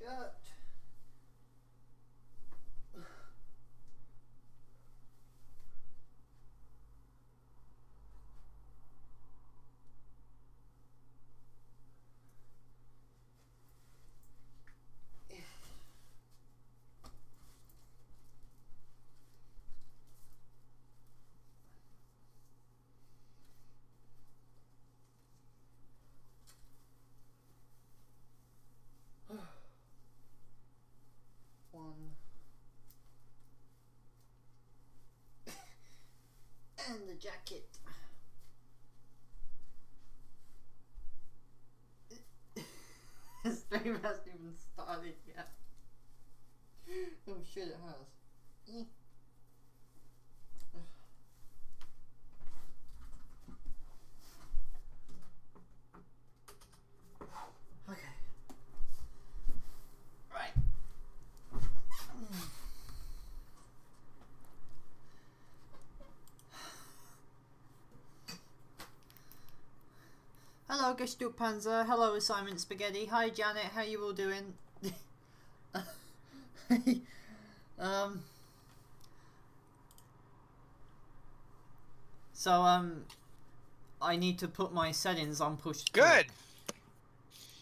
shirt. One. And the jacket. The stream hasn't even started yet. Oh shit, it has. Okay. Right. Hello, Gestuk Panzer. Hello, Assignment Spaghetti. Hi, Janet. How you all doing? I need to put my settings on push to talk. Good.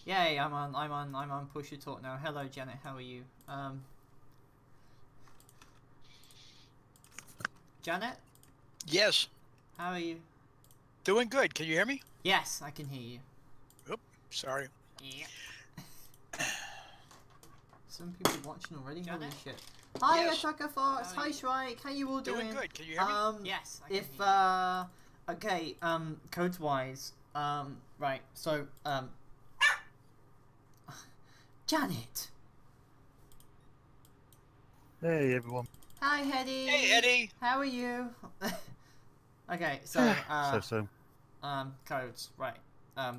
Yay, I'm on push to talk now. Hello, Janet. How are you? Janet? Yes. How are you? Doing good. Can you hear me? Yes, I can hear you. Oop, sorry. Yeah. Some people watching already. Holy shit. Hi, Yes. Attacker Fox. Hi, Shrike. How you all doing? Doing good. Can you hear me? Yes. Okay. Codes wise. Right. So. Janet. Hey everyone. Hi, Hetty. Hey, Eddie. How are you? Okay. So. So. Codes. Right. I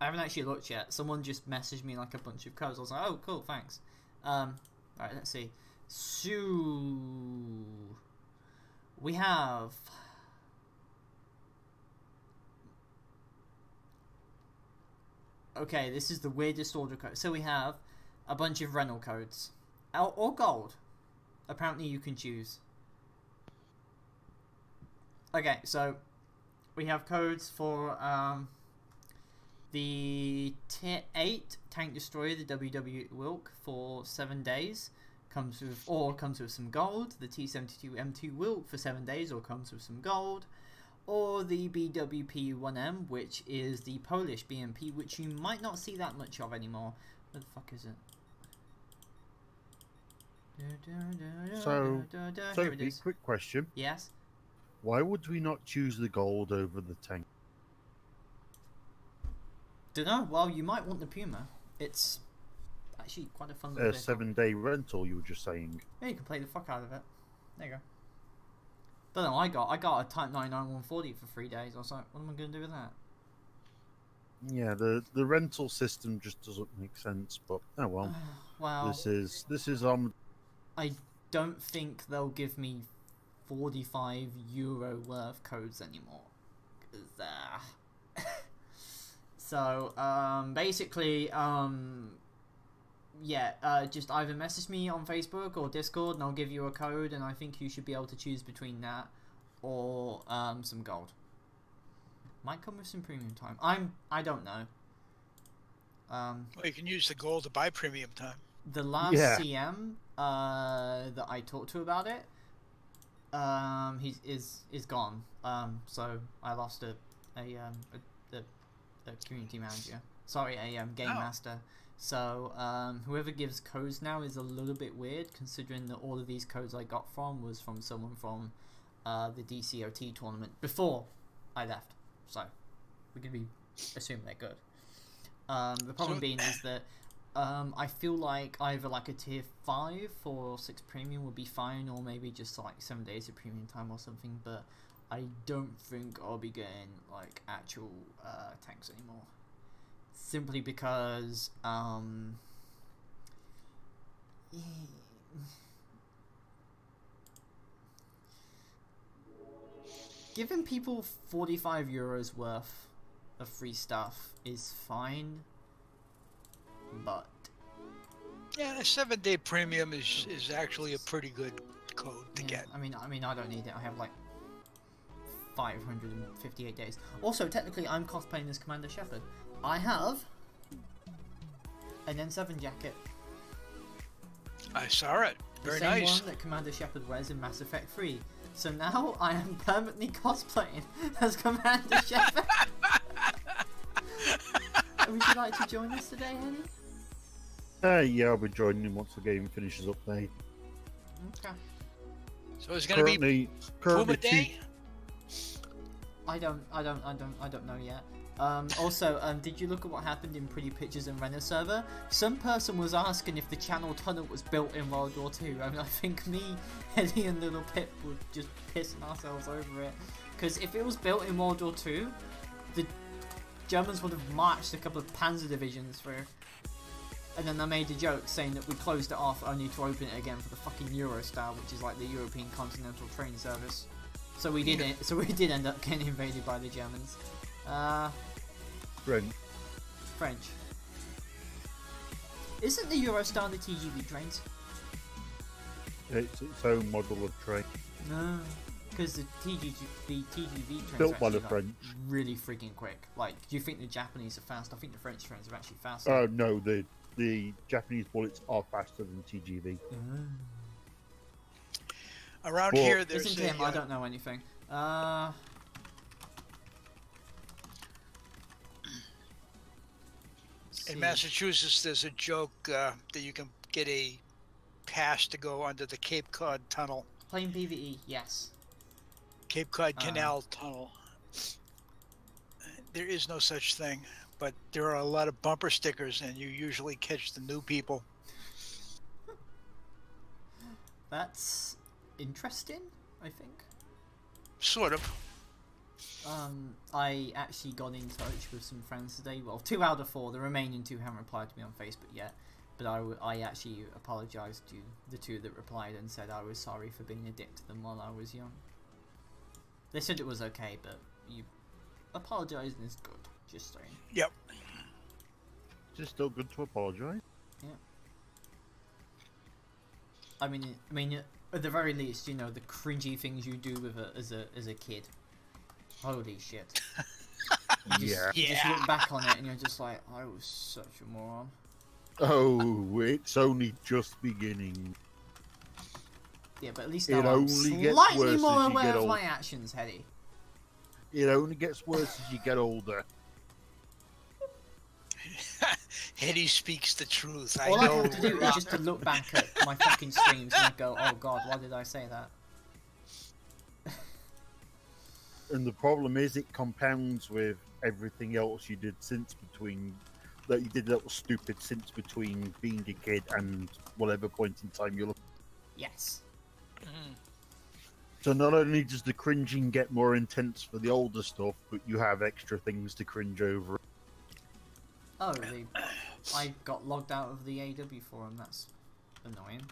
haven't actually looked yet. Someone just messaged me like a bunch of codes. I was like, oh, cool, thanks. Right, let's see. So we have okay, this is the weirdest order code. So we have a bunch of rental codes. Or gold. Apparently you can choose. Okay, so we have codes for the Tier 8 Tank Destroyer, the WW Wilk, for 7 days. Comes with some gold. The T-72 M2 Wilk for 7 days, or comes with some gold. Or the BWP-1M, which is the Polish BMP, which you might not see that much of anymore. Where the fuck is it? So, Sophie, quick question. Yes? Why would we not choose the gold over the tank? Dunno. Well, you might want the Puma. It's actually quite a fun little vehicle. 7-day rental, you were just saying. Yeah, you can play the fuck out of it. There you go. Don't know. I got a Type 99 140 for 3 days. I was like, what am I going to do with that? Yeah, the rental system just doesn't make sense. But oh well. Well, this is I don't think they'll give me €45 worth codes anymore. So basically, yeah, just either message me on Facebook or Discord and I'll give you a code, and I think you should be able to choose between that or some gold. Might come with some premium time. I don't know. Well, you can use the gold to buy premium time. The last CM that I talked to about it, is gone. So I lost a community manager. Sorry, a game master. So whoever gives codes now is a little bit weird, considering that all of these codes I got was from someone from the DCOT tournament before I left. So we can assume they're good. The problem being is that I feel like either like a tier 5 or 6 premium would be fine, or maybe just like 7 days of premium time or something, but I don't think I'll be getting like actual tanks anymore. Simply because giving people €45 worth of free stuff is fine, but Yeah, a 7-day premium is actually a pretty good code to get. I mean, I don't need it. I have like 558 days. Also, technically, I'm cosplaying as Commander Shepard. I have an N7 jacket. I saw it. Very the same nice. one that Commander Shepard wears in Mass Effect 3. So now I am permanently cosplaying as Commander Shepard. Would you like to join us today, Henny? Yeah, I'll be joining him once the game finishes up, mate. Okay. So it's going to be Puma Day? I don't know yet. Also, did you look at what happened in Pretty Pictures and Renner server? Some person was asking if the channel tunnel was built in World War II. I mean, I think me, Eddie, and Little Pip were just pissing ourselves over it. Because if it was built in World War II, the Germans would have marched a couple of panzer divisions through. And then I made a joke saying that we closed it off only to open it again for the fucking Eurostar, which is like the European Continental Train Service. So we did it. So we did end up getting invaded by the Germans. French. Isn't the Eurostar the TGV trains? It's its own model of train. No, because the TGV trains Built by are the like French. really freaking quick. Like, do you think the Japanese are fast? I think the French trains are actually faster. Oh no, the Japanese bullets are faster than TGV. Around here, there's Listen to him, I don't know anything. In Massachusetts, there's a joke that you can get a pass to go under the Cape Cod Tunnel. Plain PvE, yes. Cape Cod Canal Tunnel. There is no such thing, but there are a lot of bumper stickers, and you usually catch the new people. That's interesting, I think. Sort of. I actually got in touch with some friends today. Well, 2 out of 4. The remaining 2 haven't replied to me on Facebook yet. But I actually apologised to the 2 that replied and said I was sorry for being a dick to them while I was young. They said it was okay, but you apologising is good. Just saying. Yep. It's still good to apologise. Yeah. I mean, at the very least, you know, the cringy things you do with as a kid. Holy shit. You just look back on it and you're just like, I was such a moron. Oh, it's only just beginning. Yeah, but at least now I'm slightly more aware of my actions, Hetty. It only gets worse as you get older. Hetty speaks the truth. All I have to do is just to look back at my fucking streams and go, oh god, why did I say that? And the problem is, it compounds with everything else you did that you did that was stupid since between being a kid and whatever point in time you're looking. Yes. So not only does the cringing get more intense for the older stuff, but you have extra things to cringe over. Oh, I got logged out of the AW forum. That's annoying.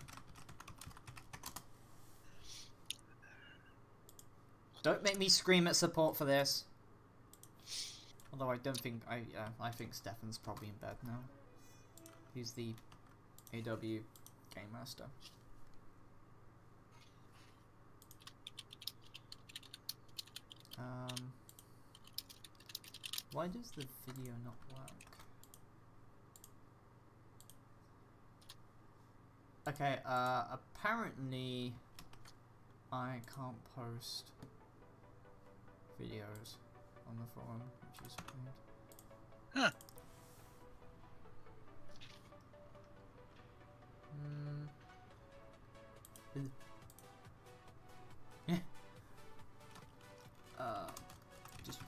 Don't make me scream at support for this. Although I don't think I think Stefan's probably in bed now. He's the AW game master. Why does the video not work? Okay, apparently I can't post videos on the forum, which is weird. Huh. Yeah. Just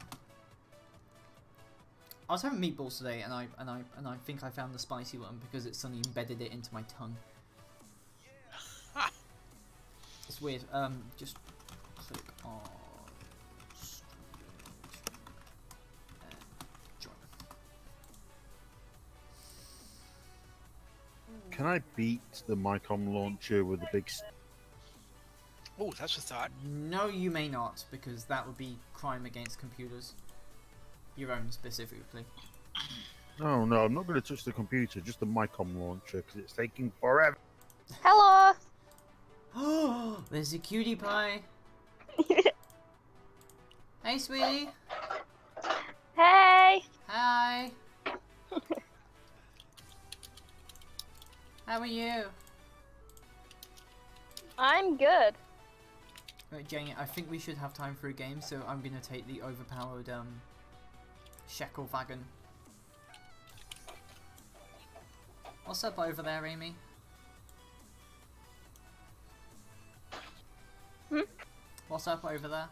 I was having meatballs today, and I think I found the spicy one because it suddenly embedded it into my tongue. It's weird. Just click on and join. Can I beat the Micom launcher with a big... Oh, that's a thought. No, you may not, because that would be crime against computers. Your own specifically. Oh no, I'm not going to touch the computer, just the Micom launcher, because it's taking forever. Hello. Oh, there's a cutie pie. Hey, sweetie. Hey. Hi. How are you? I'm good. Right, Jane, I think we should have time for a game, so I'm gonna take the overpowered shekel wagon. What's up over there, Amy? Hmm? What's up over there?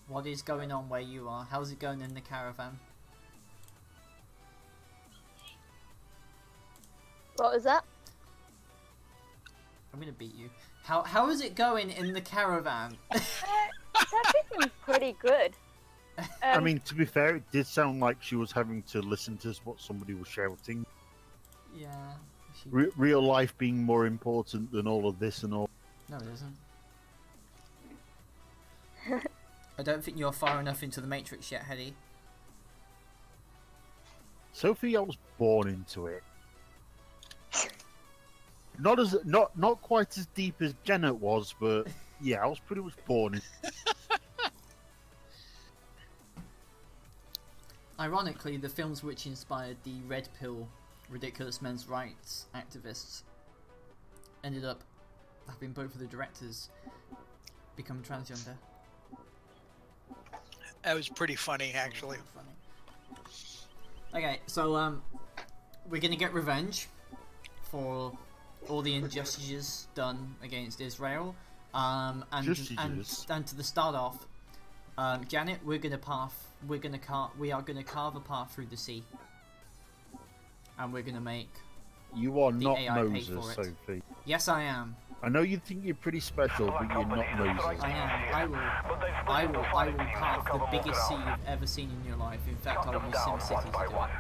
What is going on where you are? How's it going in the caravan? What was that? I'm gonna beat you. How is it going in the caravan? It's actually been pretty good. I mean, to be fair, it did sound like she was having to listen to what somebody was shouting. Yeah. Real life being more important than all of this and all. No, it isn't. I don't think you're far enough into the Matrix yet, Hetty. Sophie, I was born into it. Not quite as deep as Janet was, but yeah, I was pretty much born in. Ironically, the films which inspired the Red Pill ridiculous men's rights activists ended up having both of the directors become transgender. That was pretty funny, actually. Okay, so we're gonna get revenge for all the injustices done against Israel. And to the start off, Janet, we are gonna carve a path through the sea, and we're gonna make. You are not AI pay Moses, for it. Sophie. Yes, I am. I know you think you're pretty special, but you're not Moses. I am. I will carve the biggest sea you've ever seen in your life. In fact, I'll use SimCity to do it.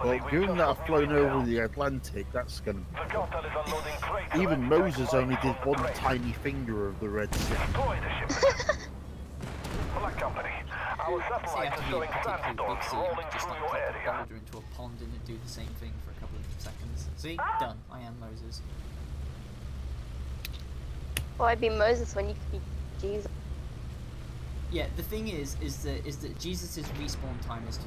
Well, given that I've flown over the Atlantic, that's going to be fun. Even Moses only did one tiny finger of the Red Sea. So you have to be a particularly big sea, you could just like drop a boulder into a pond and it'd do the same thing for a couple of seconds. See? Done. I am Moses. Well, I'd be Moses when you could be Jesus. Yeah, the thing is that Jesus' respawn time is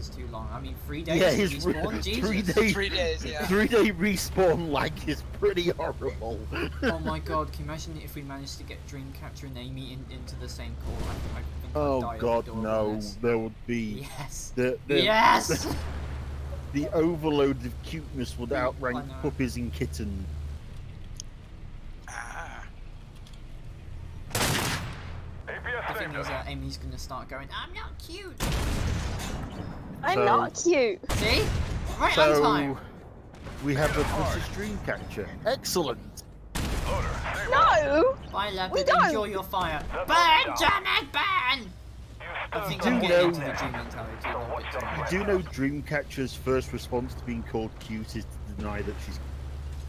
too long. I mean, 3 days Yeah, to his respawn. Jesus. 3 days. 3 days, yeah. 3-day respawn lag is pretty horrible. Oh my god, can you imagine if we managed to get Dreamcatcher and Amy into the same call? I think I'd Oh die god, of no! adorableness. There would be Yes. yes. The overload of cuteness would I outrank know. puppies and kittens. The thing is, Amy's gonna start going, I'm not cute! I'm not cute. See? Right on time! So we have a British Dreamcatcher. Excellent. No! Bye, love, We don't. enjoy your fire. Burn, Janet, burn! I think I'm getting into the Dream mentality a little bit too much. You do know Dreamcatcher's first response to being called cute is to deny that she's.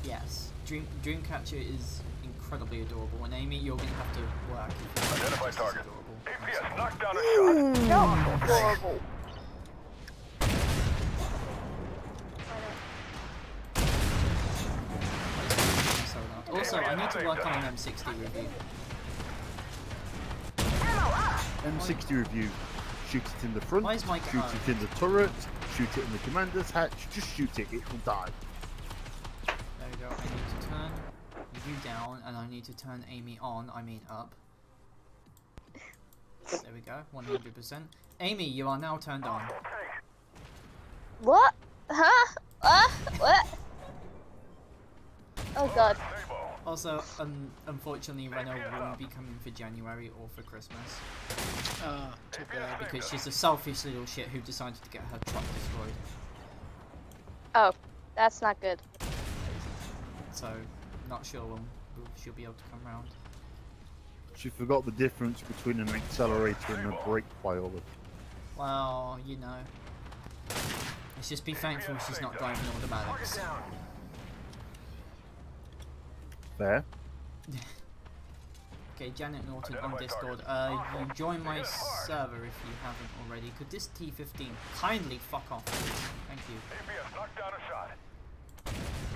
Yes, Dreamcatcher is incredibly adorable, and Amy, you're gonna have to work. Identify target. APS, knock down a shot. No, horrible. Also, I need to work on an M60 review. M60 review. Shoot it in the front, Why is my shoot it in the turret, shoot it in the commander's hatch, just shoot it, it will die. There we go, I need to turn you down, and I need to turn Amy on, I mean up. There we go, 100%. Amy, you are now turned on. What? Huh? What? Oh god. Also, unfortunately, Renault won't be coming for January or for Christmas. Too bad. Because she's a selfish little shit who decided to get her truck destroyed. Oh, that's not good. So, not sure when she'll be able to come round. She forgot the difference between an accelerator and a brake pilot. Well, you know. Let's just be thankful she's not driving automatics. There. Okay, Janet Norton on Discord. You join my server if you haven't already. Could this T-15 kindly fuck off? Thank you. APS knocked down a shot.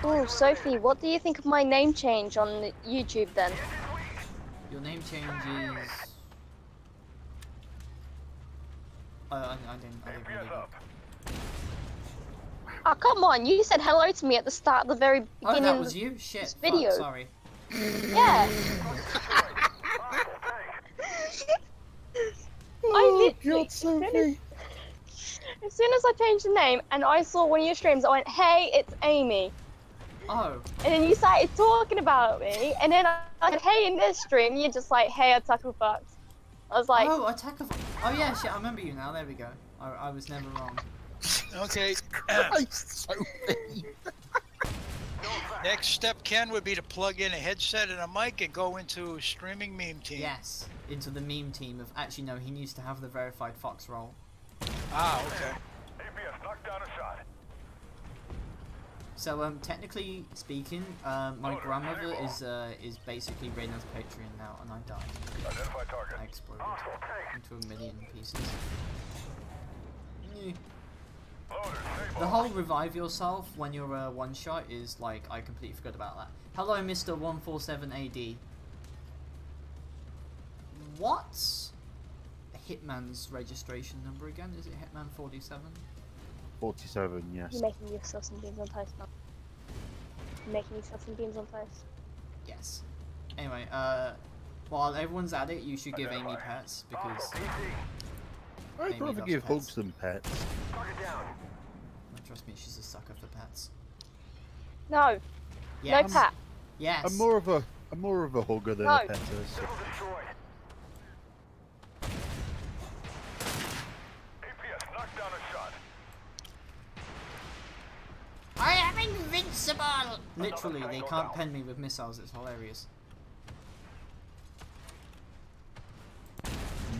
Oh, Sophie, what do you think of my name change on YouTube then? Your name change is... I didn't really APS know. up. Oh, come on, you said hello to me at the start, at the very Oh, beginning that of was you? Shit, this fuck, video. sorry. Yeah. Oh, literally- God, Sophie. As soon as I changed the name and I saw one of your streams, I went, hey, it's Amy. Oh, And then you started talking about me, and then I said, hey, in this stream, you're just like, hey, Otaku Fucks. I was like, oh, Attack of... Oh yeah, shit, I remember you now, there we go. I was never wrong. Okay. Christ, Sophie. Next step, Ken, would be to plug in a headset and a mic and go into streaming meme team. Yes, into the meme team of... Actually, no, he needs to have the verified Fox role. Ah, okay. APS knocked down a shot. So, technically speaking, my grandmother is basically Reina's Patreon now, and I died. Identify target. I exploded into a million pieces. Eh. Loader, stable. The whole revive yourself when you're one shot is like, I completely forgot about that. Hello, Mr. 147AD. What's Hitman's registration number again? Is it Hitman 47? 47, yes. you're making yourself some beans on toast now. You're making yourself some beans on toast. Yes. Anyway, while everyone's at it, you should give Amy pets because I'd Amy rather loves give pets. hugs than pets. Target down. Trust me, she's a sucker for pets. No, Yes. no pat. Yes. I'm more of a hugger than No. a petter. So. Missile destroyed. APS knocked down a shot. I am invincible! Literally, they can't pen me with missiles, it's hilarious.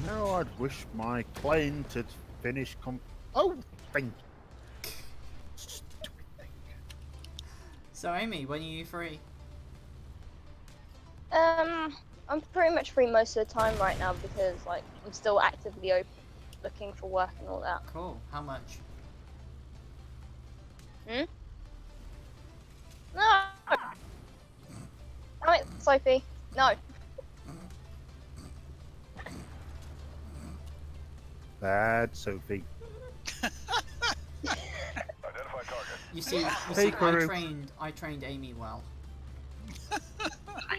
Now I'd wish my client had finished Oh, thank you. Stupid thing. So Amy, when are you free? I'm pretty much free most of the time right now because, like, I'm still actively looking for work and all that. Cool. How much? No! Damn it, Sophie. No. Bad Sophie. Identify target. You see, Hey, Karu. I trained Amy well.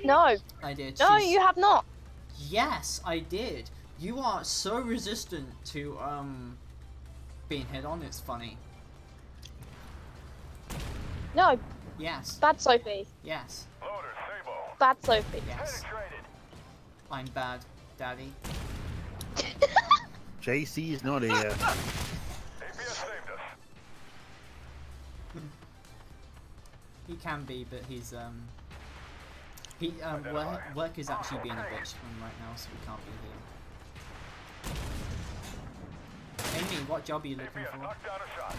No. I did. No, She's- you have not. Yes, I did. You are so resistant to being hit on. It's funny. No. Yes. Bad Sophie. Yes. Loader, stable. Bad Sophie. Yes. Penetrated. I'm bad, Daddy. JC's not here. APS saved us. He can be, but he's work is actually being a bitch to him right now, so we can't be here. Amy, what job are you looking APS for? knocked down a shot.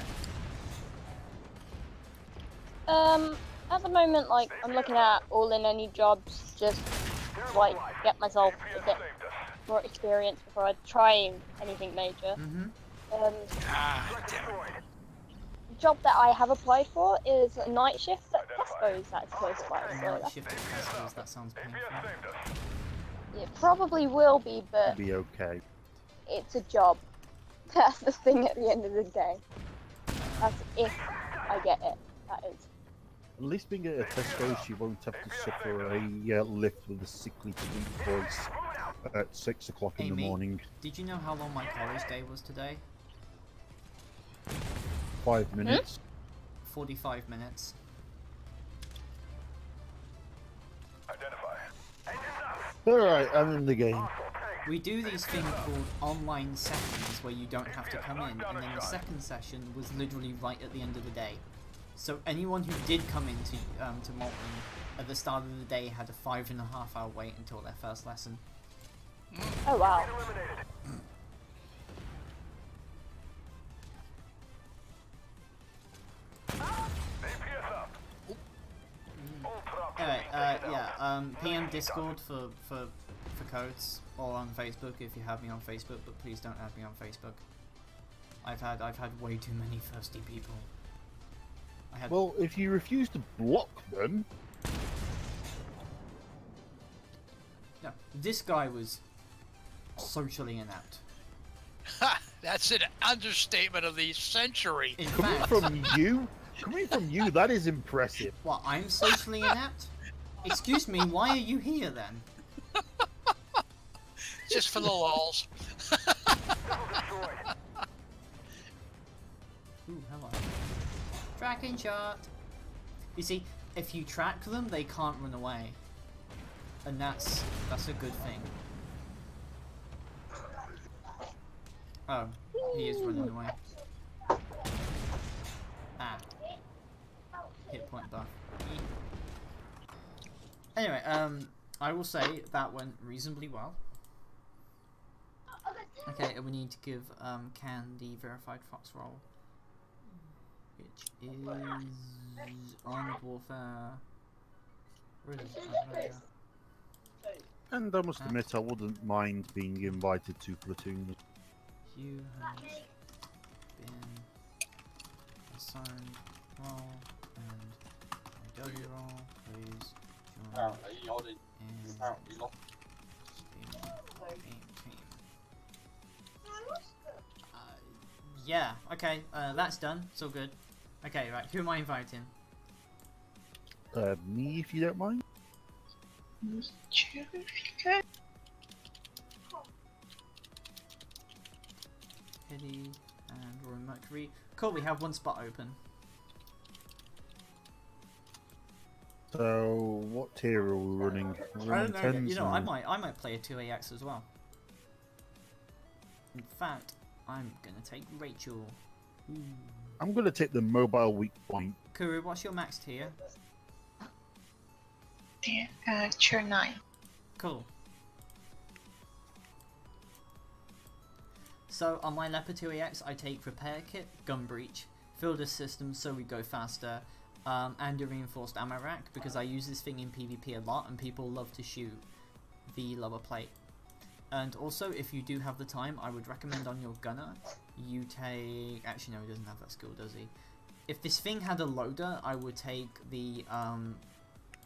At the moment, like, I'm looking at all in any jobs, just, like, get myself a APS bit saved us. more experience before I try anything major. Mm-hmm. Ah, damn it. The job that I have applied for is a night shift at Tesco's that's close by, so Night that's, shift at Tesco's, that sounds painful. APS saved us. it probably will be, but Be okay. it's a job. That's the thing at the end of the day. That's if I get it, that is. At least being at a Tesco, you won't have to suffer a lift with a sickly sweet voice at 6 o'clock in the Amy? morning. Did you know how long my college day was today? 5 minutes. 45 minutes. Identify. Alright, I'm in the game. We do these things called online sessions where you don't have to come in, and then the second session was literally right at the end of the day. So anyone who did come into to Molten at the start of the day had a 5.5 hour wait until their first lesson. Oh wow. Eliminated. APS up. Ultra Anyway, yeah, PM Discord for codes or on Facebook if you have me on Facebook, but please don't add me on Facebook. I've had way too many thirsty people. Well, if you refuse to block them... No, this guy was socially inept. Ha! That's an understatement of the century. In Coming fact, from you, that is impressive. what, I'm socially inept? Excuse me, why are you here then? Just for the lulz. Ooh, hello. Tracking shot! You see, if you track them, they can't run away. And that's a good thing. Oh, he is running away. Ah. Hit point buff. Anyway, I will say that went reasonably well. Okay, and we need to give Can the verified fox roll, which is Armored Warfare. Where is it? Oh, there we go. And I must admit, I wouldn't mind being invited to platoon. You have been assigned roll and IW roll. Please join team. Yeah, okay, that's done. It's all good. Okay, right, who am I inviting? Me, if you don't mind. Eddie and Roy Mercury. Cool, we have one spot open. So, what tier are we running? We're I running don't know. 10s You know, I now. might play a 2AX as well. In fact, I'm gonna take Rachel. Ooh. I'm going to take the mobile weak point. Kuru, what's your max tier? Tier 9. Cool. So on my Leopard 2AX, I take Repair Kit, Gun Breach, Fielder System so we go faster, and a Reinforced Ammo Rack because I use this thing in PvP a lot and people love to shoot the lower plate. And also, if you do have the time, I would recommend on your gunner, you take... Actually, no, he doesn't have that skill, does he? If this thing had a loader, I would take the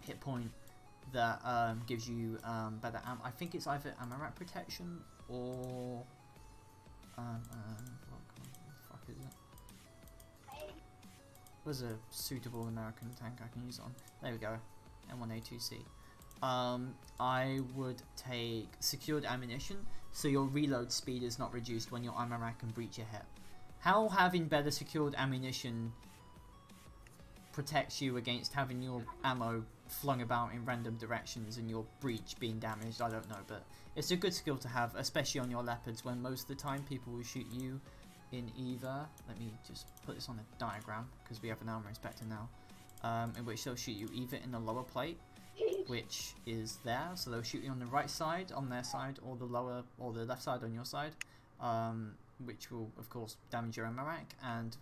hit point that gives you better ammo. I think it's either ammo rack protection or... what the fuck is it? There's a suitable American tank I can use it on. There we go. M1A2C. I would take secured ammunition, so your reload speed is not reduced when your ammo rack can breach a hit. How having better secured ammunition protects you against having your ammo flung about in random directions and your breach being damaged, I don't know, but it's a good skill to have, especially on your leopards when most of the time people will shoot you in either, let me just put this on a diagram because we have an armor inspector now, in which they'll shoot you either in the lower plate, which is there, so they'll shoot you on the right side on their side, or the lower or the left side on your side, which will of course damage your ammo rack, and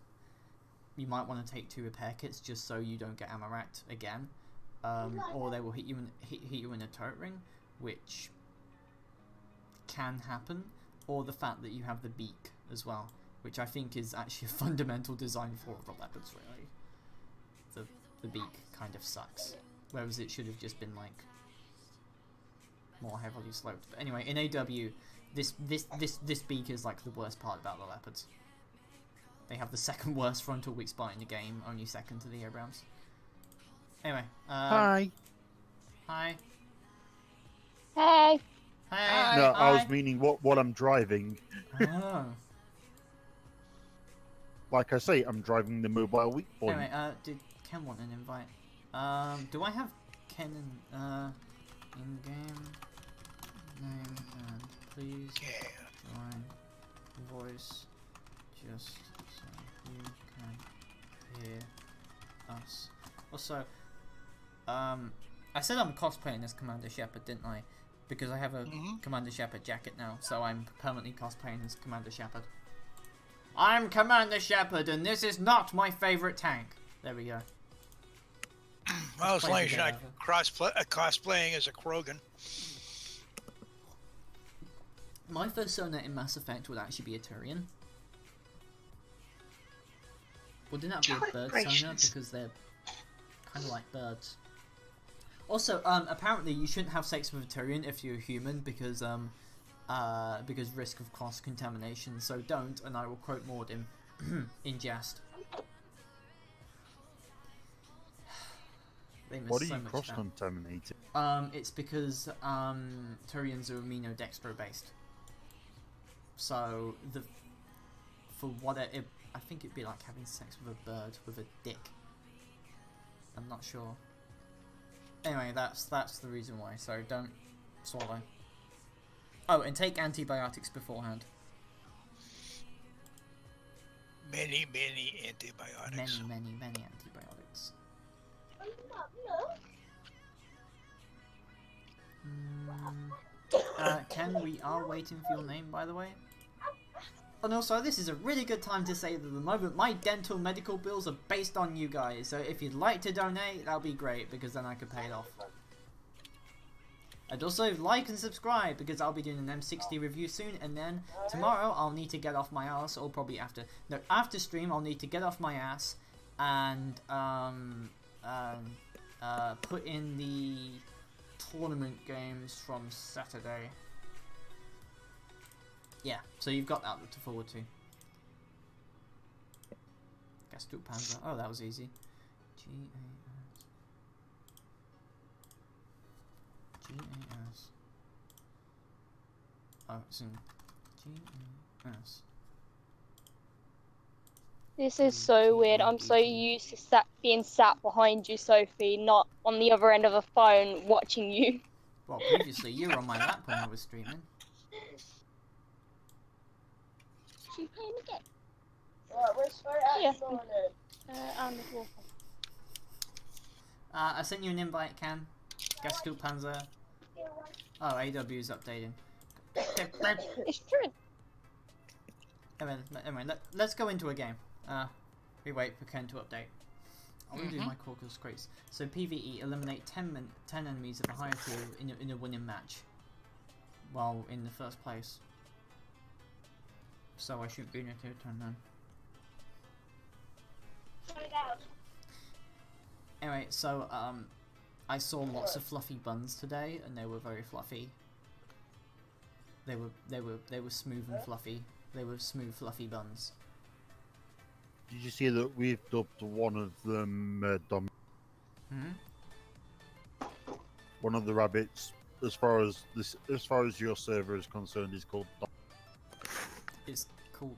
you might want to take 2 repair kits just so you don't get ammo racked again, or they will hit you in a turret ring, which can happen, or the fact that you have the beak as well, which I think is actually a fundamental design flaw of the leopards. Really, the beak kind of sucks. Whereas it should have just been like more heavily sloped. But anyway, in AW, this beak is like the worst part about the leopards. They have the second worst frontal weak spot in the game, only second to the Abrams. Anyway, Hi. Hi. Hey! Hey. No, Hi. I was meaning what I'm driving. Oh. Like I say, I'm driving the mobile weak point. Anyway, did Ken want an invite? Do I have Ken in-game name and please join voice just so you can hear us. Also, I said I'm cosplaying as Commander Shepard, didn't I? Because I have a Commander Shepard jacket now, so I'm permanently cosplaying as Commander Shepard. I'm Commander Shepard, and this is not my favorite tank. There we go. Well, as long as you're not cosplaying as a Krogan. My first Sona in Mass Effect would actually be a Turian. Wouldn't that be a bird Sona because they're kind of like birds? Also, apparently you shouldn't have sex with a Turian if you're a human because risk of cross contamination. So don't, and I will quote Mordin in jest. What are you cross contaminated? It's because Turians are aminodextro based. So I think it'd be like having sex with a bird with a dick. I'm not sure. Anyway, that's the reason why. So don't swallow. Oh, and take antibiotics beforehand. Many antibiotics. Many antibiotics. Ken, we are waiting for your name, by the way. And also, this is a really good time to say that at the moment my dental medical bills are based on you guys. So if you'd like to donate, that'll be great because then I could pay it off. And also like and subscribe because I'll be doing an M60 review soon, and then tomorrow I'll need to get off my ass, or probably after stream I'll need to get off my ass and put in the tournament games from Saturday. Yeah, so you've got that to look forward to. Gastuk Panzer. Oh, that was easy. G-A-S. Oh, it's in G-A-S. This is so weird. I'm so used to being sat behind you, Sophie, not on the other end of a phone watching you. Well, previously you were on my lap when I was streaming. She playing the game? Right, we're straight at on it. I'm the walker. I sent you an invite, Cam. Gastul Panzer. Oh, AW is updating. It's true. Anyway, let's go into a game. We wait for Ken to update. I want to do my Caucus Crates. So PvE, eliminate 10 enemies of a higher tier in a winning match. While in the first place. So I shouldn't be in a tier 10 then. Anyway, so I saw lots of fluffy buns today, and they were very fluffy. They were smooth and fluffy. They were smooth, fluffy buns. Did you see that we've dubbed one of them Dom? One of the rabbits, as far as your server is concerned, is called Dom. It's called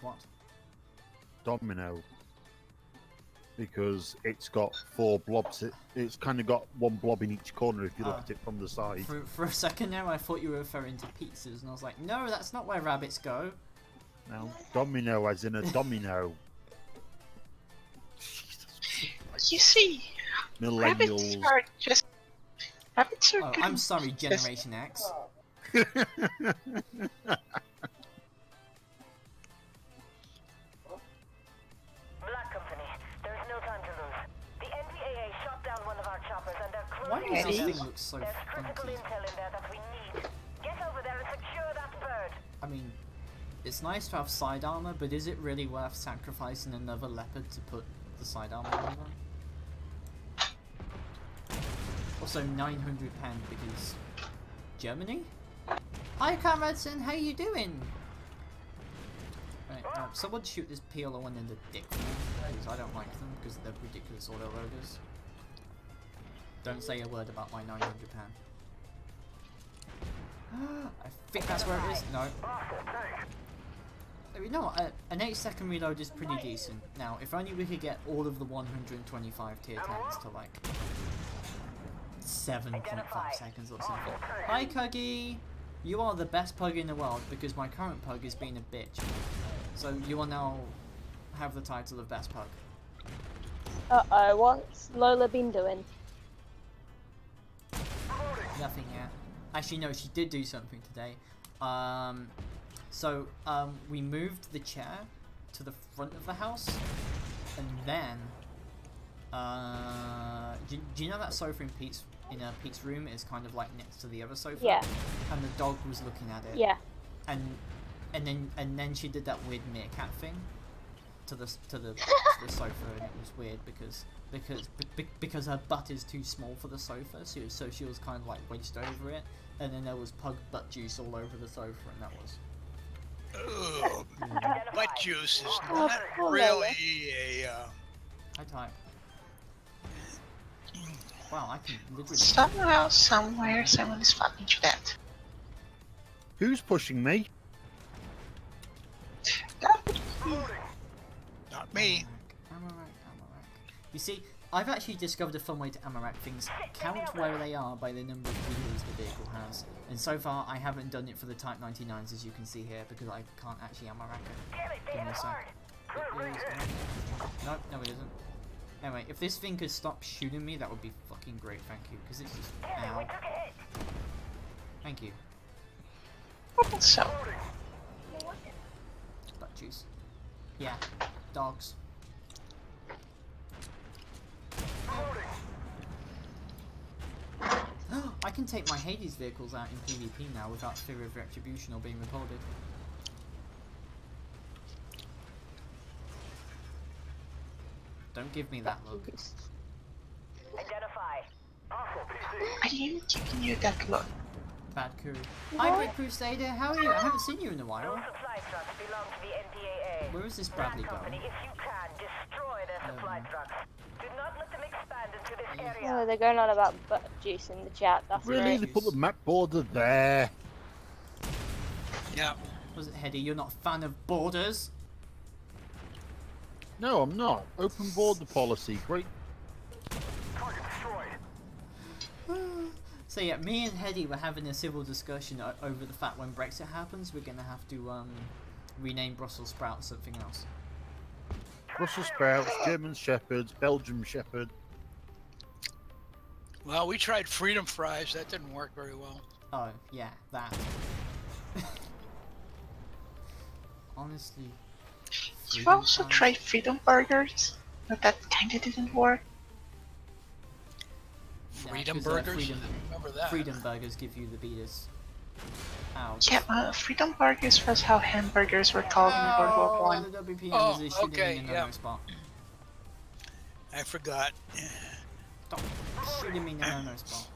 what? Domino. Because it's got 4 blobs. It's kind of got 1 blob in each corner if you look at it from the side. For a second now, I thought you were referring to pizzas, and I was like, no, that's not where rabbits go. No, domino as in a domino. You see, rabbits are just... Rabbits are I'm sorry, Generation X. Why does this thing look so funky? I mean, it's nice to have side armor, but is it really worth sacrificing another leopard to put the side armor on? Also 900 pen because Germany? Hi Karadson, how you doing? Right, someone shoot this PLO1 in the dick because I don't like them because they're ridiculous auto loaders. Don't say a word about my 900 pan. I think that's where it is. No. You know what? An 8-second reload is pretty decent. Now, if only we could get all of the 125 tier 10s to like 7.5 seconds or something. Hi Cuggy! You are the best pug in the world because my current pug is being a bitch. So you will now have the title of best pug. Uh-oh, what's Lola been doing? Nothing yet. Actually, no, she did do something today. We moved the chair to the front of the house, and then, do you know that sofa Pete's room is kind of like next to the other sofa. Yeah. And the dog was looking at it. Yeah. And then she did that weird meerkat thing to the sofa, and it was weird because her butt is too small for the sofa, so she was kind of like wedged over it, and then there was pug butt juice all over the sofa, and that was. Ugh, butt juice is not really a. I type. Wow, I can literally. Somehow, somewhere, someone is fucking to that. Who's pushing me? Not me. Amarak. You see, I've actually discovered a fun way to Amarak things. Count where they are by the number of wheels the vehicle has. And so far, I haven't done it for the Type 99s, as you can see here, because I can't actually Amarak it. Give me a sec. No, it isn't. Anyway, if this thing could stop shooting me, that would be fucking great, thank you. Because it's just... Ow. Thank you. So. Butt juice. Yeah, dogs. I can take my Hades vehicles out in PvP now without fear of retribution or being reported. Don't give me that look. Identify. Are you giving you that look? Bad Curry. Hi, Brick Crusader. How are you? I haven't seen you in a while. Supply trucks belong to the NDAA. Where is this Bradley going? If you can, destroy their supply trucks. Do not let them expand into this area. Oh, they're going on about butt juice in the chat. That's Really? great. They put the map border there. Yeah. Was it Hetty? You're not a fan of borders? No, I'm not. Open border policy. Great. Target destroyed. So yeah, me and Hetty were having a civil discussion over the fact when Brexit happens, we're gonna have to rename Brussels sprouts something else. Brussels sprouts, German shepherds, Belgium shepherd. Well, we tried freedom fries. That didn't work very well. Oh yeah, that. Honestly. You also tried freedom burgers, but that kinda didn't work. Freedom burgers? Remember that. Freedom burgers give you the beaters. Ow. Yeah, freedom burgers was how hamburgers were called in World War One. The WPM is shooting okay, in another spot. I forgot. Stop shooting me in another spot.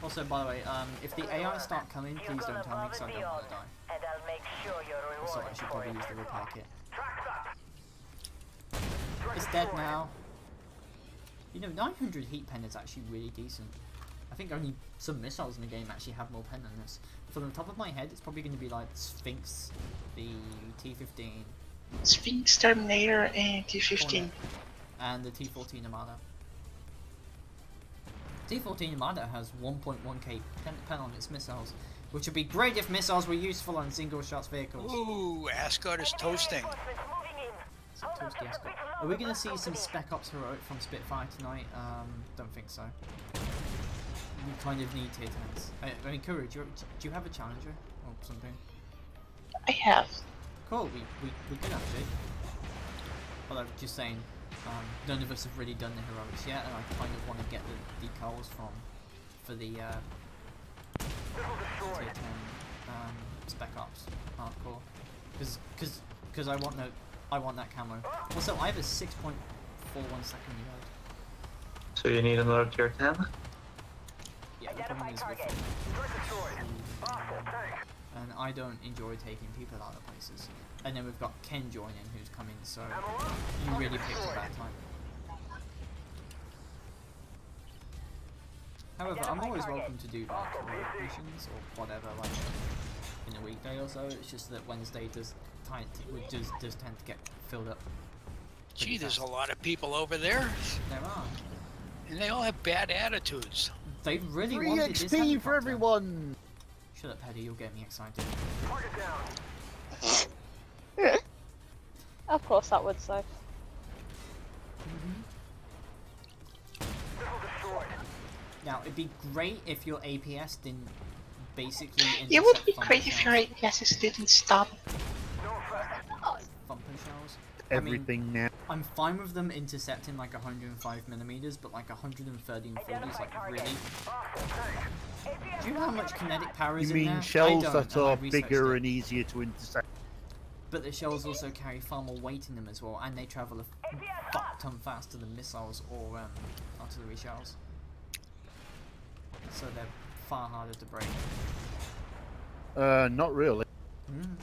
Also, by the way, if the AI start coming, please don't tell me because I don't want to die. And I'll make sure you're Also, I should probably use the repair kit. It's dead now. You know, 900 heat pen is actually really decent. I think only some missiles in the game actually have more pen than this. From the top of my head, it's probably going to be like Sphinx, the T-15, Sphinx, Terminator, and T-15. and the T-14 Armada. T-14 Armada has 1.1k pen on its missiles, which would be great if missiles were useful on single-shot vehicles. Ooh, Ascot is toasting. Toasty Ascot. Are we going to see some Spec Ops Heroic from Spitfire tonight? Don't think so. We kind of need tier 10s. I mean, Courage, do you have a Challenger or something? I have. Cool, we could actually. Although, just saying, none of us have really done the Heroics yet, and I kind of want to get the decals for the tier 10 Spec Ops hardcore. Because I want that camo. Also, I have a 6.41 second reload. So you need another tier 10? Yeah, the problem is with and I don't enjoy taking people out of places. And then we've got Ken joining who's coming, so you really picked a bad time. However, I'm always welcome to do like missions or whatever, like in a weekday or so. It's just that Wednesday does tend to get filled up. Gee, there's a lot of people over there. There are. And they all have bad attitudes. They really Free wanted this XP for helicopter. everyone! Shut up, Paddy, you'll get me excited. Of course that would so. Now, it'd be great if your APS didn't basically It would be intercept great if your APSs didn't stop. thumping. shells. Everything now. I'm fine with them intercepting like 105mm, but like 130 and 40 is like really. Do you know how much kinetic power is You in there? mean shells I that don't, are and I researched bigger it. and easier to intercept? But the shells also carry far more weight in them as well, and they travel a fuck ton faster than missiles or artillery shells. So they're far harder to break. Not really. Mm.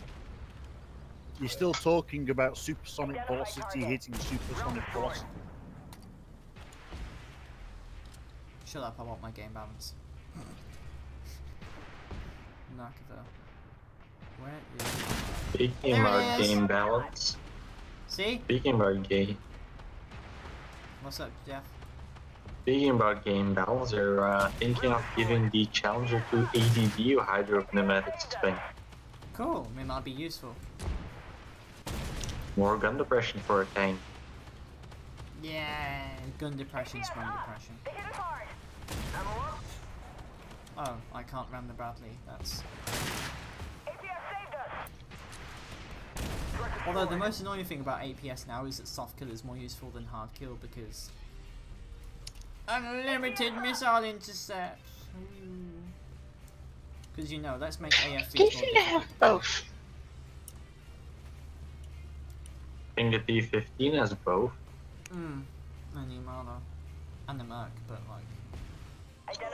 You're still talking about supersonic velocity hitting supersonic velocity. Shut up, I want my game balance. Narkova. Where is... Speaking There it about is. game balance. See? Speaking about game. What's up, Jeff? Speaking about game balance, they're thinking of giving the Challenger to ADD or hydropneumatic spin. Cool, it might be useful. More gun depression for a tank. Yeah, gun depression, sprung depression. Oh, I can't ram the Bradley, that's... Although the most annoying thing about APS now is that soft kill is more useful than hard kill because... Unlimited missile intercept! Because you know, let's make AFVs Do you more think I difficult. have both? I think the T-15 has both. And the Armada. And the Merc, but like...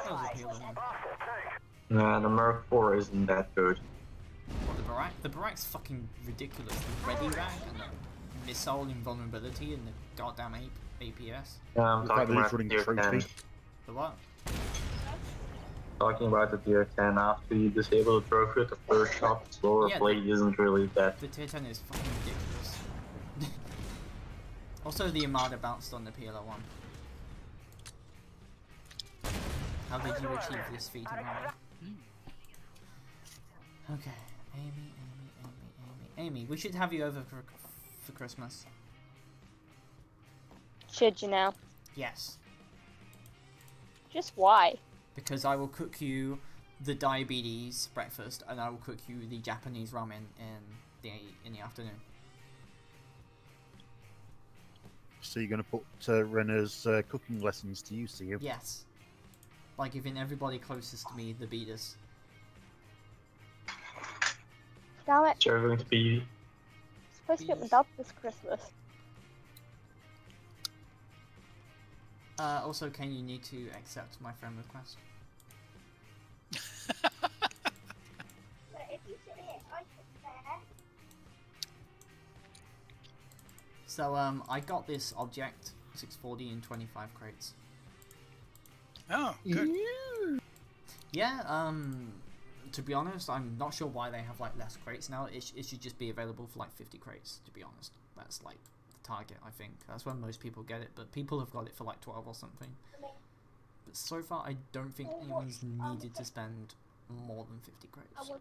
Those appealing. Nah, the Merc 4 isn't that good. What, the Barak? The Barak's fucking ridiculous. The ready rank and the missile invulnerability and the goddamn APS. I'm The fact talking that about it's running Tier 10. trophy. The what? Talking about the Tier 10, after you disable the trophy, the first shot, slower Yeah, play isn't really that. The Tier 10 is fucking ridiculous. Also, the Armada bounced on the PLO1. How did you achieve this feat, Armada? Okay, Amy, we should have you over for Christmas. Should you now? Yes, Just why? because I will cook you the diabetes breakfast, and I will cook you the Japanese ramen in the afternoon. So you're going to put Renner's cooking lessons to use, see you? Yes, by giving everybody closest to me the beaters. Damn it! So you're going to be... Supposed to get my dad this Christmas. Also, Ken, you need to accept my friend request. So, I got this object, 640 in 25 crates. Oh, good. Yeah, to be honest, I'm not sure why they have, like, less crates now. It should just be available for, like, 50 crates, to be honest. That's, like, the target, I think. That's when most people get it, but people have got it for, like, 12 or something. But so far, I don't think anyone's needed to spend more than 50 crates,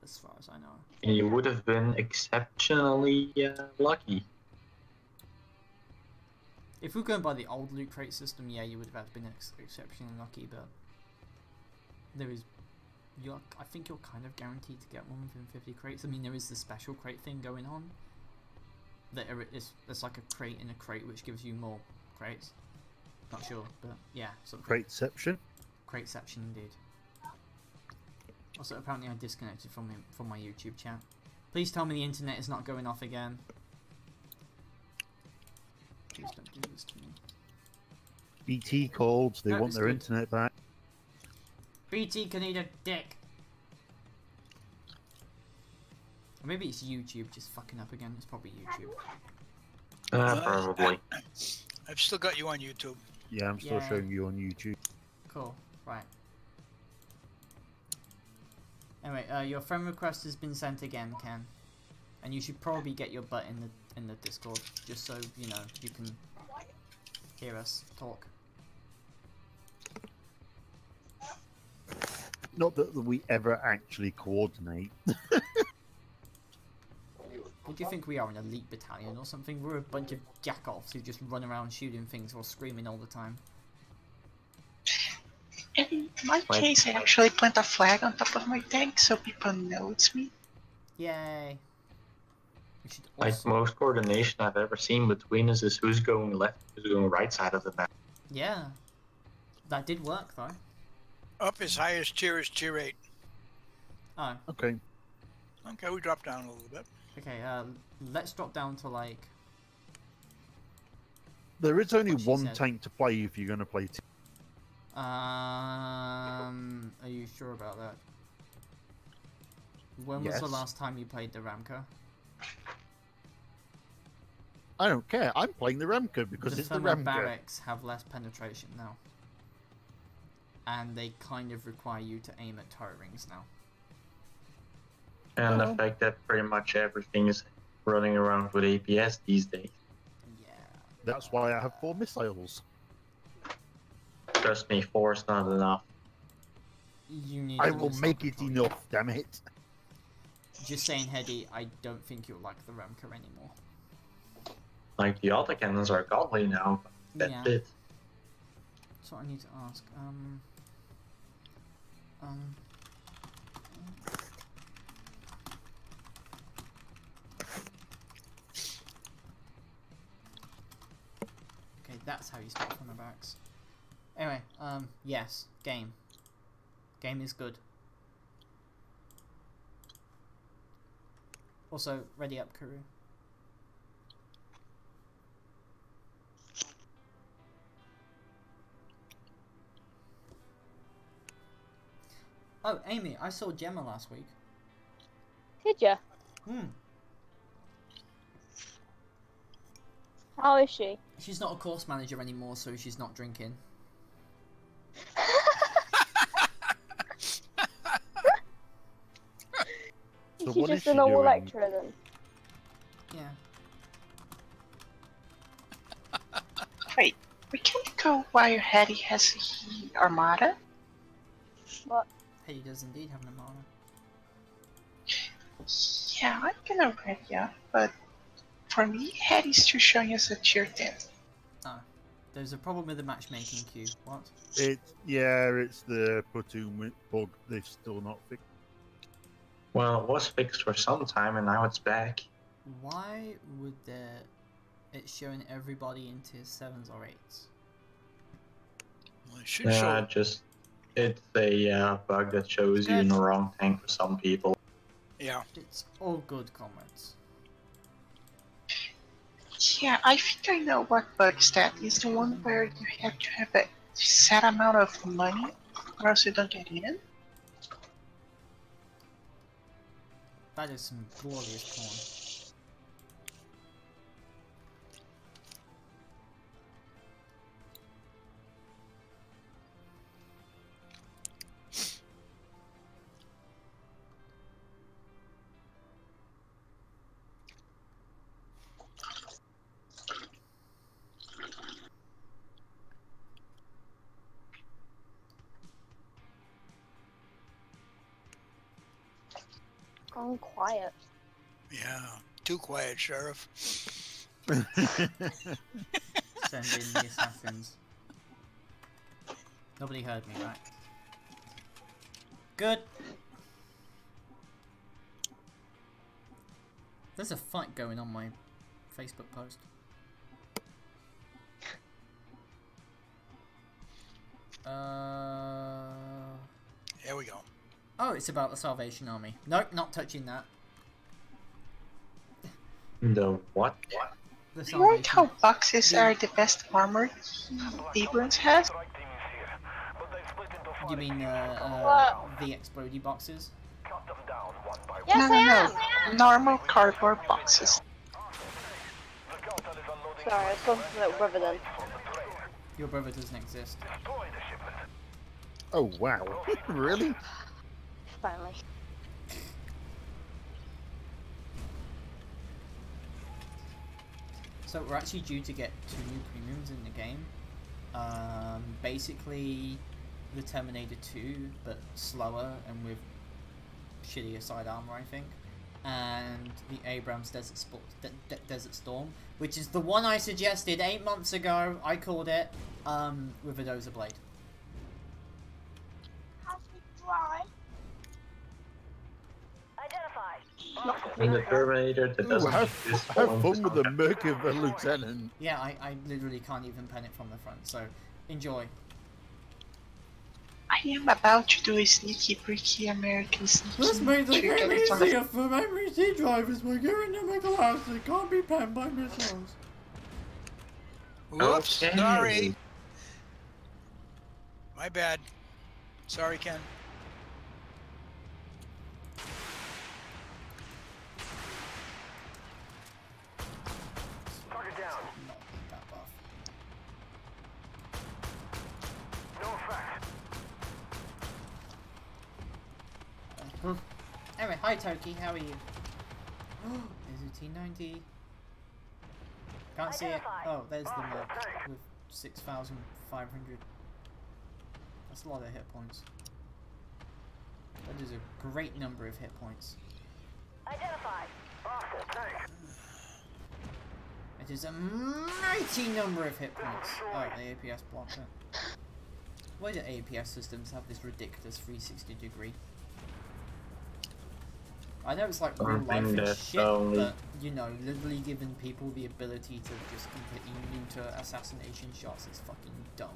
as far as I know. You would have been exceptionally lucky. If we're going by the old loot crate system, yeah, you would have been exceptionally lucky, but there is... I think you're kind of guaranteed to get one within 50 crates. I mean, there is the special crate thing going on. It's like a crate in a crate, which gives you more crates. Not sure, but yeah. Crateception? Crateception, indeed. Also, apparently I disconnected from my YouTube chat. Please tell me the internet is not going off again. Please don't do this to me. BT called, they No, want it's their good. internet back. BT can eat a dick. Or maybe it's YouTube just fucking up again. It's probably YouTube. Probably. I've still got you on YouTube. Yeah, I'm still Yay. showing you on YouTube. Cool. Right. Anyway, your friend request has been sent again, Ken. And you should probably get your butt in the Discord, just so you know you can hear us talk. Not that we ever actually coordinate. What do you think we are, an elite battalion or something? We're a bunch of jack-offs who just run around shooting things or screaming all the time. In my case, I actually plant a flag on top of my tank so people know it's me. Yay! We should Like also... most coordination I've ever seen between us is who's going left, who's going right side of the map. Yeah. That did work though. Up as high as tier 8. Oh, Okay. Okay, we dropped down a little bit. okay, let's drop down to like... There is only What she one said. tank to play if you're going to play. Are you sure about that? When was the Yes. last time you played the Ramco? I don't care. I'm playing the Remco because The it's the thermal Remco. barracks have less penetration now. And they kind of require you to aim at turret rings now. And Oh. the fact that pretty much everything is running around with APS these days. Yeah. That's why I have 4 missiles. Trust me, 4 is not enough. You need I to will just make stop it talking. enough, damn it. Just saying, Hedy, I don't think you'll like the Ramco anymore. Like the auto cannons are godly now, but that's Yeah. it. That's what I need to ask. Okay, that's how you start from the backs. Anyway, yes, game. Game is good. Also, ready up, Kuru. Oh, Amy, I saw Gemma last week. Did ya? Hmm. How is she? She's not a course manager anymore, so she's not drinking. So She's what is just she a normal doing? lecturer then. Yeah. Wait, we can't go while Hetty has the Armada? What? Hey, does indeed have an Armada. Yeah, I'm gonna ready up, but for me, Hetty's still showing us a tier 10. Oh. There's a problem with the matchmaking queue. What? It's the platoon bug. They've still not fixed. Well, it was fixed for some time and now it's back. Why would it's showing everybody in tier 7s or 8s? Well, it should Yeah, show. it's a bug that shows you in the wrong tank for some people. Yeah. It's all good, comrades. Yeah, I think I know what bug is that. Is the one where you have to have a set amount of money or else you don't get in? That is some glorious porn. Gone quiet. Yeah. Too quiet, Sheriff. Send in the assassins. Nobody heard me, right? Good. There's a fight going on my Facebook post. Here we go. Oh, it's about the Salvation Army. Nope, not touching that. The what? The You like how Salvation. boxes are the best armor Abrams has? You mean the explodey boxes? Yes, no, I no, am! no. Normal cardboard boxes. Sorry, I was talking to little brother then. Your brother doesn't exist. Oh wow! Really? Finally. So we're actually due to get 2 new premiums in the game. Basically the Terminator 2, but slower and with shittier side armor, I think. And the Abrams Desert Storm, which is the one I suggested 8 months ago. I called it with a dozer blade. Identified. And the Terminator that Ooh, doesn't have use fun with the murk of a lieutenant. Yeah, I literally can't even pen it from the front, so enjoy. I am about to do a sneaky, freaky American sneaky. Let's make the trick game and it's on the- easier for MEC drivers by giving them a class that can't be penned by missiles. Whoops, Okay. sorry. My bad. Sorry, Ken. Target down. Not that buff. No effect. Anyway, hi Toki, how are you? There's a T90. Can't see it. Oh, there's the map with 6,500. That's a lot of hit points. That is a great number of hit points. Identified. Hostile tank. It is a mighty number of hit points. Oh, the APS blocked it. Why do APS systems have this ridiculous 360 degree? I know it's like real life and shit, but you know, literally giving people the ability to just completely neuter assassination shots is fucking dumb.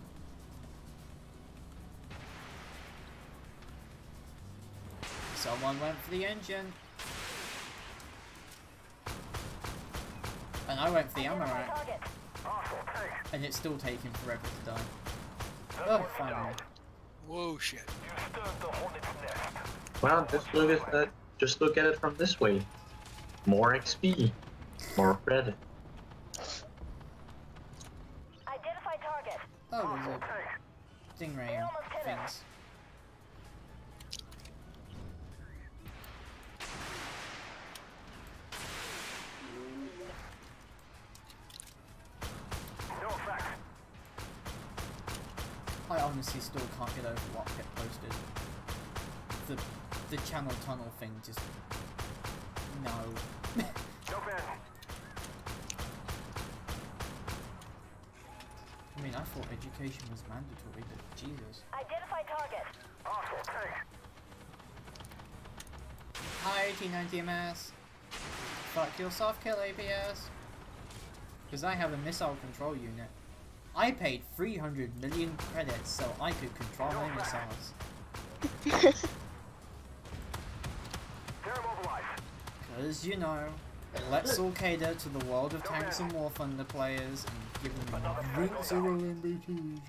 Someone went for the engine. And I went for the ammo rack. And it's still taking forever to die. Oh, finally. Whoa, shit. Well, just look at it from this way. More XP, more credit. Identify target. Oh, there's a stingray and things. No effect. I honestly still can't get over what Pip posted. The channel tunnel thing just... no. No bad. I mean, I thought education was mandatory, but Jesus. Identify target. Hostile tank. Hi, T90MS. Fuck your soft kill APS. Because I have a missile control unit. I paid 300 million credits so I could control my missiles. Because, you know, let's all cater to the world of Tanks and War Thunder players and give them drinks or MBTs.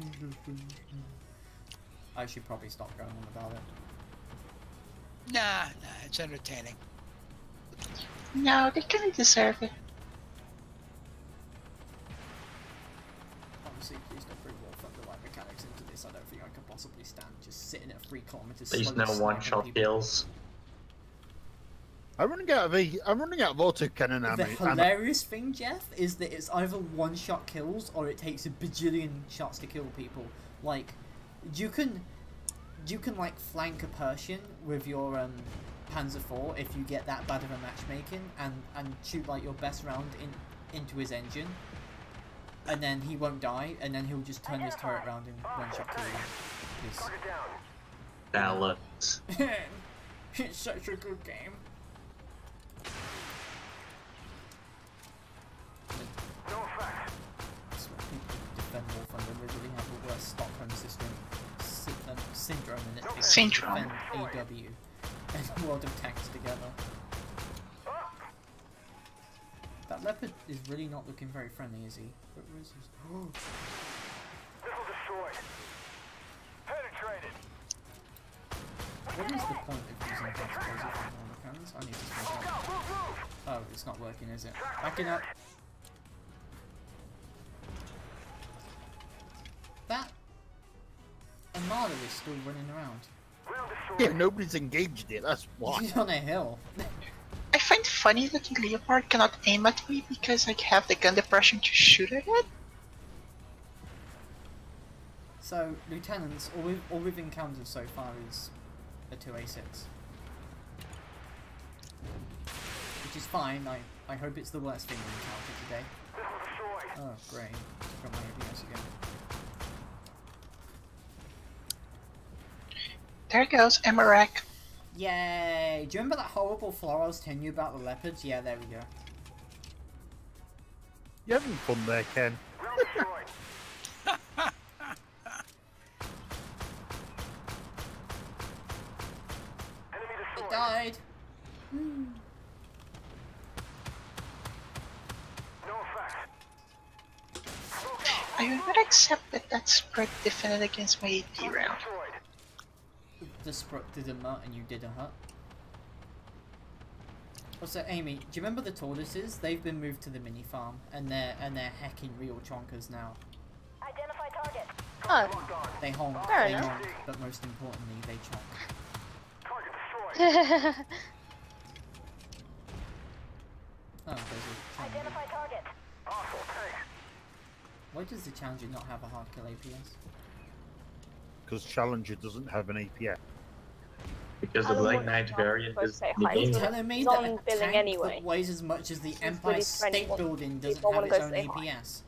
I should probably stop going on about it. Nah, it's entertaining. No, they kind of deserve it. Honestly, please don't bring War Thunder like mechanics into this. I don't think I could possibly stand just sitting at 3 kilometers. Please no one-shot kills. I'm running out of auto-cannon ammo. The hilarious thing, Jeff, is that it's either one-shot kills or it takes a bajillion shots to kill people. Like, you can like flank a Persian with your Panzer IV if you get that bad of a matchmaking and shoot like your best round into his engine, and then he won't die, and then he'll just turn his turret around and one-shot kill you. Balance. It's such a good game. That's what people who defend War Thunder literally have the worst Stockholm syndrome in it because they defend AW and World of Tanks together. That leopard is really not looking very friendly, is he? But where's his... oh. Missile destroyed. Penetrated. What is the point of using that explosive on the cannons? I need to think out. Oh, it's not working, is it? Backing up. That Armada is still running around. Yeah, nobody's engaged it, that's why. He's on a hill. I find funny that the Leopard cannot aim at me because I have the gun depression to shoot at it. So, lieutenants, all we've encountered so far is a 2A6. Which is fine, I hope it's the worst thing we encountered today. Oh, great. Got my ABS again. There goes Emmerich. Yay! Do you remember that horrible flaw I was telling you about the leopards? Yeah, there we go. You're having fun there, Ken. It died. I would accept that that spread defended against my AP round. The Sprut did a mutt and you did a hut. Also, Amy, do you remember the tortoises? They've been moved to the mini farm, and they're hecking real chonkers now. Identify target. Oh. They honk, Fair they enough. honk, but most importantly, they chonk. Oh, there's a challenger. Identify target. Why does the challenger not have a hard kill APS? Because Challenger doesn't have an APS. Because I the don't Black want- Knight variant supposed is to say the hi. game. You're telling me He's that on a billing tank anyway. that weighs as much as the He's Empire really friendly. State Building doesn't People have wanna its go own say hi. APS?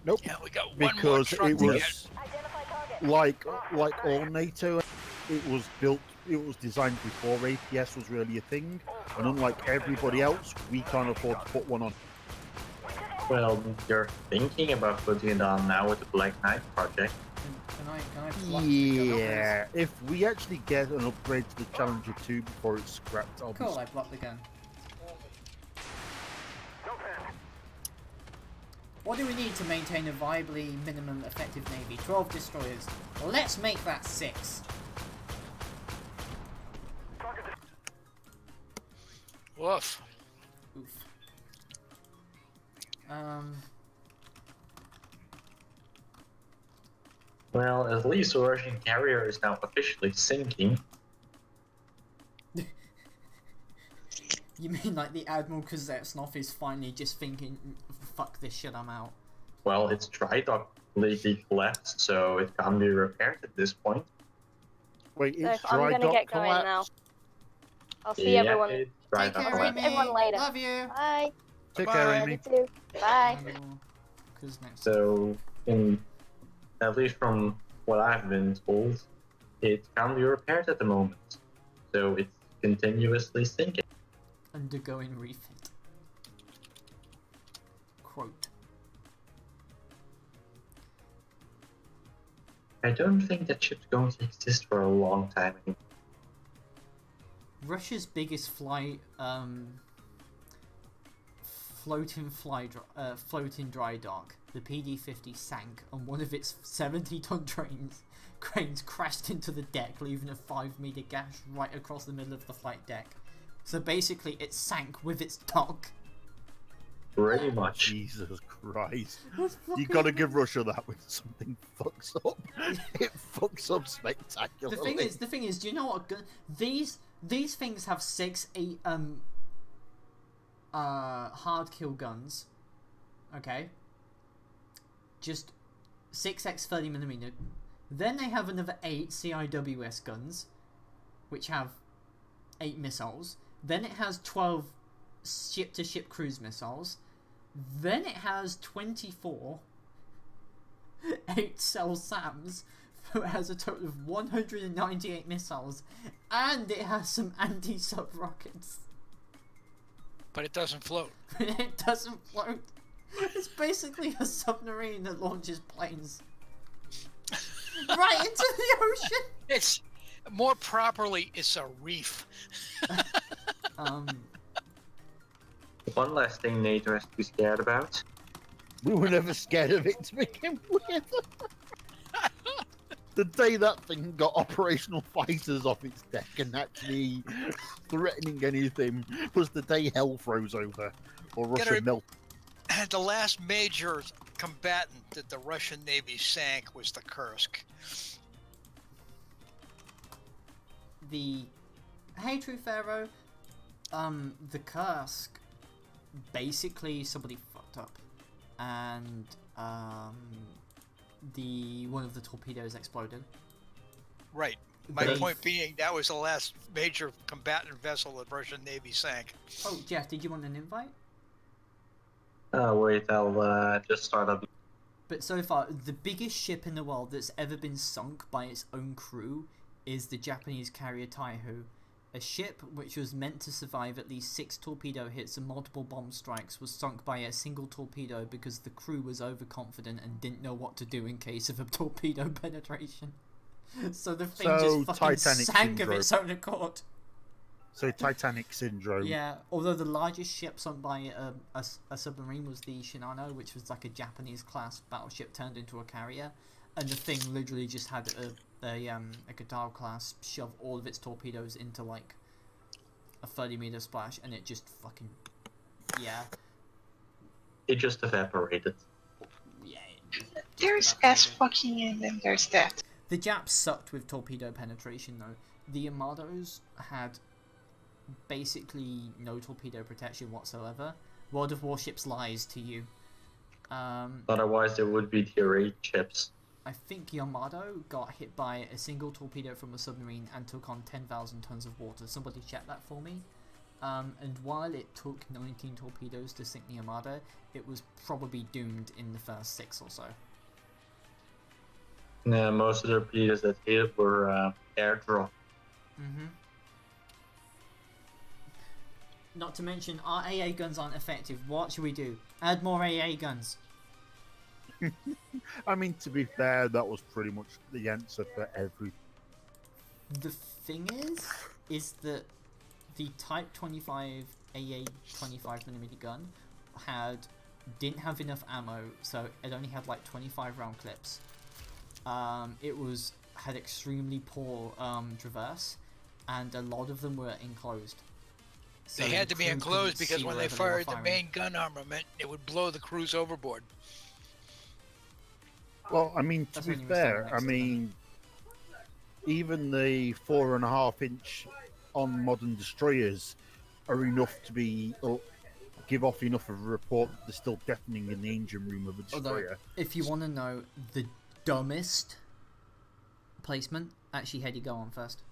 Nope. Yeah, we got one more Because truck it to was get. Identify target. like all NATO, it was built, it was designed before APS was really a thing, and unlike everybody else, we can't afford to put one on. Well, you're thinking about putting it on now with the Black Knight project. Can I block the gun off Yeah, if we actually get an upgrade to the Challenger 2 before it's scrapped, I'll this? Cool, be... I blocked the gun. What do we need to maintain a viably minimum effective navy? 12 destroyers. Let's make that 6. Woof. Oof. Well, at least the Russian carrier is now officially sinking. You mean like the Admiral Kuznetsov is finally just thinking, fuck this shit, I'm out. Well, its dry dock lately collapsed, so it can't be repaired at this point. Wait, So it's if I'm dry gonna dock get going now. collapse? I'll see everyone. It's dry Take dock care, collapsed. Amy. Everyone later. Love you. Bye. Take Bye. care, You Amy. too. Bye. Admiral Kuznetsov. So, at least from what I've been told, it can't be repaired at the moment. So it's continuously sinking. Undergoing refit. Quote. I don't think that ship's going to exist for a long time anymore. Russia's biggest floating dry dock, the PD-50 sank, and one of its 70-ton cranes crashed into the deck, leaving a 5-meter gash right across the middle of the flight deck. So basically, it sank with its dock. Pretty much. Jesus Christ. You gotta give Russia that when something fucks up. It fucks up spectacularly. The thing is, do you know what? These things have 6 hard kill guns. Okay. Just 6x 30mm. Then they have another 8 CIWS guns, which have 8 missiles. Then it has 12 ship-to-ship cruise missiles. Then it has 24 8-cell SAMs, so it has a total of 198 missiles, and it has some anti-sub rockets. But it doesn't float. It doesn't float. It's basically a submarine that launches planes right into the ocean. It's more properly, it's a reef. One last thing NATO has to be scared about. We were never scared of it to begin with. The day that thing got operational fighters off its deck and actually threatening anything was the day hell froze over, or Russia melted. The last major combatant that the Russian Navy sank was the Kursk. Hey, True Pharaoh, the Kursk, basically somebody fucked up, and one of the torpedoes exploded. Right. My point being, that was the last major combatant vessel the Russian Navy sank. Oh, Jeff, did you want an invite? Wait, I'll just start up. But so far, the biggest ship in the world that's ever been sunk by its own crew is the Japanese carrier Taihu. A ship which was meant to survive at least 6 torpedo hits and multiple bomb strikes was sunk by a single torpedo because the crew was overconfident and didn't know what to do in case of a torpedo penetration. So the thing just fucking Titanic sank syndrome. of its own accord. So Titanic syndrome. Yeah, although the largest ship sunk by a submarine was the Shinano, which was like a Japanese class battleship turned into a carrier, and the thing literally just had a Guitar class shove all of its torpedoes into like a 30-meter splash, and it just fucking It just evaporated. yeah. There's S fucking and then there's that. The Japs sucked with torpedo penetration though. The Yamatos had basically no torpedo protection whatsoever. World of Warships lies to you. Otherwise, there would be the raid ships. I think Yamato got hit by a single torpedo from a submarine and took on 10,000 tons of water. Somebody check that for me. And while it took 19 torpedoes to sink the Yamato, it was probably doomed in the first 6 or so. Yeah, most of the torpedoes that hit were airdrop. Not to mention, our AA guns aren't effective. What should we do? Add more AA guns. I mean, to be fair, that was pretty much the answer for every. The thing is that the Type 25 AA 25mm gun didn't have enough ammo, so it only had like 25 round clips. It had extremely poor traverse, and a lot of them were enclosed. So They had to be crew enclosed couldn't because see when they wherever were fired the firing. main gun armament, it would blow the crews overboard. Well, I mean, to That's be when you were standing fair, next I to them. mean, even the 4.5-inch on modern destroyers are enough to give off enough of a report that they're still deafening in the engine room of a Although, destroyer. if you want to know the dumbest placement, actually, Hedy, go on first.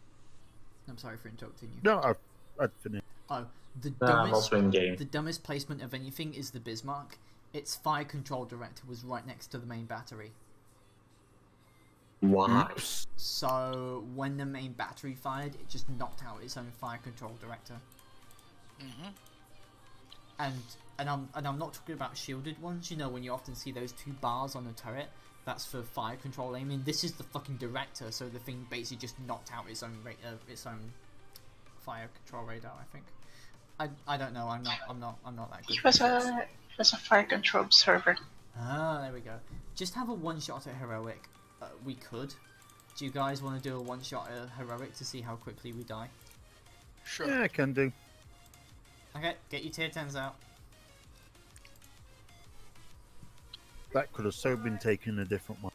I'm sorry for interrupting you. No, I'd finished. Oh, the I'm dumbest, also in game. the dumbest placement of anything is the Bismarck. Its fire control director was right next to the main battery. Why? So when the main battery fired, it just knocked out its own fire control director. And I'm not talking about shielded ones. You know, when you often see those 2 bars on a turret, that's for fire control aiming. This is the fucking director, so the thing basically just knocked out its own fire control radar. I think. I don't know. I'm not that good. It was a fire control observer. Ah, there we go. Just have a one-shot at heroic. We could. Do you guys want to do a one-shot at heroic to see how quickly we die? Sure. Yeah, I can do. Okay, get your tier 10s out. That could have so been taken a different one.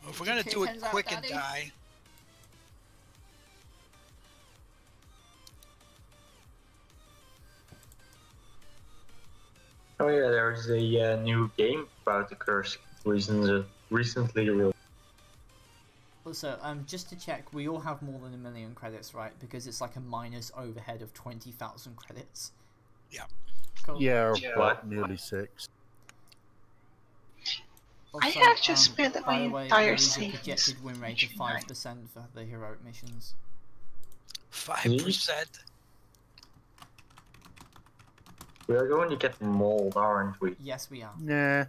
Well, if we're gonna do it Hands out, quick and Daddy. die, Oh yeah, there's a new game about the curse recently released. Also, just to check, we all have more than 1 million credits, right? Because it's like a minus overhead of 20,000 credits. Yeah. Cool. Yeah, Yeah. what? Nearly 6. I Also, have just spent by my the way, entire there is a savings projected win rate of each night. 5% for the heroic missions. 5%. We are going to get mauled, aren't we? Yes, we are. Nah.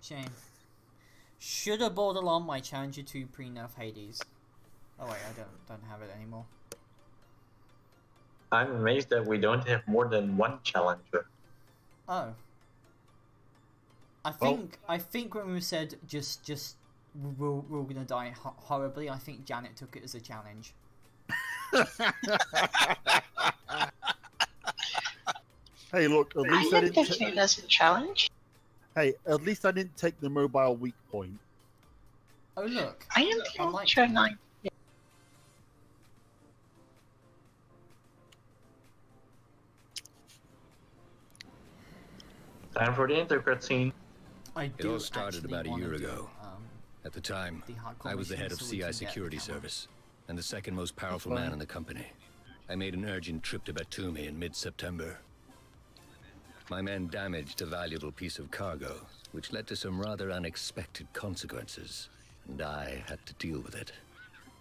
Shame. Should have bought along my Challenger 2 pre-nerf Hades. Oh wait, I don't have it anymore. I'm amazed that we don't have more than one challenger. Oh. I think when we said just we're gonna die horribly, I think Janet took it as a challenge. Hey, look, at least I I am didn't. taking it as a challenge. Hey, at least I didn't take the mobile weak point. Oh look, I am the I like Ultra that. 9. Time for the intercut scene. I do all started actually about a wanna year do, ago. At the time, the hardcore I was the head of missions so we CI can get Security ammo. Service and the second most powerful man in the company. I made an urgent trip to Batumi in mid-September. My men damaged a valuable piece of cargo, which led to some rather unexpected consequences, and I had to deal with it.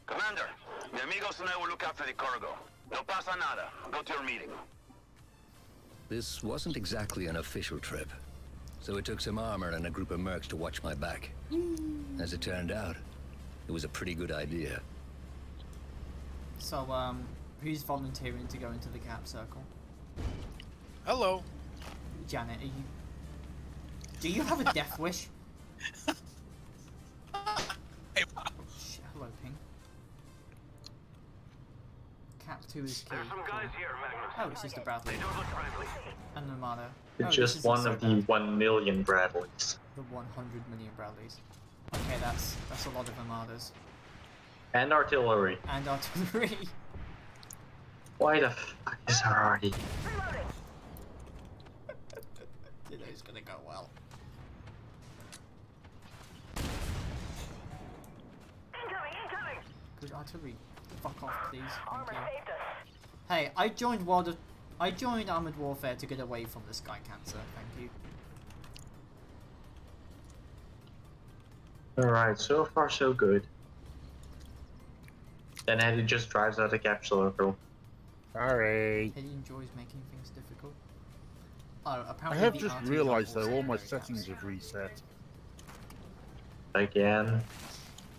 Commander, mi amigos and I will look after the cargo. No pasa nada. Go to your meeting. This wasn't exactly an official trip, so it took some armor and a group of mercs to watch my back. As it turned out, it was a pretty good idea. So, who's volunteering to go into the cap circle? Hello. Janet, are you... Do you have a death wish? Hello, Ping. Cap 2 is key. There's some guys here, Magnus. Oh, it's just a Bradley. They don't look friendly. And Armada. It's Oh, just this isn't one so of the bad. 1 million Bradleys. The 100 million Bradleys. Okay, that's a lot of Armadas. And artillery. And artillery. Why the fuck is there already? Today's gonna go well. Incoming! Good artillery. Fuck off, please. Thank you. Hey, I joined Armored Warfare to get away from the Sky Cancer. Thank you. Alright, so far so good. Then Eddie just drives out the cap circle. Sorry. Eddie enjoys making things difficult. Oh, I apparently have the just artillery realised also though all my very settings fast. have reset. Again.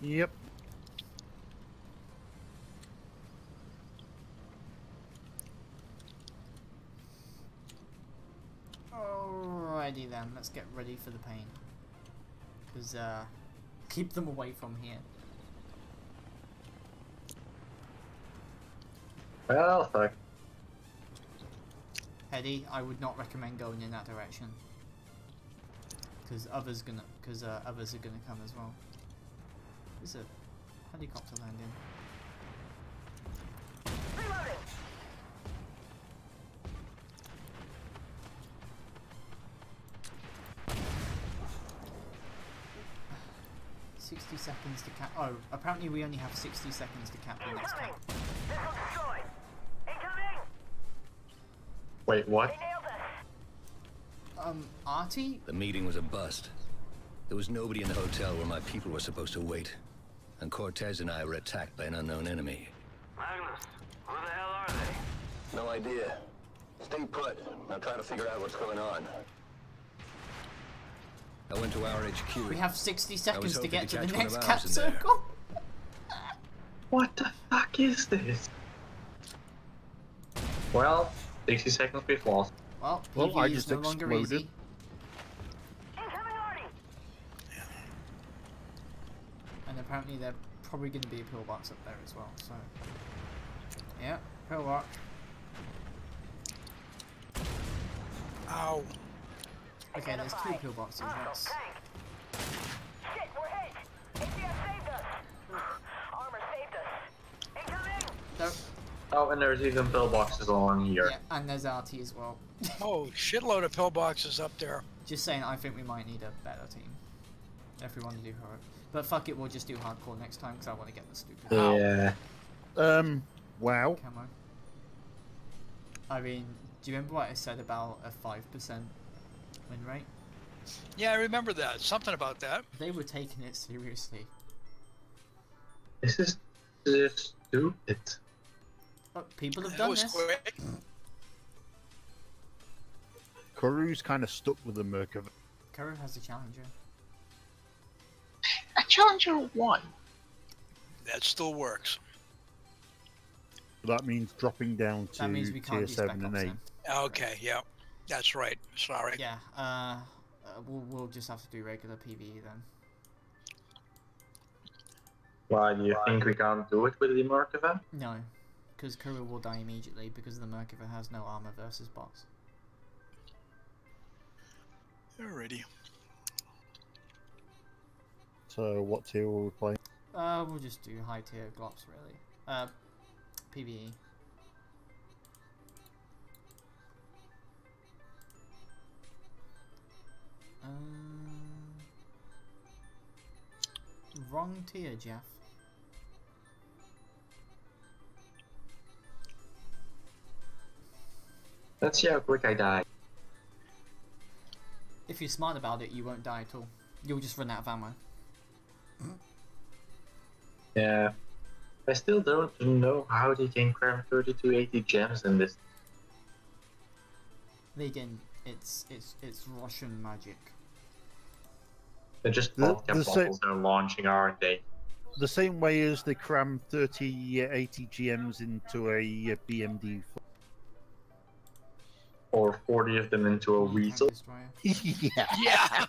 Yep. Alrighty then, let's get ready for the pain. Because, keep them away from here. Well, fuck. Eddie, I would not recommend going in that direction. Because others are gonna come as well. There's a helicopter landing. Reloading! 60 seconds to cap. Oh, apparently we only have 60 seconds to cap the next cap. Missile destroyed! Incoming! Wait, what? They nailed us! Artie? The meeting was a bust. There was nobody in the hotel where my people were supposed to wait. And Cortez and I were attacked by an unknown enemy. Magnus, who the hell are they? No idea. Stay put. Now try to figure out what's going on. I went to our HQ. We have 60 seconds to hoping get to the catch one of next ours cap in there. circle. What the fuck is this? Well, 60 seconds we've lost. Well, Well, PvE I is just no longer exploded. easy. Incoming Artie! And apparently there's probably going to be a pillbox up there as well, so... Yeah, pillbox. Ow. Okay, there's 2 pillboxes, that's... Shit, we're hit! ATF saved us! Armor saved us! Incoming! No. Oh, and there's even pillboxes along here. Yeah, and there's RT as well. Oh, shitload of pillboxes up there. Just saying, I think we might need a better team. If we want to do heroic. But fuck it, we'll just do hardcore next time, because I want to get the stupid Yeah. Wow. camo. I mean, do you remember what I said about a 5% win rate? Yeah, I remember that. Something about that. They were taking it seriously. This is just stupid. Oh, people have That done was this. quick. Kuru's kind of stuck with the Merkava. Kuro has a challenger. A Challenger 1. That still works. That means dropping down That means to we can't tier do 7 spec and ops 8. then. Okay, yeah. That's right. Sorry. Yeah, we'll just have to do regular PvE then. Why do you think we can't do it with the Merkava? No, because Kuro will die immediately because the Merkava has no armor versus bots. Alrighty. So what tier will we play? We'll just do high tier glops really. PvE. Wrong tier, Jeff. Let's see how quick I die. If you're smart about it, you won't die at all. You'll just run out of ammo. Yeah. I still don't know how they can cram 3280 gems in this. They didn't. It's Russian magic. They're just The- vodka the sa- bottles they're launching, aren't they? The same way as they cram 3080 GMs into a BMD. Or 40 of them into a weasel. Yeah. Yeah.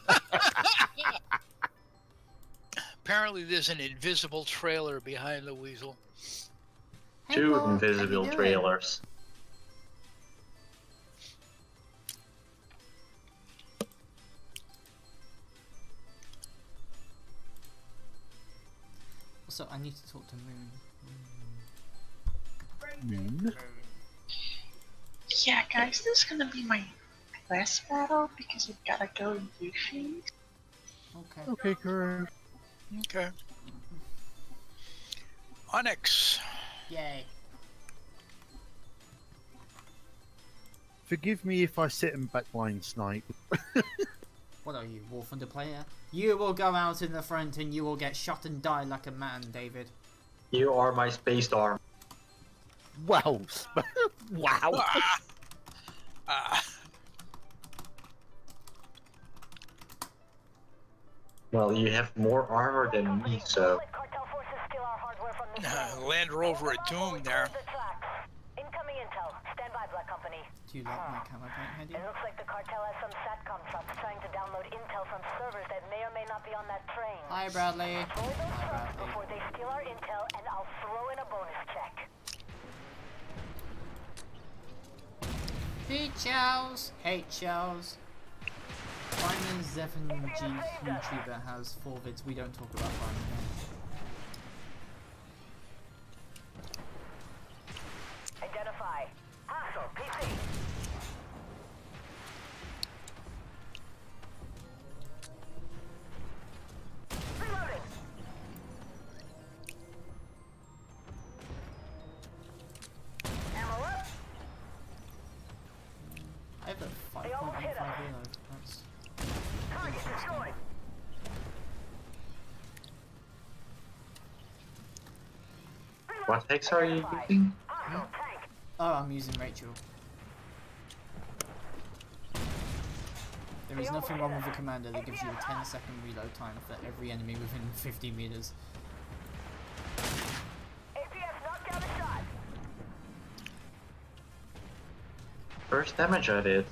Apparently, there's an invisible trailer behind the weasel. Two Paul, how you invisible doing? trailers. So I need to talk to Moon. Moon. Yeah, guys, this is gonna be my last battle because I've gotta go and do things. Okay. Okay, correct. Okay. Onyx. Yay. Forgive me if I sit and backline snipe. What are you, War Thunder player? You will go out in the front and you will get shot and die like a man, David. You are my space arm. Wow. Wow. Well, you have more armor than me, so. Land Rover at Doom there. Incoming intel. Stand by, Black Company. Do you like my camera paint, Handy? It looks like the cartel has some SATCOM trucks trying to download intel from servers that may or may not be on that train. Hi, Bradley. Destroy those Hi, trucks Bradley. before they steal our intel, and I'll throw in a bonus check. Hey, Charles. Hey, Charles. Finally, Zephan G YouTuber has 4 vids. We don't talk about Finally. Identify. Hostile PC. Reloading. Ammo up. I have a 5.85 reload. That's Target destroyed. What hex are you using? Oh, I'm using Rachel. There is nothing wrong with a commander that gives you a 10-second reload time for every enemy within 50 meters. APS knocked down a shot. First damage I did.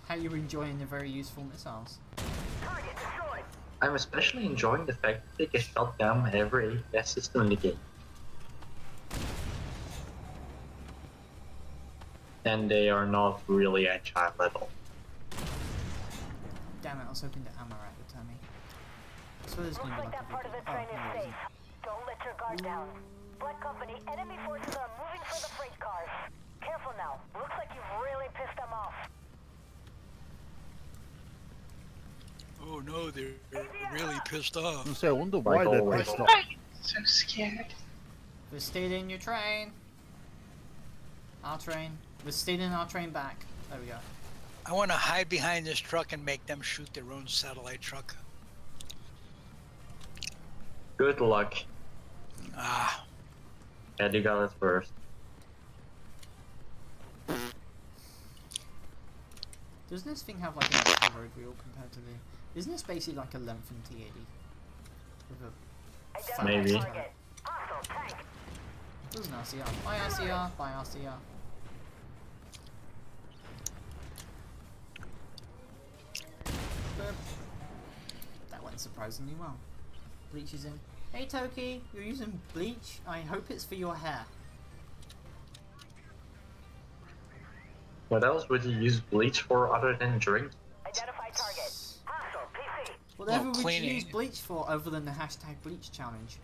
How you enjoying the very useful missiles? Target destroyed. I'm especially enjoying the fact that they can shut down every APS system in the game. And they are not really agile at all. Damn it, I was hoping the ammo at the timing. So there's Looks gonna be like like that a part of the video. train Oh, is no, it safe. isn't. Don't let your guard down. Black Company, enemy forces are moving for the freight cars. Careful now. Looks like you've really pissed them off. Oh no, they're really pissed off. So I wonder why Like they're always. pissed off. I'm so scared. We're stealing your train. Our train. We're stealing our train back. There we go. I want to hide behind this truck and make them shoot their own satellite truck. Good luck. Ah, And you got it first. Doesn't this thing have like an extra road wheel compared to the... Isn't this basically like a Lengthen T80? With a fat Maybe. ass turret? There's an RCR. Bye RCR. Bye RCR. Boop. That went surprisingly well. Bleach is in. Hey Toki, you're using bleach? I hope it's for your hair. What else would you use bleach for other than drink? Identify target. Hostile PC. Whatever would you cleaning. use bleach for other than the hashtag bleach challenge?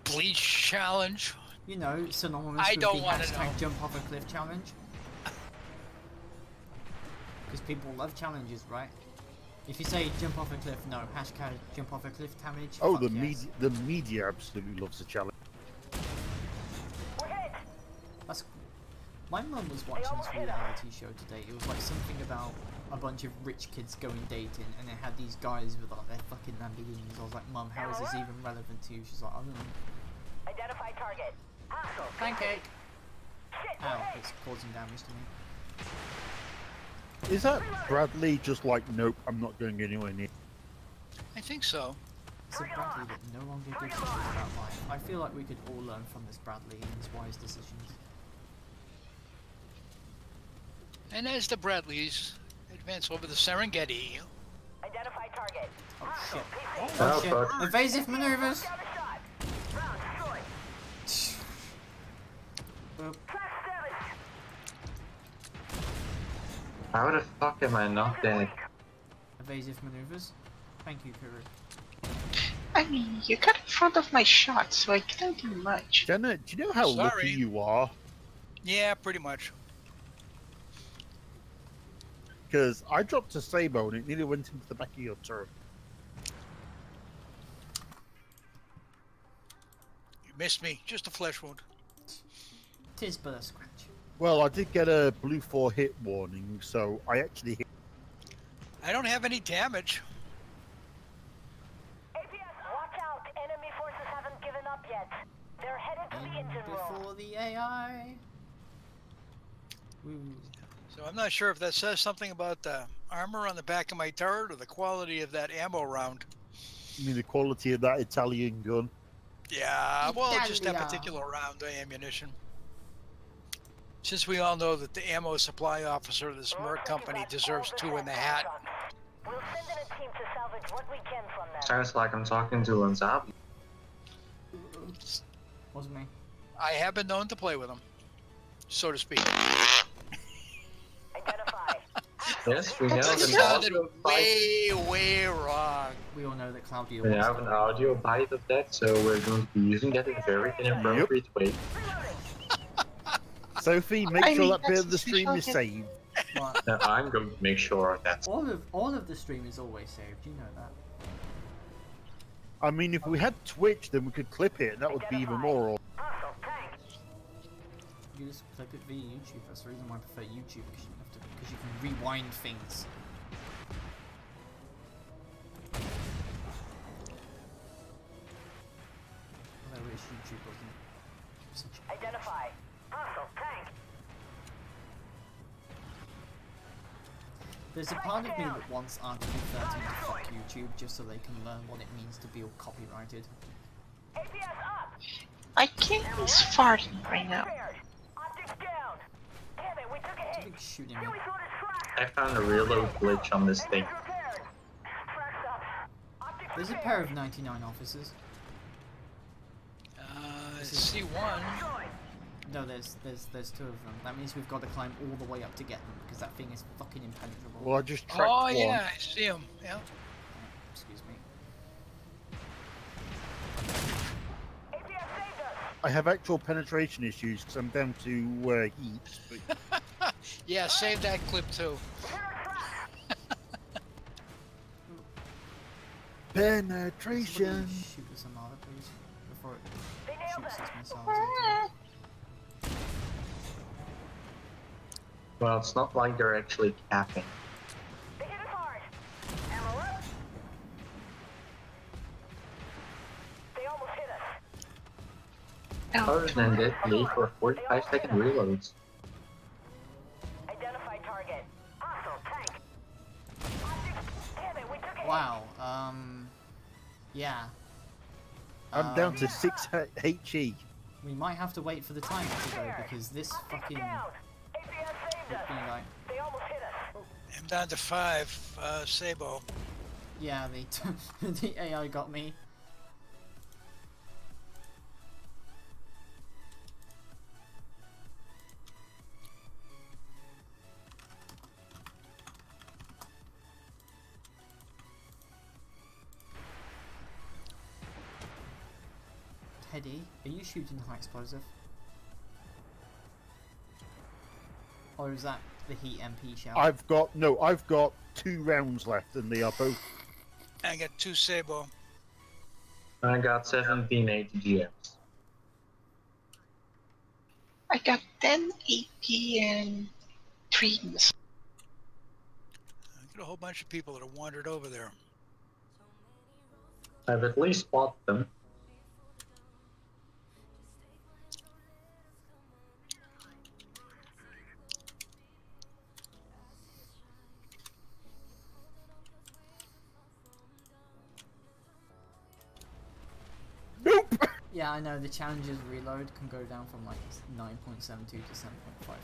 bleach challenge. You know, synonymous I with don't the wanna hashtag know. jump off a cliff challenge. Because people love challenges, right? If you say jump off a cliff, no. Hashtag jump off a cliff challenge. Oh, fuck the yes. media absolutely loves a challenge. That's... My mum was watching this reality show today. It was like something about a bunch of rich kids going dating, and it had these guys with like their fucking Lamborghinis. I was like, Mum, how is this even relevant to you? She's like, I don't know. Identify target. Hostile. Pancake! Shit, Ow, grenade. it's causing damage to me. Is that Bradley just like, nope, I'm not going anywhere near? I think so. It's a Bradley that no longer gives a shit about life. I feel like we could all learn from this Bradley and his wise decisions. And as the Bradleys advance over the Serengeti, Identify target. Oh shit. Oh, Oh shit. fuck. Evasive maneuvers! Got a shot. Round destroyed. Boop. Flash damage. How the fuck am I not dead? Evasive maneuvers. Thank you, Kuru. I mean, you got in front of my shot, so I can't do much. Jenna, do you know how lucky Sorry. you are? yeah, pretty much. Because I dropped a Sabo and it nearly went into the back of your turret. You missed me. Just a flesh wound. Tis but a scratch. Well, I did get a blue 4 hit warning, so I actually hit. I don't have any damage. Watch out. Enemy forces haven't given up yet. They're headed to the And engine room. before the AI. Woo. So I'm not sure if that says something about the armor on the back of my turret or the quality of that ammo round. I mean, the quality of that Italian gun. Yeah, well, just that Italia. particular round of ammunition. Since we all know that the ammo supply officer of this Merc company deserves 2 in the hat. We'll send in a team to salvage what we can from them. Sounds like I'm talking to Lanzabi. Wasn't me. I have been known to play with them, so to speak. Identify. Yes, we have That an sounded audio bite. way wrong. We all know that Claudia We wants have to- an audio bite of that, so we're going to be using that in a very inappropriate way. Sophie, make I sure mean, that bit of the that's stream is okay. saved. What? Now I'm going to make sure that's. all of the stream is always saved, you know that. I mean, if we had Twitch, then we could clip it, and that would be even more. Hostile tank. You just clip it via YouTube. That's the reason why I prefer YouTube, because you can rewind things. Although I wish YouTube wasn't such a... Identify. Hostile tank. There's a part of me that wants Article 13 to fuck YouTube just so they can learn what it means to be all copyrighted. APS up. I can't use farting right now. Prepared. Optics down. Damn it, we took a It's a hit. big shooting me. Then we saw this track. I found a reload glitch on this thing. Prepared. Tracks up. Optics There's a prepared. pair of 99 officers. C1. No, there's 2 of them. That means we've got to climb all the way up to get them, because that thing is fucking impenetrable. Well, I just tracked Oh one. yeah, I see him. Yeah. Excuse me. APS saved us. I have actual penetration issues because I'm down to heat. But Yeah, save that clip too. penetration. Somebody shoot this armada, please, before it They nailed shoots it. its missiles into it. Well, it's not like they're actually capping. They hit us hard. Ammo up. They almost hit us. Other than that, yay for 45-second reloads. Identify target. Hostile tank. Optics. Damn it, we took a hit. Wow, yeah. I'm down to 6 HE. We might have to wait for the timer to go, because this Optics fucking... down. APS saved us. being like... They almost hit us. I'm down to 5, Sabo. Yeah, the AI got me. Teddy, are you shooting high explosive? Or is that the heat MP shell? I've got 2 rounds left, and they are both. I got 2 Sabo. I got 17 ATGMs. I got 10 AP and 3 missiles. a whole bunch of people that have wandered over there. I've at least spotted them. Nope. Yeah, I know the challenges reload can go down from like 9.72 to 7.54.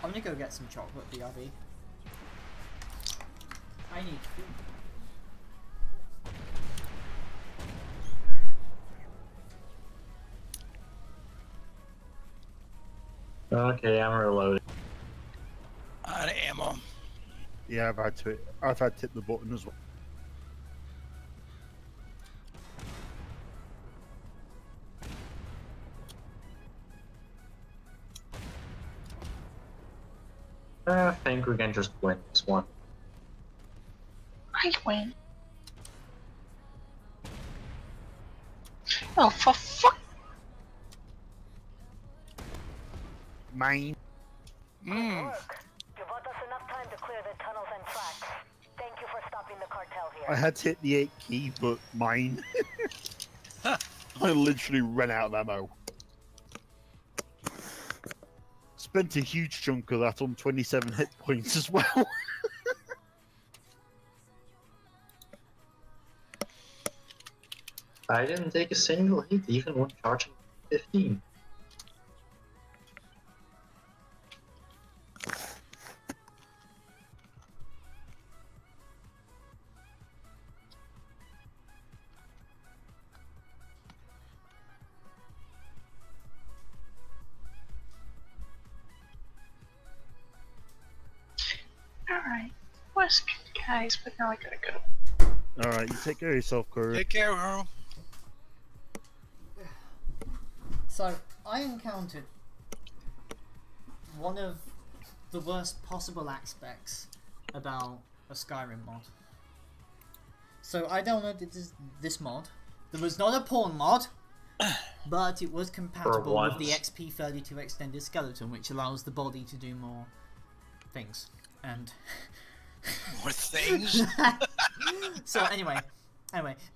I'm gonna go get some chocolate, BRB. I need food. Okay, I'm reloading. Out of ammo. Yeah, I've had to hit the button as well. I think we can just win this one. I win. Oh, for fuck. Mine. Good work. You bought us enough time to clear the tunnels and tracks. Thank you for stopping the cartel here. I had to hit the 8 key, but mine. I literally ran out of ammo. Spent a huge chunk of that on 27 hit points as well. I didn't take a single hit, even when charging 15. Alright. Was good, guys, but now I gotta go. Alright, you take care of yourself, Corey. Take care, Earl. So, I encountered one of the worst possible aspects about a Skyrim mod. So, I downloaded this mod. There was not a porn mod, but it was compatible with the XP32 extended skeleton, which allows the body to do more things. And more things. So anyway,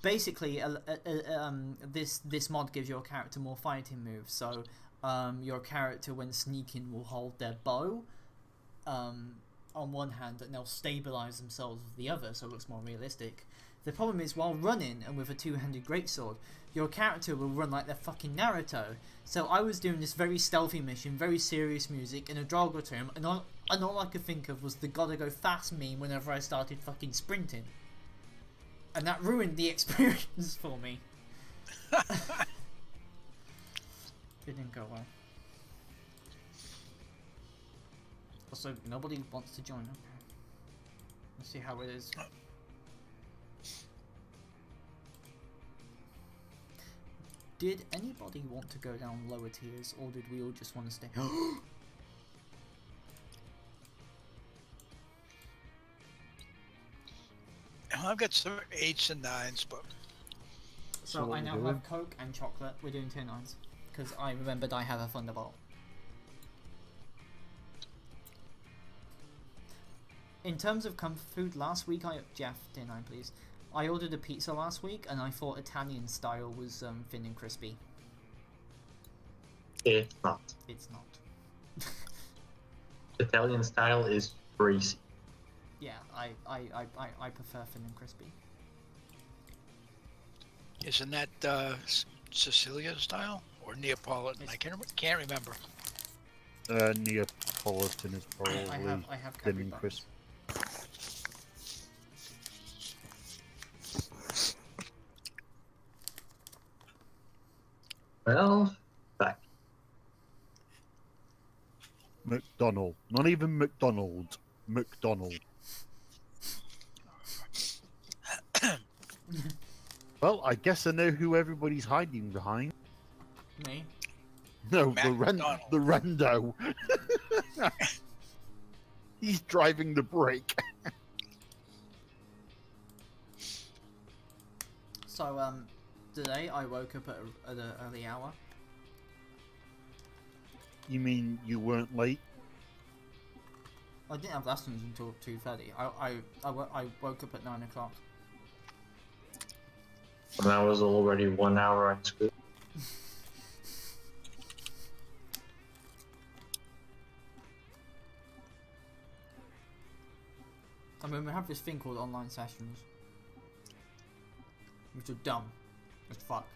basically, this mod gives your character more fighting moves. So your character, when sneaking, will hold their bow on one hand, and they'll stabilize themselves with the other, so it looks more realistic. The problem is, while running and with a two-handed greatsword, your character will run like they're fucking Naruto. So I was doing this very stealthy mission, very serious music, in a Draugr tomb, and all I could think of was the gotta go fast meme whenever I started fucking sprinting. And that ruined the experience for me. It didn't go well. Also, nobody wants to join. Okay. Let's see how it is. Did anybody want to go down lower tiers, or did we all just want to stay? I've got some 8s and 9s, but... So I now have Coke and chocolate. We're doing tier 9s. Because I remembered I have a Thunderbolt. In terms of comfort food, last week Jeff, tier 9 please. I ordered a pizza last week, and I thought Italian style was thin and crispy. It's not. It's not. Italian style is greasy. Yeah, I prefer thin and crispy. Isn't that Sicilian style or Neapolitan? I can't remember. Neapolitan is probably I have thin and crisp. Well, back. McDonald. Not even McDonald. McDonald. Well, I guess I know who everybody's hiding behind. Me? No, the Rendo. He's driving the brake. So, Today I woke up at an early hour. You mean you weren't late? I didn't have lessons until 2:30. I woke up at 9 o'clock. And I was already 1 hour at school. I mean, we have this thing called online sessions, which are dumb as fuck.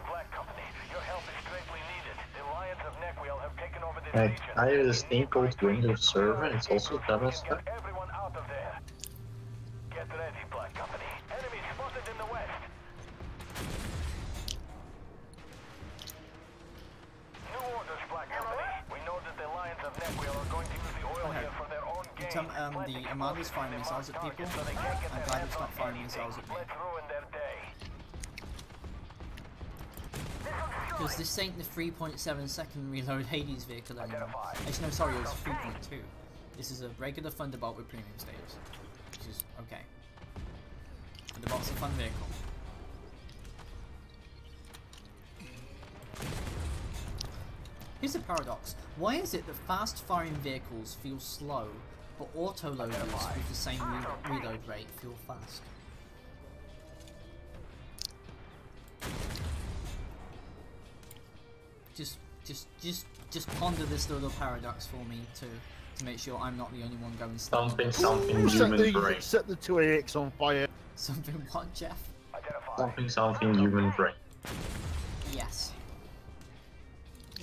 Black Company, your help is greatly needed. The Lions of Nequil have taken over this And region. I have this thing called Windows Server, and it's also dumb as fuck. Get everyone out of there. Get ready, Black Company. Enemy spotted in the west. New orders, Black Company. We know that the Lions of Nequil are going to use the oil here for their own gain. The Armada's firing missiles at people. I'm glad it's not firing missiles at me. Let's ruin their day. Because this ain't the 3.7 second reload Hades vehicle anymore. Actually, no, sorry, it was 3.2. This is a regular Thunderbolt with premium status. Which is okay. Thunderbolt's a fun vehicle. Here's a paradox. Why is it that fast firing vehicles feel slow, but auto loaders with the same reload rate feel fast? Just ponder this little paradox for me to make sure I'm not the only one going slow. Something human brain. Set the 2AX on fire. Something what, Jeff? Something human brain. Yes.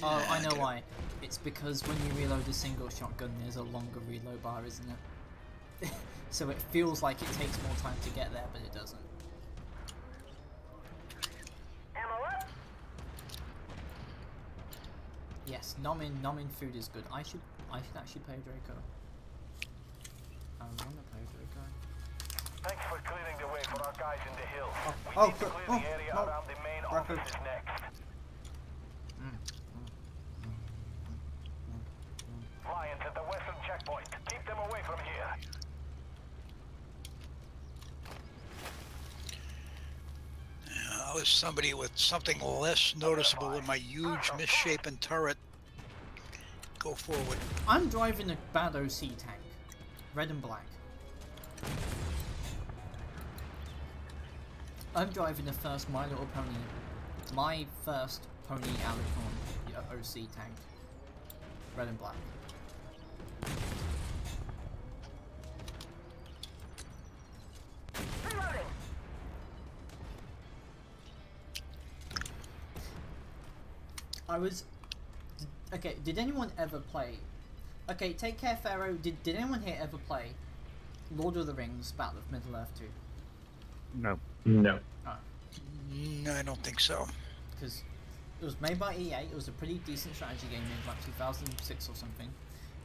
Oh, I know why. It's because when you reload a single shotgun, there's a longer reload bar, isn't it? So it feels like it takes more time to get there, but it doesn't. Yes, nomin food is good. I should actually play Draco. I want to play Draco. Thanks for clearing the way for our guys in the hills. Oh, We need to clear the area around the main offices next. Lions at the western checkpoint. Keep them away from here. I was somebody with something less noticeable than my huge misshapen turret. Go forward. I'm driving a bad OC tank. Red and black. I'm driving the first My Little Pony. My first Pony Alicorn OC tank. Red and black. Okay, did anyone ever play... Okay, take care, Pharaoh. Did anyone here ever play Lord of the Rings Battle of Middle-earth 2? No. No. Oh. No, I don't think so. Because it was made by EA. It was a pretty decent strategy game in like 2006 or something.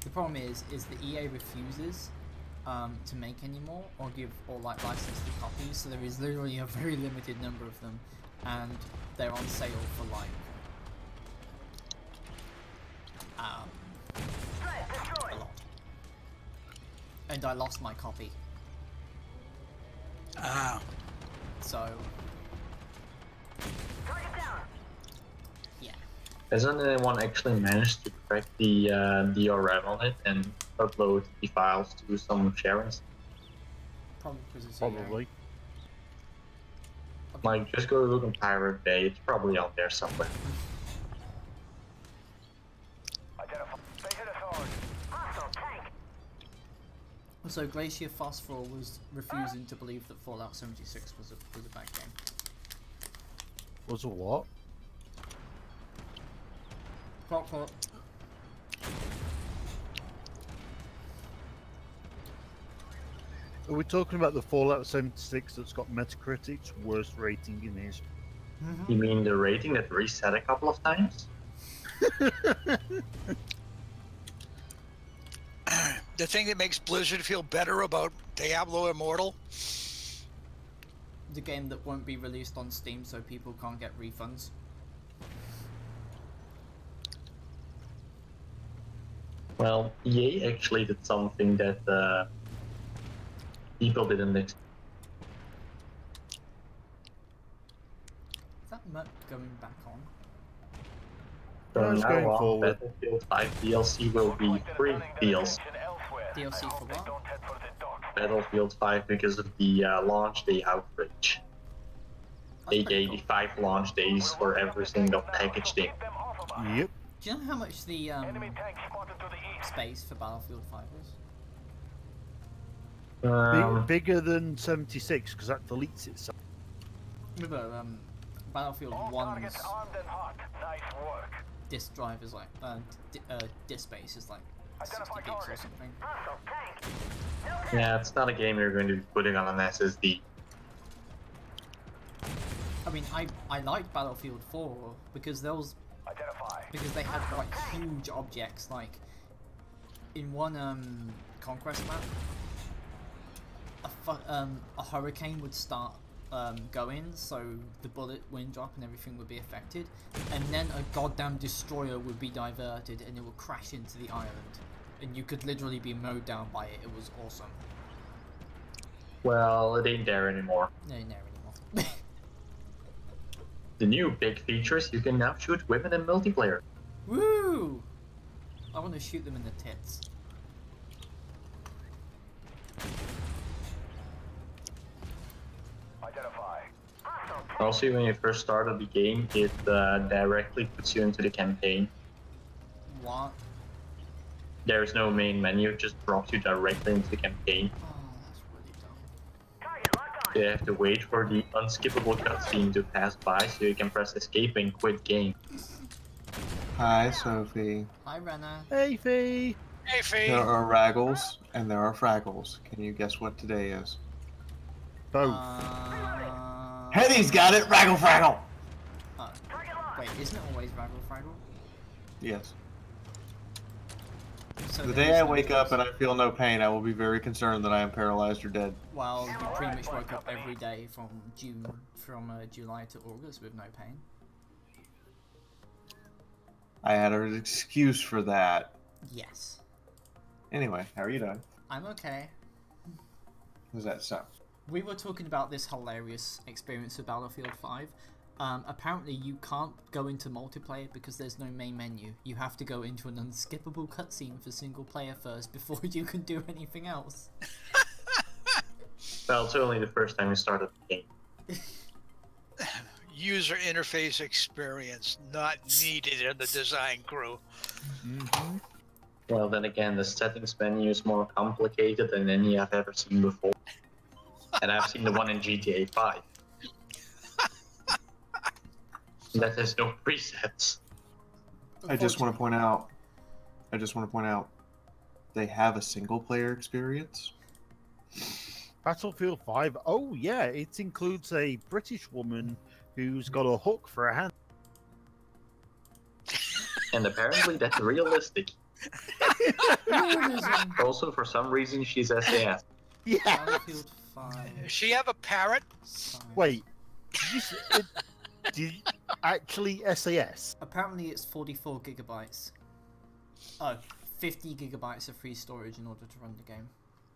The problem is that EA refuses to make any more or license the copies. So there is literally a very limited number of them, and they're on sale for like a lot. And I lost my copy. Ah. So yeah. Hasn't anyone actually managed to crack the DRM on it and upload the files to some sharing? Probably because it's Probably. Like, just go look on Pirate Bay. It's probably out there somewhere. So Glacier Phosphor was refusing to believe that Fallout 76 was a bad game. Was a what? Clock. Are we talking about the Fallout 76 that's got Metacritic's worst rating in history? You mean the rating that reset a couple of times? The thing that makes Blizzard feel better about Diablo Immortal? The game that won't be released on Steam so people can't get refunds. Well, EA actually did something that people didn't expect. Merc going back on. From Going now on, forward. Battlefield 5 DLC will be free DLC. DLC for what? Battlefield 5 because of the launch day outrage. They That's pretty gave cool. 5 launch days for every single package thing. Yep. Do you know how much the space for Battlefield 5 is? Bigger than 76 because that deletes itself. Remember, Battlefield 1's disk drive is like, disk space is like 60 gigs or something. Yeah, it's not a game you're going to be putting on an SSD. I mean, I liked Battlefield 4 because they had quite huge objects. Like in one conquest map, a hurricane would start going, so the bullet, wind drop, and everything would be affected, and then a goddamn destroyer would be diverted, and it would crash into the island, and you could literally be mowed down by it. It was awesome. Well, it ain't there anymore. No, no anymore. The new big feature is you can now shoot women in multiplayer. Woo! I want to shoot them in the tits. Also, when you first started the game, it directly puts you into the campaign. What? There is no main menu, it just drops you directly into the campaign. Oh, that's really dumb. You have to wait for the unskippable cutscene to pass by so you can press escape and quit game. Hi, Sophie. Hi, Renna. Hey, Fee. Hey, Fee. There are Raggles and there are Fraggles. Can you guess what today is? Both. Hetty's got it! Raggle Fraggle! Oh. Wait, isn't it always Raggle Fraggle? Yes. So The there day is I no wake up choice. and I feel no pain, I will be very concerned that I am paralyzed or dead. Well, you pretty much woke up every day from July to August with no pain. I had an excuse for that. Yes. Anyway, how are you doing? I'm okay. How's that sound? We were talking about this hilarious experience of Battlefield 5. Apparently you can't go into multiplayer because there's no main menu. You have to go into an unskippable cutscene for single player first before you can do anything else. Well, it's only the first time you started the game. User interface experience not needed in the design crew. Mm-hmm. Well, then again, the settings menu is more complicated than any I've ever seen before. And I've seen the one in GTA 5. That has no presets. I just want to point out, they have a single player experience. Battlefield 5. Oh, yeah. It includes a British woman who's got a hook for a hand. And apparently that's realistic. Also, for some reason, she's SAS. Yeah. Battlefield 5. Does she have a parrot? Wait. Did you actually SAS? Apparently it's 44 gigabytes. Oh, 50 gigabytes of free storage in order to run the game.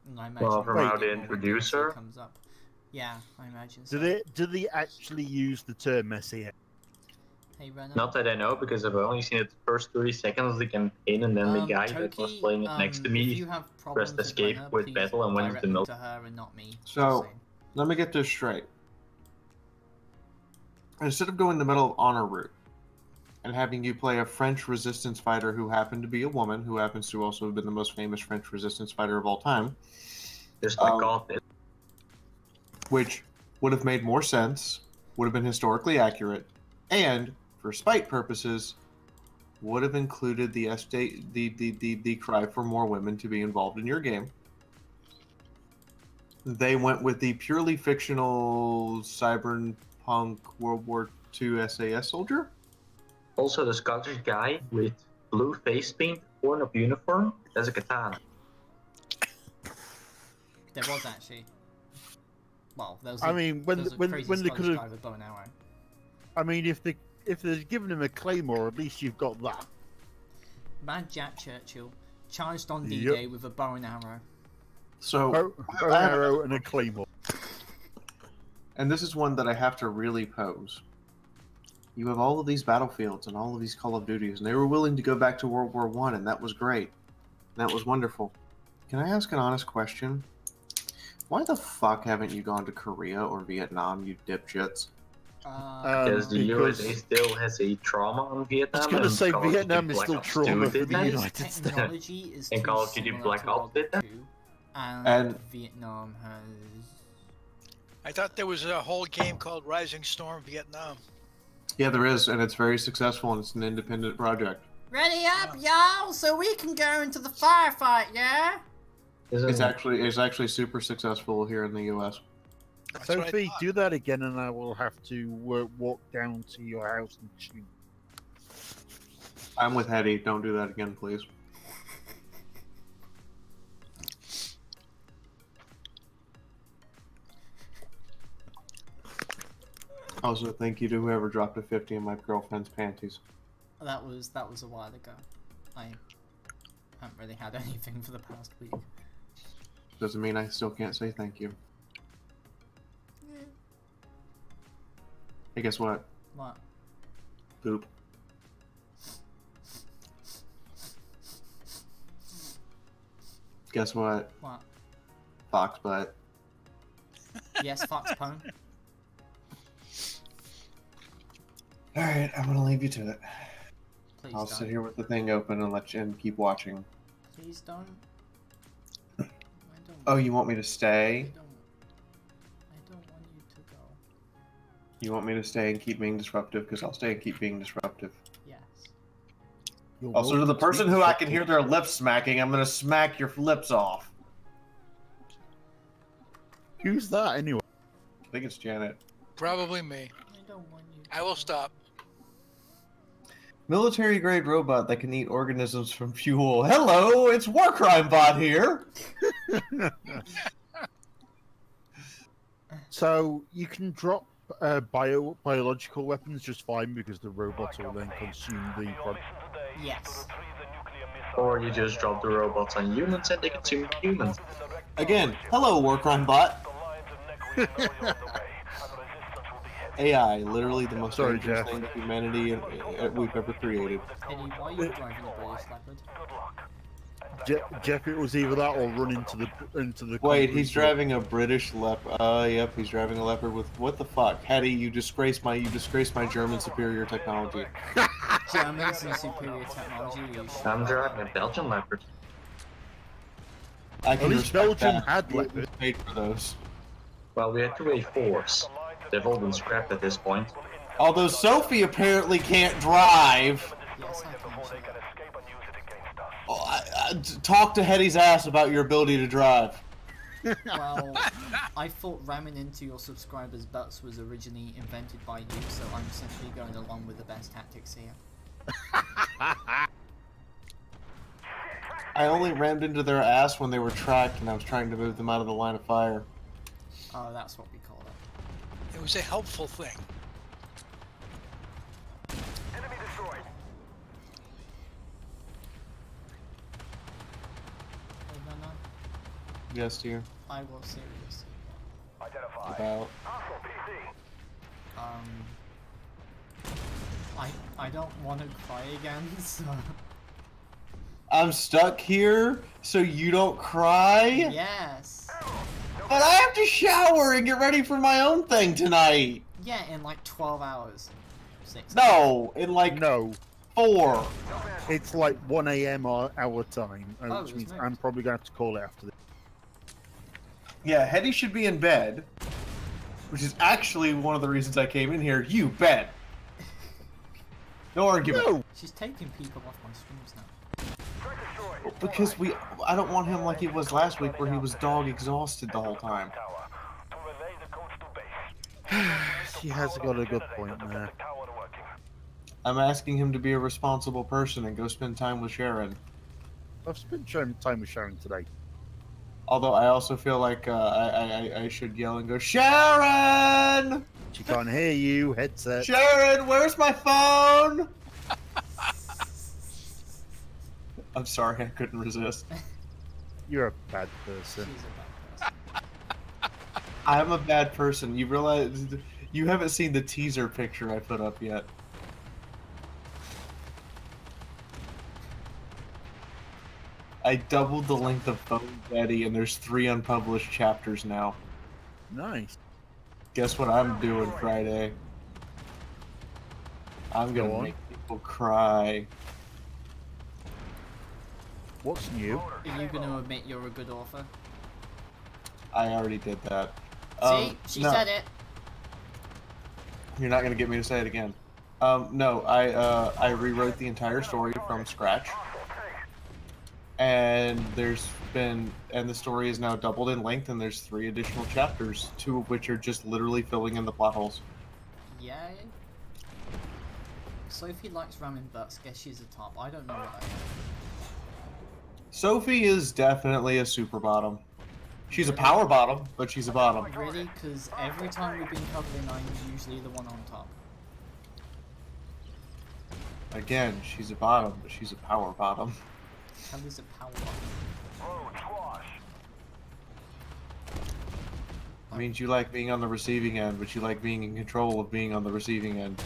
And I imagine Well, from when how you they get more introduce Windows, her? it comes up. Yeah, I imagine so. Do they actually use the term SAS? Hey, Renna. Not that I know, because I've only seen it the first 30 seconds of the campaign, and then the guy that was Toki, playing it next to if me you have problems pressed with escape, Renna, quit please battle, and went direct to the them middle. to her and not me. So, Just saying. let me get this straight. Instead of going the Medal of Honor route and having you play a French resistance fighter who happened to be a woman, who happens to also have been the most famous French resistance fighter of all time, Just like God did. which would have made more sense, would have been historically accurate, and for spite purposes, would have included the cry for more women to be involved in your game. They went with the purely fictional cyberpunk World War II SAS soldier. Also, the Scottish guy with blue face paint, worn up uniform, has a katana. There was actually. Well, there was. I mean, when there was a when crazy when they Scottish could guy have. with bow and arrow. I mean, if they're giving him a claymore, at least you've got that. Mad Jack Churchill charged on D-Day with a bow and arrow. So, Bow and arrow and a claymore. and this is one that I have to really pose. You have all of these battlefields and all of these Call of Duties, and they were willing to go back to World War I, and that was great. That was wonderful. Can I ask an honest question? Why the fuck haven't you gone to Korea or Vietnam, you dipshits? Because the USA still has a trauma on Vietnam. I was going to say Call of Duty Vietnam is Black still Ops trauma 2 for did the that. United States. Technology is And too Call of Duty similar Black to Ops World did War that. II, and And- Vietnam has... I thought there was a whole game called Rising Storm Vietnam. Yeah, there is, and it's very successful, and it's an independent project. Ready up, y'all, so we can go into the firefight, yeah? It's actually super successful here in the U.S. That's what I Sophie, thought. do that again, and I will have to walk down to your house and shoot. I'm with Hetty. Don't do that again, please. Also, thank you to whoever dropped a 50 in my girlfriend's panties. That was a while ago. I haven't really had anything for the past week. Doesn't mean I still can't say thank you. Hey, guess what? What? Poop. Guess what? What? Fox butt. Yes, Fox Pone. Alright, I'm gonna leave you to it. Please I'll don't. sit here with the thing open and let you and keep watching. Please don't. Oh, you want me to stay? I don't want you to go. You want me to stay and keep being disruptive? Because I'll stay and keep being disruptive. Yes. Also, to the person who I can hear their lips smacking, I'm gonna smack your lips off. Who's that anyway? I think it's Janet. Probably me. I don't want you. I will stop. Military grade robot that can eat organisms from fuel. Hello, it's War Crime Bot here. So you can drop biological weapons just fine because the robots will then consume the product. Yes. Or you just drop the robots on humans and they consume humans. Again, hello, War Crime Bot. AI, literally the most Sorry, dangerous Jeff. thing that humanity we've ever created. Eddie, why are you driving a British Leopard? Jeff, it was either that or run into the. Wait, concrete he's wall. driving a British leopard. Yep, he's driving a leopard with what the fuck, Hetty? You disgrace my German superior technology. Germans and superior technology. I'm driving a Belgian Leopard. I can At least respect Belgium that. had We leopards. paid for those. Well, we had to wait 4s. They've all been scrapped at this point. Although Sophie apparently can't drive. Yes, I can. Talk to Hetty's ass about your ability to drive. Well, I thought ramming into your subscribers' butts was originally invented by you, so I'm essentially going along with the best tactics here. I only rammed into their ass when they were tracked and I was trying to move them out of the line of fire. Oh, that's what we call it. It was a helpful thing. Enemy destroyed. Overnight, Yes, dear. I was serious. Identified. About. Hostile PC. I don't want to cry again, so... I'm stuck here, so you don't cry? Yes! But I have to shower and get ready for my own thing tonight! Yeah, in like 12 hours. 6. No, in like No, 4. it's like 1 a.m. our time, Oh, which it means was I'm probably going to have to call it after this. Yeah, Hetty should be in bed, which is actually one of the reasons I came in here. You bed! No argument. No! She's taking people off my streams now. Because I don't want him like he was last week where he was dog exhausted the whole time. She has got a good point there. I'm asking him to be a responsible person and go spend time with Sharon. I've spent time with Sharon today. Although I also feel like I should yell and go, Sharon! She can't hear you, headset. Sharon, where's my phone? I'm sorry, I couldn't resist. You're a bad person. She's a bad person. I'm a bad person. You realize you haven't seen the teaser picture I put up yet. I doubled the length of Phone Daddy, and there's 3 unpublished chapters now. Nice. Guess what I'm doing Friday? I'm Go gonna on. make people cry. What's new? Are you going to admit you're a good author? I already did that. See? She no, said it. You're not gonna get me to say it again. No, I rewrote the entire story from scratch. And the story is now doubled in length, and there's 3 additional chapters, 2 of which are just literally filling in the plot holes. Yay. Sophie likes ramming butts. Guess she's a top. I don't know what I am. Sophie is definitely a super bottom. She's a power bottom, but she's a bottom. Really? Because every time we've been covering, I'm usually the one on top. Again, she's a bottom, but she's a power bottom. How is a power bottom? It means you like being on the receiving end, but you like being in control of being on the receiving end.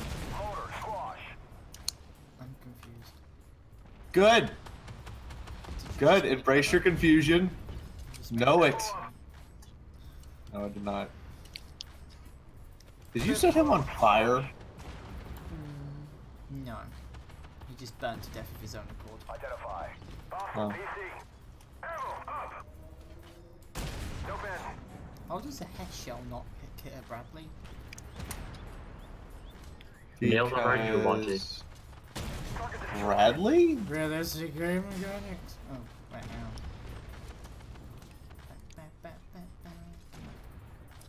I'm confused. Good! Good, embrace your confusion. Know it. No, I did not. Did you set him on fire? No. He just burnt to death of his own accord. Identify. Oh. How does a head shell not hit Bradley? Nailed already or logic? Bradley? Realistic game mechanics. Oh, right now.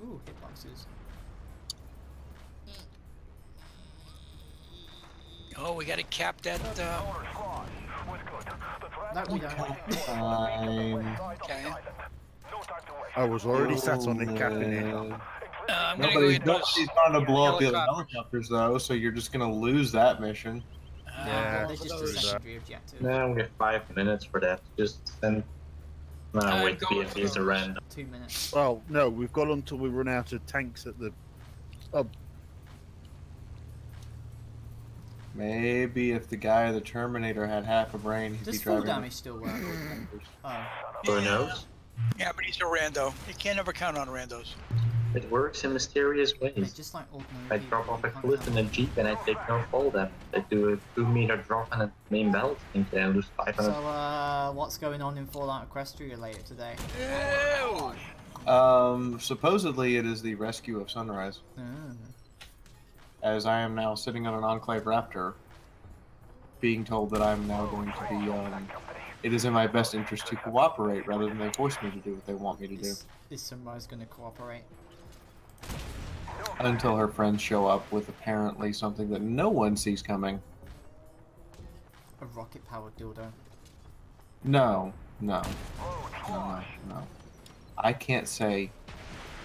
Ooh, hitboxes. Oh, we got to cap that. That we don't. Okay. I was already sat on it, capping it. I'm gonna go ahead and He's trying to blow up the other helicopters, though, so you're just gonna lose that mission. Yeah, there's just a secondary objective. No, we have 5 minutes for that. Just send. No, wait, BFBs are random. 2 minutes. Well, no, we've got until we run out of tanks at the hub. Maybe if the guy of the Terminator had half a brain, he'd Does be full driving. damage still work? Oh. Who knows? Yeah, but he's a rando. You can't ever count on randos. It works in mysterious ways. Just like I drop off a cliff in a jeep and I take no fall damage. I do a 2-meter drop and a main belt and I lose 500. So, what's going on in Fallout Equestria later today? Supposedly it is the rescue of Sunrise. As I am now sitting on an Enclave Raptor, being told that I'm now going to be, it is in my best interest to cooperate rather than they force me to do what they want me to do. Is Sunrise going to cooperate? Until her friends show up with apparently something that no one sees coming. A rocket-powered dildo. No. I can't say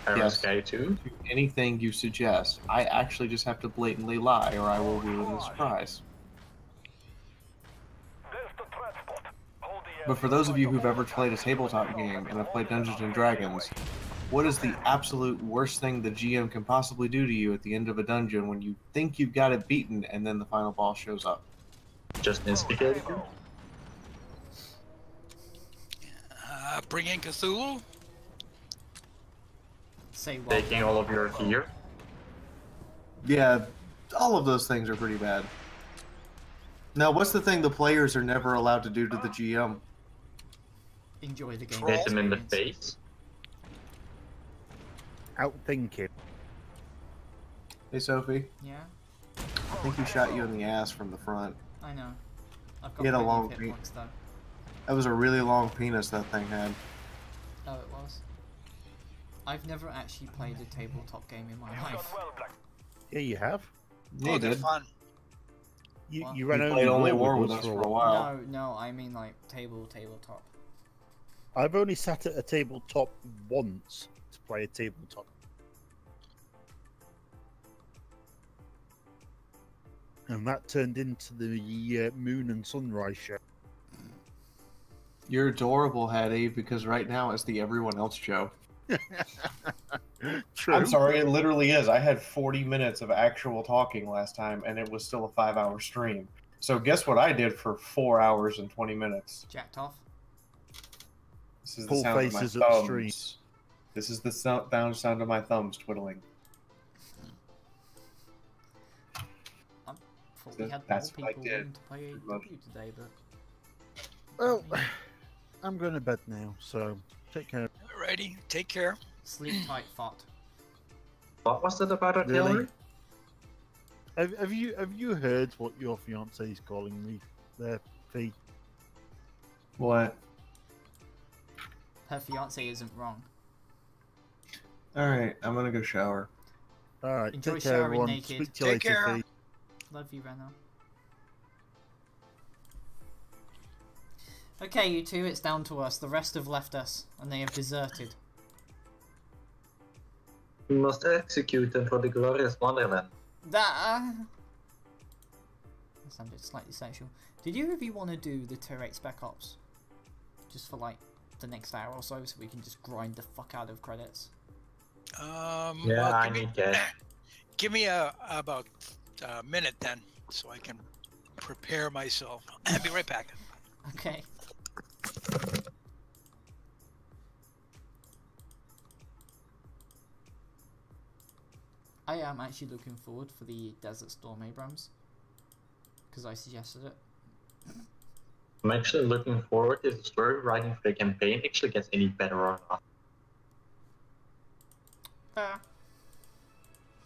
yes to anything you suggest. I actually just have to blatantly lie or I will ruin the surprise. But for those of you who've ever played a tabletop game and have played Dungeons & Dragons, what is the absolute worst thing the GM can possibly do to you at the end of a dungeon when you think you've got it beaten and then the final boss shows up? Just instigate it? Bring in Cthulhu? Say what? Taking all of your gear? Yeah, all of those things are pretty bad. Now, what's the thing the players are never allowed to do to the GM? Enjoy the game. Hit them in the face? Outthinking. Hey, Sophie. Yeah? I think he shot you in the ass from the front. I know. I've He had a plenty of long hit penis. points, though. That was a really long penis that thing had. Oh, it was? I've never actually played a tabletop game in my life. Yeah, you have. Yeah, they're fun. You ran played only war with us for a while. No, I mean like tabletop. I've only sat at a tabletop once to play a tabletop. And that turned into the Moon and Sunrise show. You're adorable, Hattie, because right now it's the everyone else show. True. I'm sorry, it literally is. I had 40 minutes of actual talking last time, and it was still a 5-hour stream. So guess what I did for 4 hours and 20 minutes? Jacked off? This is the Pull sound of my faces upstream. thumbs. This is the sound of my thumbs twiddling. I thought we had more people willing to play AW today, but... Well, I'm going to bed now, so take care. Alrighty, take care. Sleep tight, Fot. What was that about artillery? Really? Have you heard what your fiance is calling me there, Fee? What? Her fiance isn't wrong. Alright, I'm gonna go shower. Alright, Enjoy take care, showering everyone. naked. Speak to you Take later, care. Fee. Love you, Renner. Okay, you two, it's down to us. The rest have left us, and they have deserted. We must execute them for the glorious Wonderland. That sounded slightly sexual. Did you really want to do the Tier 8 Spec Ops? Just for like the next hour or so we can just grind the fuck out of credits? Yeah, well, I need cash. Give me about a minute then, so I can prepare myself. I'll be right back. Okay. I am actually looking forward for the Desert Storm Abrams, because I suggested it. I'm actually looking forward if the story writing for the campaign actually gets any better or not.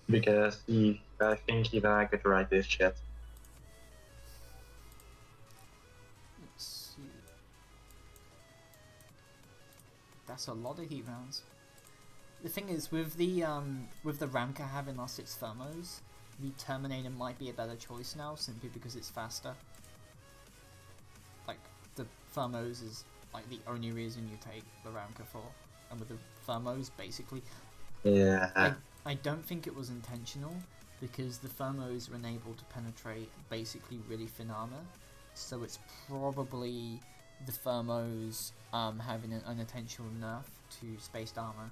Because I think even I could write this shit. Let's see. That's a lot of heat rounds. The thing is, with the Ramka having lost its thermos, the Terminator might be a better choice now, simply because it's faster. Like, the thermos is like the only reason you take the Ramka for, and with the thermos, basically. Yeah. I don't think it was intentional, because the thermos are enabled to penetrate basically really thin armor, so it's probably the thermos having an unintentional nerf to spaced armor.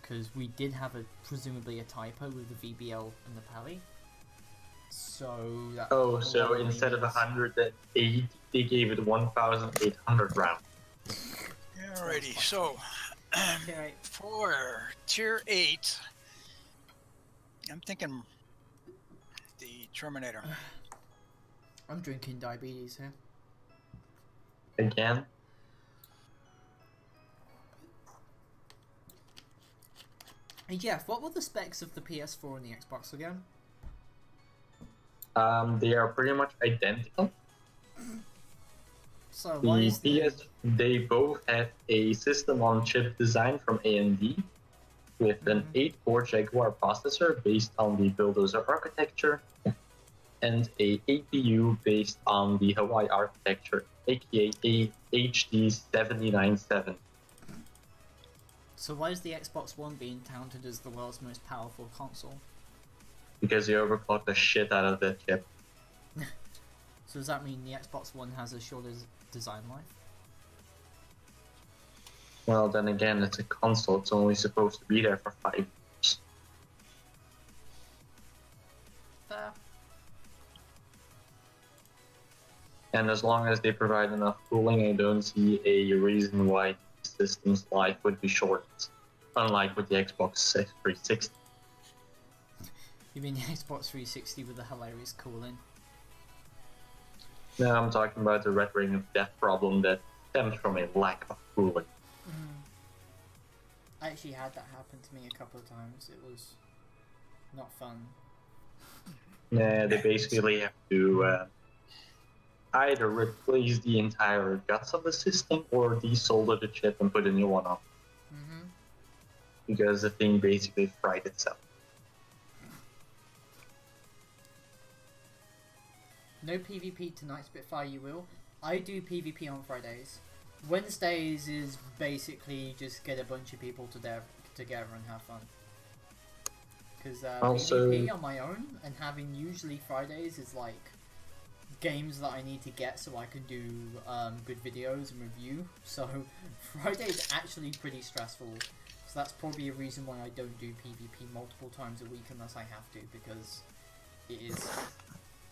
Because we did have presumably a typo with the VBL and the Pally. So that so instead of 108, they gave it 1,800 rounds. Alrighty, so for Tier 8, I'm thinking the Terminator. I'm drinking diabetes here. Again? Hey Jeff, what were the specs of the PS4 and the Xbox again? They are pretty much identical. So why is they both have a system-on-chip design from AMD with an 8-core Jaguar processor based on the Bulldozer architecture and a APU based on the Hawaii architecture, aka HD797. So why is the Xbox One being touted as the world's most powerful console? Because you overclocked the shit out of that chip. So does that mean the Xbox One has a shorter design life? Well, then again, it's a console. It's only supposed to be there for 5 years. Fair. And as long as they provide enough cooling, I don't see a reason why the system's life would be shortened. Unlike with the Xbox 360. You mean the Xbox 360 with the hilarious cooling? No, I'm talking about the Red Ring of Death problem that stems from a lack of cooling. I actually had that happen to me a couple of times. It was not fun. Yeah, they basically have to either replace the entire guts of the system or desolder the chip and put a new one on. Because the thing basically fried itself. No PvP tonight, Spitfire, you will. I do PvP on Fridays. Wednesdays is basically just get a bunch of people together and have fun. Because PvP on my own and having usually Fridays is like games that I need to get so I can do good videos and review. So Friday is actually pretty stressful. So that's probably a reason why I don't do PvP multiple times a week unless I have to, because it is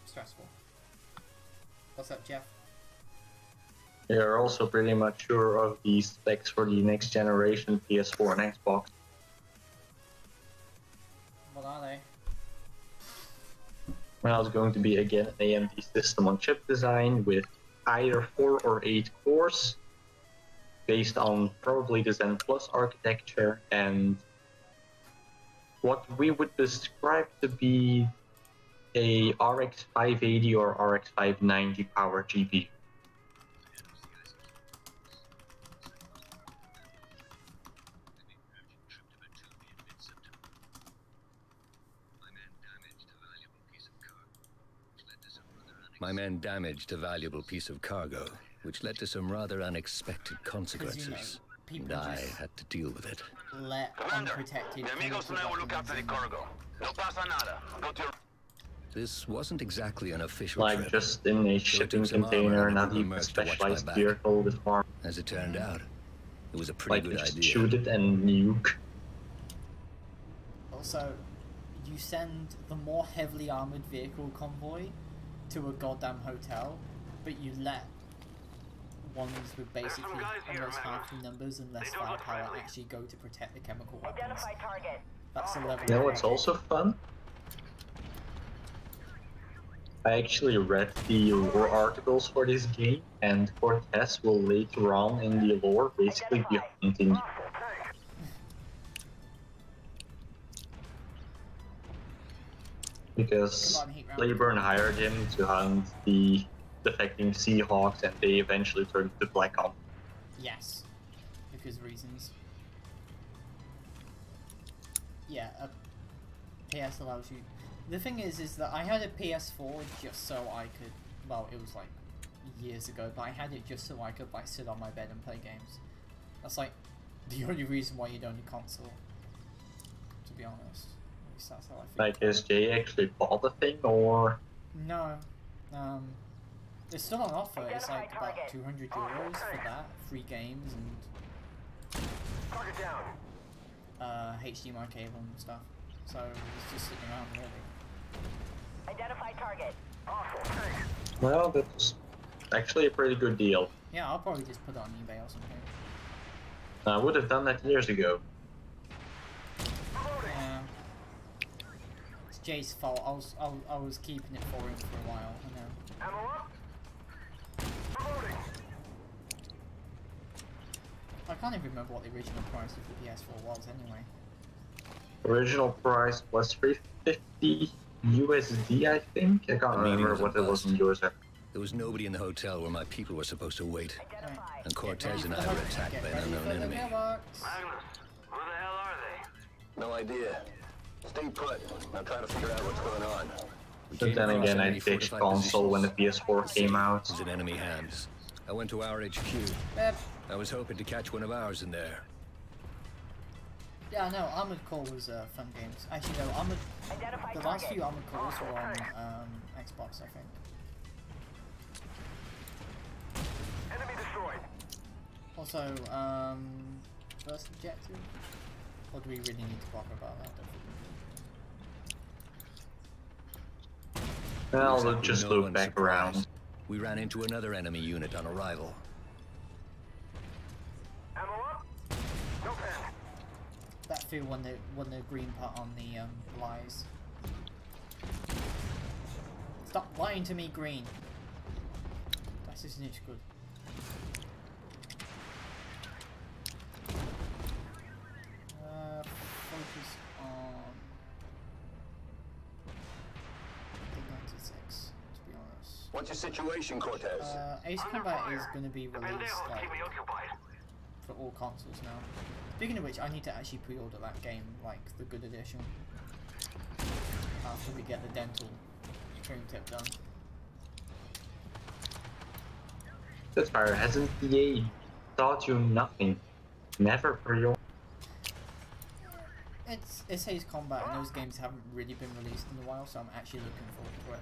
stressful. What's up, Jeff? They are also pretty much sure of the specs for the next generation PS4 and Xbox. What are they? Well, it's going to be again an AMD system on chip design with either 4 or 8 cores, based on probably the Zen Plus architecture and what we would describe to be a RX 580 or RX 590 power GPU. My men damaged a valuable piece of cargo, which led to some rather unexpected consequences. And I had to deal with it. Let Commander, unprotected mi amigos and I will look after the cargo. No pasa nada. Go to your... This wasn't exactly an official Like trip. just in a shipping container, not even a specialized vehicle with arm. As it turned out, it was a pretty good just idea. shoot it and nuke. Also, you send the more heavily armored vehicle convoy to a goddamn hotel, but you let ones with basically almost half the numbers and less firepower actually go to protect the chemical weapons. Identify target. That's the level. You know what's also fun? I actually read the lore articles for this game, and Cortez will later on in the lore basically be hunting you. Because Claiborne hired him to hunt the defecting Seahawks, and they eventually turned to Black Ops. Yes, because reasons. Yeah, a PS allows you. The thing is that I had a PS4 just so I could. Well, it was like years ago, but I had it just so I could like sit on my bed and play games. That's like the only reason why you'd own a console. To be honest, at least that's how I feel. Like, has Jay actually bought the thing, or? No, it's still on offer. It's like about 200 euros for that, free games and HDMI cable and stuff. So it's just sitting around really. Identify target. Well, that's actually a pretty good deal. Yeah, I'll probably just put it on eBay or something. I would have done that years ago. Yeah. It's Jay's fault. I was keeping it for him for a while. I know. Ammo up. I can't even remember what the original price of the PS4 was anyway. Original price was $350 USD, I think. I can't remember what it was in yours. There was nobody in the hotel where my people were supposed to wait. Right. And Cortez and I were attacked by an unknown enemy. Magnus, where the hell are they? No idea. Stay put. I'll try to figure out what's going on. But then again, I ditched console when the PS4 came out. In enemy hands. I went to our HQ. Yep. I was hoping to catch one of ours in there. Yeah, no, Armored Core was fun games. Actually, no, the last few Armored Cores were on Xbox, I think. Enemy destroyed. Also, first objective? Or do we really need to bother about that? Well, let's just look back around. We ran into another enemy unit on arrival. Ammo up. No pen. That field when the green part on the lies. Stop lying to me, green. Das ist nicht good. Focus on the 96, to be honest. What's your situation, Cortez? Ace Combat is going to be released like, for all consoles now. Speaking of which, I need to actually pre-order that game, like the good edition, after we get the dental stream tip done. Spitfire, hasn't EA taught you nothing? Never pre-order. It's Ace Combat, and those games haven't really been released in a while, so I'm actually looking forward to it.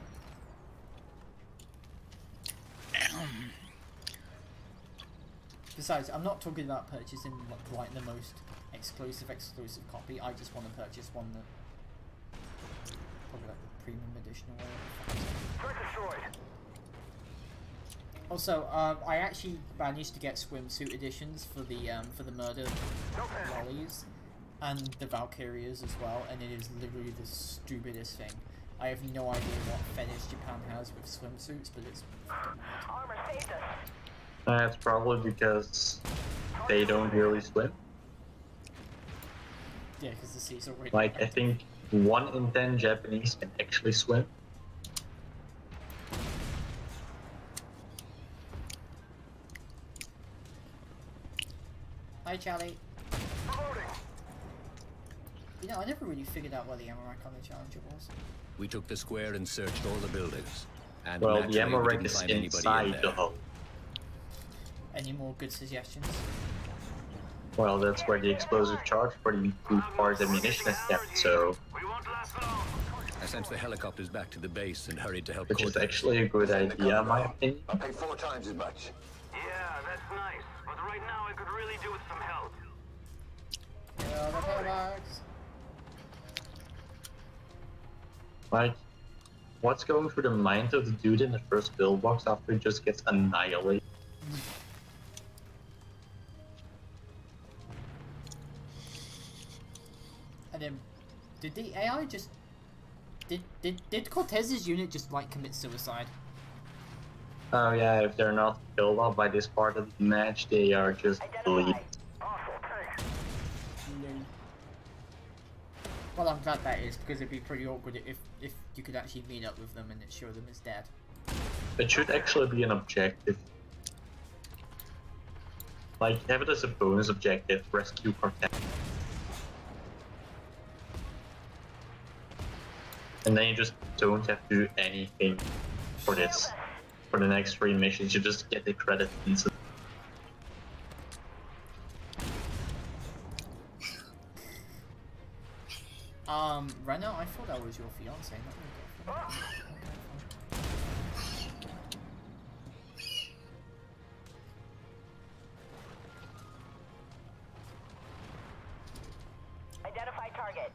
Besides, I'm not talking about purchasing like the most exclusive copy. I just want to purchase one that probably like the premium edition or whatever. Also, I actually managed to get swimsuit editions for the murder lollies and the Valkyrias as well, and it is literally the stupidest thing. I have no idea what fetish Japan has with swimsuits, but it's Armor saved us. That's probably because they don't really swim. yeah, because the sea's already Like, I think 1 in 10 Japanese can actually swim. Hi, Charlie. You know, I never really figured out where the Amaranth on the Challenger was. We took the square and searched all the buildings. And Well, the naturally, we Amaranth didn't is find anybody in inside there. the hull. Any more good suggestions? Well, that's where the explosive charge for the 2 parts ammunition is kept, so... I sent the helicopters back to the base and hurried to help Which is Cortex. actually a good idea, in my opinion. I'll pay 4 times as much. Yeah, that's nice. But right now I could really do with some help. Yeah, the paradox. Like, what's going through the mind of the dude in the first pillbox after he just gets annihilated? And then, did the AI just... Did Cortez's unit just, like, commit suicide? Oh yeah, if they're not killed off by this part of the match, they are just bleed. Well, I'm glad that is, because it'd be pretty awkward if you could actually meet up with them and it show them as dead. It should actually be an objective. Like, have it as a bonus objective, rescue Cortez. And then you just don't have to do anything for this. For the next 3 missions, you just get the credit instantly. Rena, I thought that was your fiance, not your girlfriend. Identify target.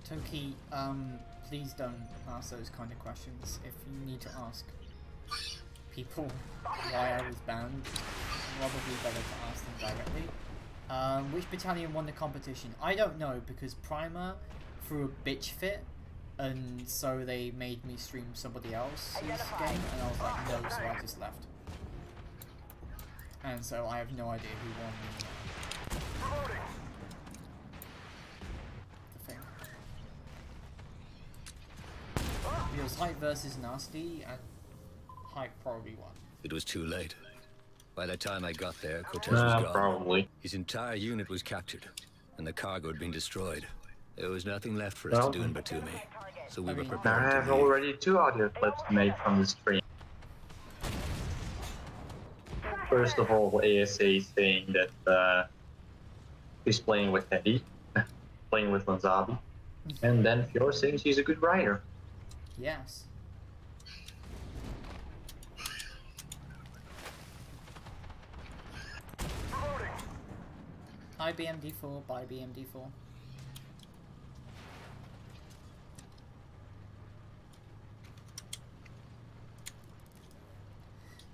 Toki, please don't ask those kind of questions. If you need to ask people why I was banned, probably better to ask them directly. Which battalion won the competition? I don't know, because Primer threw a bitch fit, and so they made me stream somebody else's game, and I was like, no, so I just left. And so I have no idea who won the thing. It was Hype versus Nasty, and Hype probably won. It was too late. By the time I got there, Cortez was gone. Probably. His entire unit was captured, and the cargo had been destroyed. There was nothing left for us to do in Batumi, so we were I prepared to have leave. already 2 audio clips made from the stream. First of all, ASA saying that he's playing with Teddy, playing with Lanzabi, and then Fior saying she's a good rider. Yes. Hi BMD4, bye BMD4.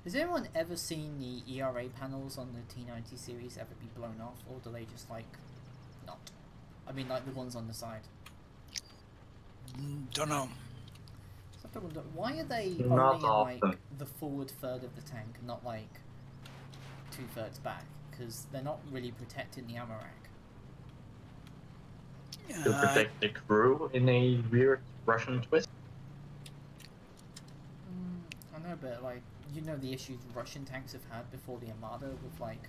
Has anyone ever seen the ERA panels on the T90 series ever be blown off, or do they just like not? I mean, like the ones on the side. Don't know. So I have to wonder, why are they Not only in like often. the forward third of the tank, and not like 2/3 back? Because they're not really protecting the ammo rack. To protect the crew in a weird Russian twist. I know, but like, you know the issues Russian tanks have had before the Armada, with like,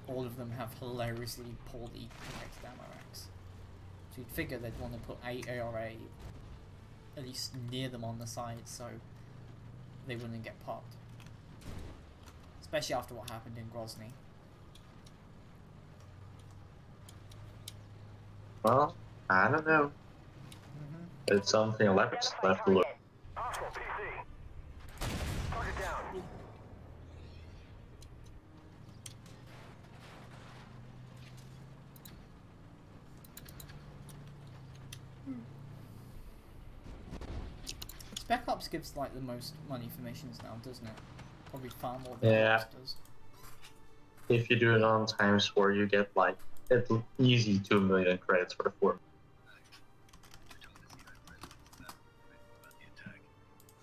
all of them have hilariously poorly protected ammo racks. So you'd figure they'd want to put a ARA at least near them on the side, so they wouldn't get popped. Especially after what happened in Grozny. Well, I don't know. It's something Leopard's left to look. Hostile PC. Target down. Spec Ops gives like the most money for missions now, doesn't it? Probably far more than Yeah. Ops does. If you do it on times where you get like at easy 2 million credits for the 4.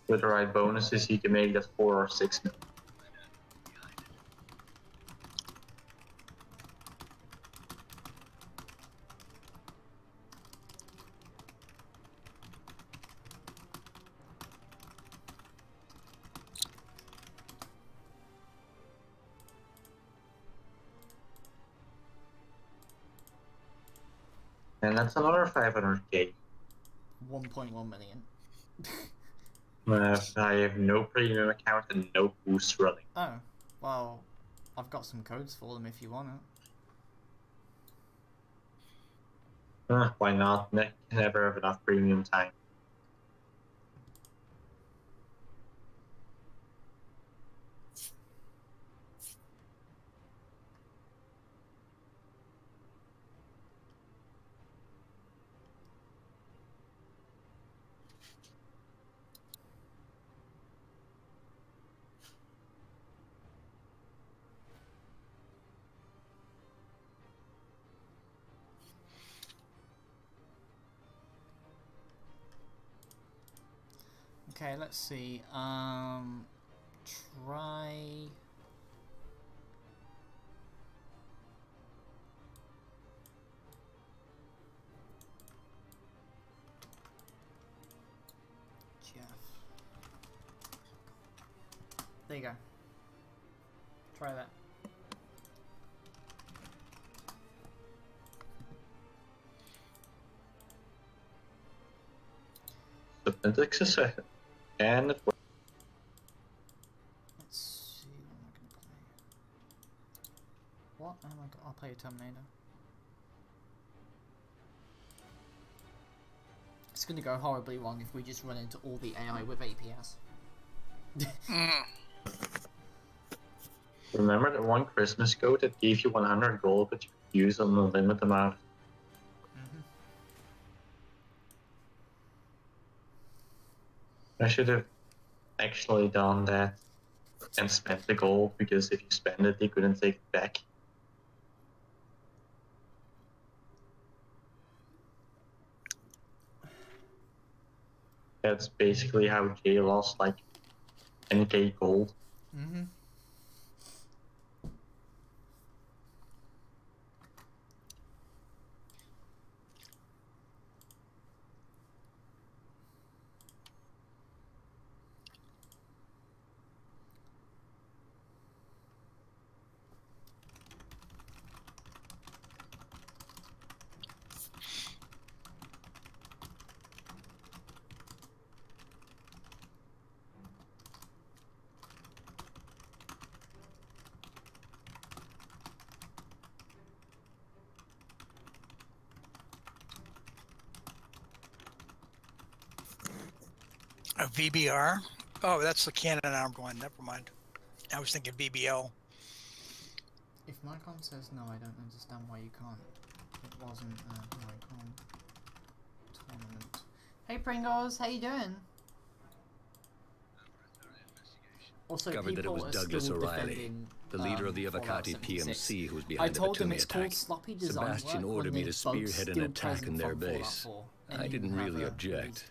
With the right bonuses, you can make that 4 or 6 million. And that's another 500k. 1.1 million. I have no premium account and no boosts running. Oh, well, I've got some codes for them if you want it. Why not? Never have enough premium time. Okay, let's see. Try. Jeff. There you go. Try that. The syntax is and it works. Let's see what am I gonna play. What am I? I'll play a Terminator. It's gonna go horribly wrong if we just run into all the AI with APS. Remember that one Christmas code that gave you 100 gold, but you could use on a limited amount? I should have actually done that and spent the gold, because if you spend it, they couldn't take it back. That's basically how Jay lost like 10k gold. A VBR? Oh, that's the cannon armed one. Never mind. I was thinking VBL. If Nikon says no, I don't understand why you can't. It wasn't a Nikon tournament. Hey Pringles, how you doing? Also, Discovered that it was Douglas O'Reilly, the leader of the Avocati PMC, who was behind the Batumi attack. Sebastian ordered me to spearhead an attack on their base. I didn't really object.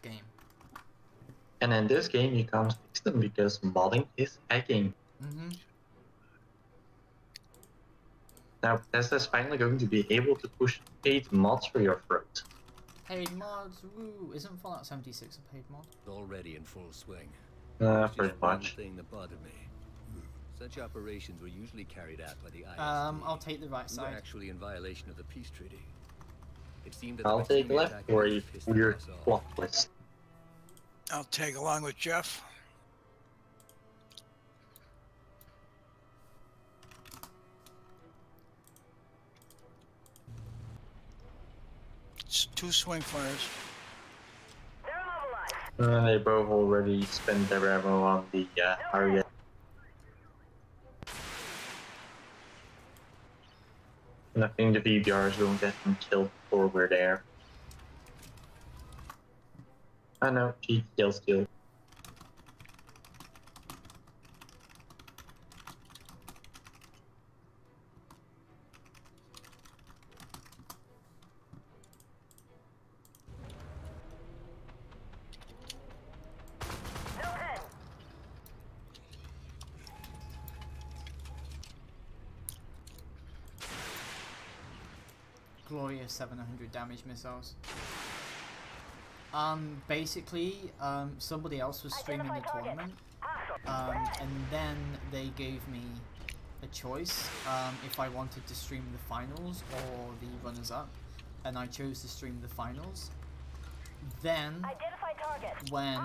And in this game, you can't fix them because modding is hacking. Now, Bethesda's finally going to be able to push paid mods for your throat. Paid mods, woo! Isn't Fallout 76 a paid mod? Already in full swing. Pretty much. Thing that bothered me. Such operations were usually carried out by the ISP. I'll take the right side. We were actually in violation of the peace treaty. It seemed that I'll take left for a weird plot twist. I'll tag along with Jeff. It's 2 swing fires. They both already spent their ammo on the Aria. And I think the VBRs don't get them killed before we're there. I know, cheat, kill, steal. glorious 700 damage missiles. Basically, somebody else was streaming the tournament, and then they gave me a choice if I wanted to stream the finals or the runners-up, and I chose to stream the finals. Then, when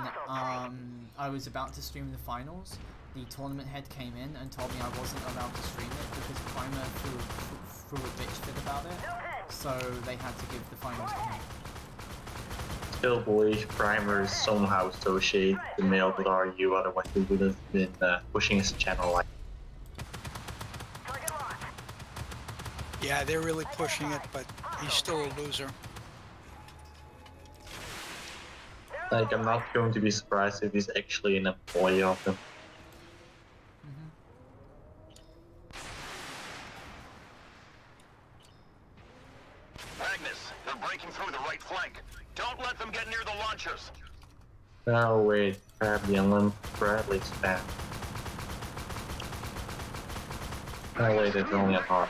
I was about to stream the finals, the tournament head came in and told me I wasn't allowed to stream it because Primer threw a bitch fit about it, so they had to give the finals to me. Still believe Primer is somehow associated with Mail with RU, otherwise he would have been pushing his channel like. Yeah, they're really pushing it, but he's still a loser. Like, I'm not going to be surprised if he's actually an employee of them. Magnus, they're breaking through the right flank. Don't let them get near the launchers. Oh wait, Bradley spam. Oh wait, it's only a heart.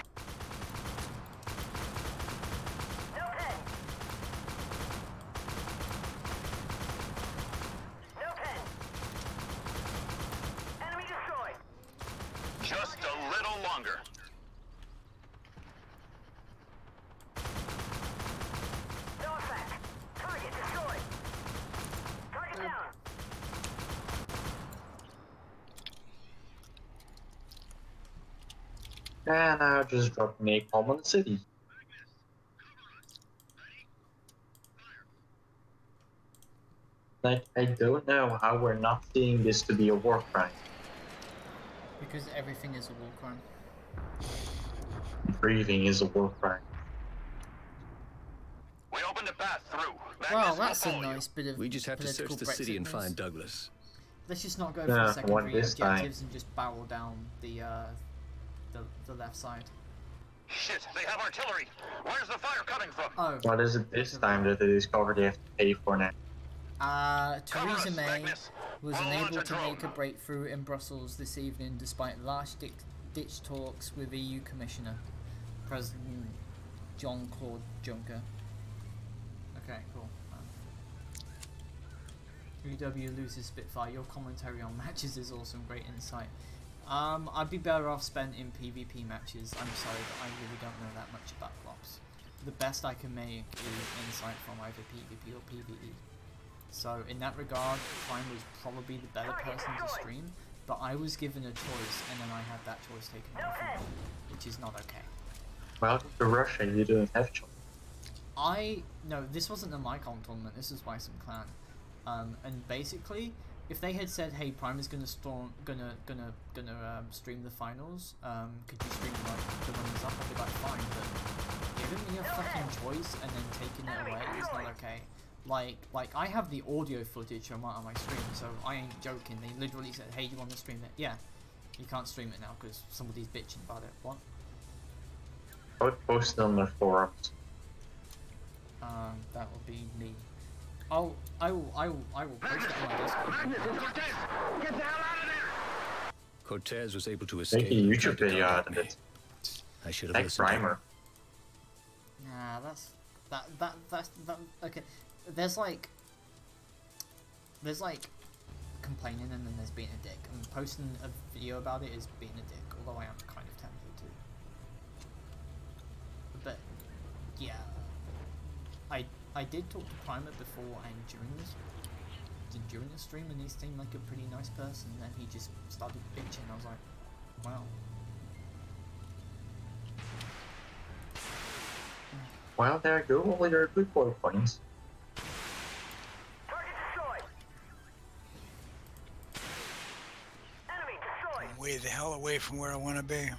Just a little longer. No effect. Target destroyed. Target down. And I just dropped napalm on the city. Like, I don't know how we're not seeing this to be a war crime. Because everything is a war crime. Breathing is a war crime. We opened a path through. Well, that's a nice bit of We just have to search the city and find news. Douglas. Let's just not go for secondary this time. objectives and just barrel down the left side. Shit, they have artillery. Where's the fire coming from? Oh. What is it this time that they discover they have to pay for now? Theresa May was unable to make a breakthrough in Brussels this evening despite last-ditch talks with EU Commissioner, President Jean-Claude Juncker. Okay, cool. UW loses Spitfire. Your commentary on matches is awesome. Great insight. I'd be better off spent in PvP matches. I'm sorry, but I really don't know that much about flops. The best I can make is insight from either PvP or PvE. So in that regard, Prime was probably the better person to stream, but I was given a choice and then I had that choice taken away from me, which is not okay. Welcome to Russia, you don't have choice. No, this wasn't a MyCon tournament, this was Bison Clan. And basically, if they had said, hey, Prime is gonna stream the finals, could you stream like the runners up? I'd be like, fine, but giving me a fucking choice and then taking it away is not okay. Like I have the audio footage on my stream, so I ain't joking. They literally said, hey, you want to stream it? Yeah. You can't stream it now because somebody's bitching about it. What? I would post it on their forums. That will be me. I will post it on my Discord. Get the hell out of there! Cortez was able to escape. Make a YouTube video out of it. I should have Like listened. Primer. Nah, that's okay. There's like complaining and then there's being a dick. And posting a video about it is being a dick, although I am kind of tempted to. But yeah, I did talk to Primer before and during the stream, and he seemed like a pretty nice person. And then he just started bitching. I was like, wow. Well, there you go, all your good boy points. Target destroyed. Enemy destroyed. I'm way the hell away from where I want to be.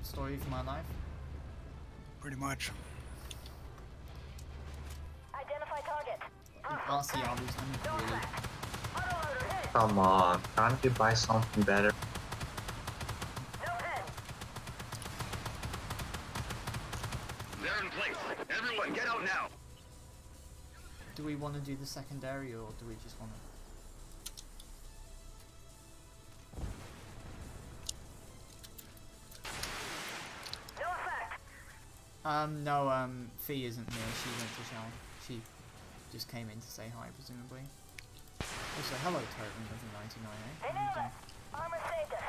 Story of my life. Pretty much. Identify target. RCR was really. Come on, can't you buy something better? They're in place. Everyone, get out now. Do we want to do the secondary or do we just want to? No effect. No, Fee isn't here. She went to shower. She just came in to say hi, presumably. Also, hello, Turtle 99, eh? They knew that. Armor saved us.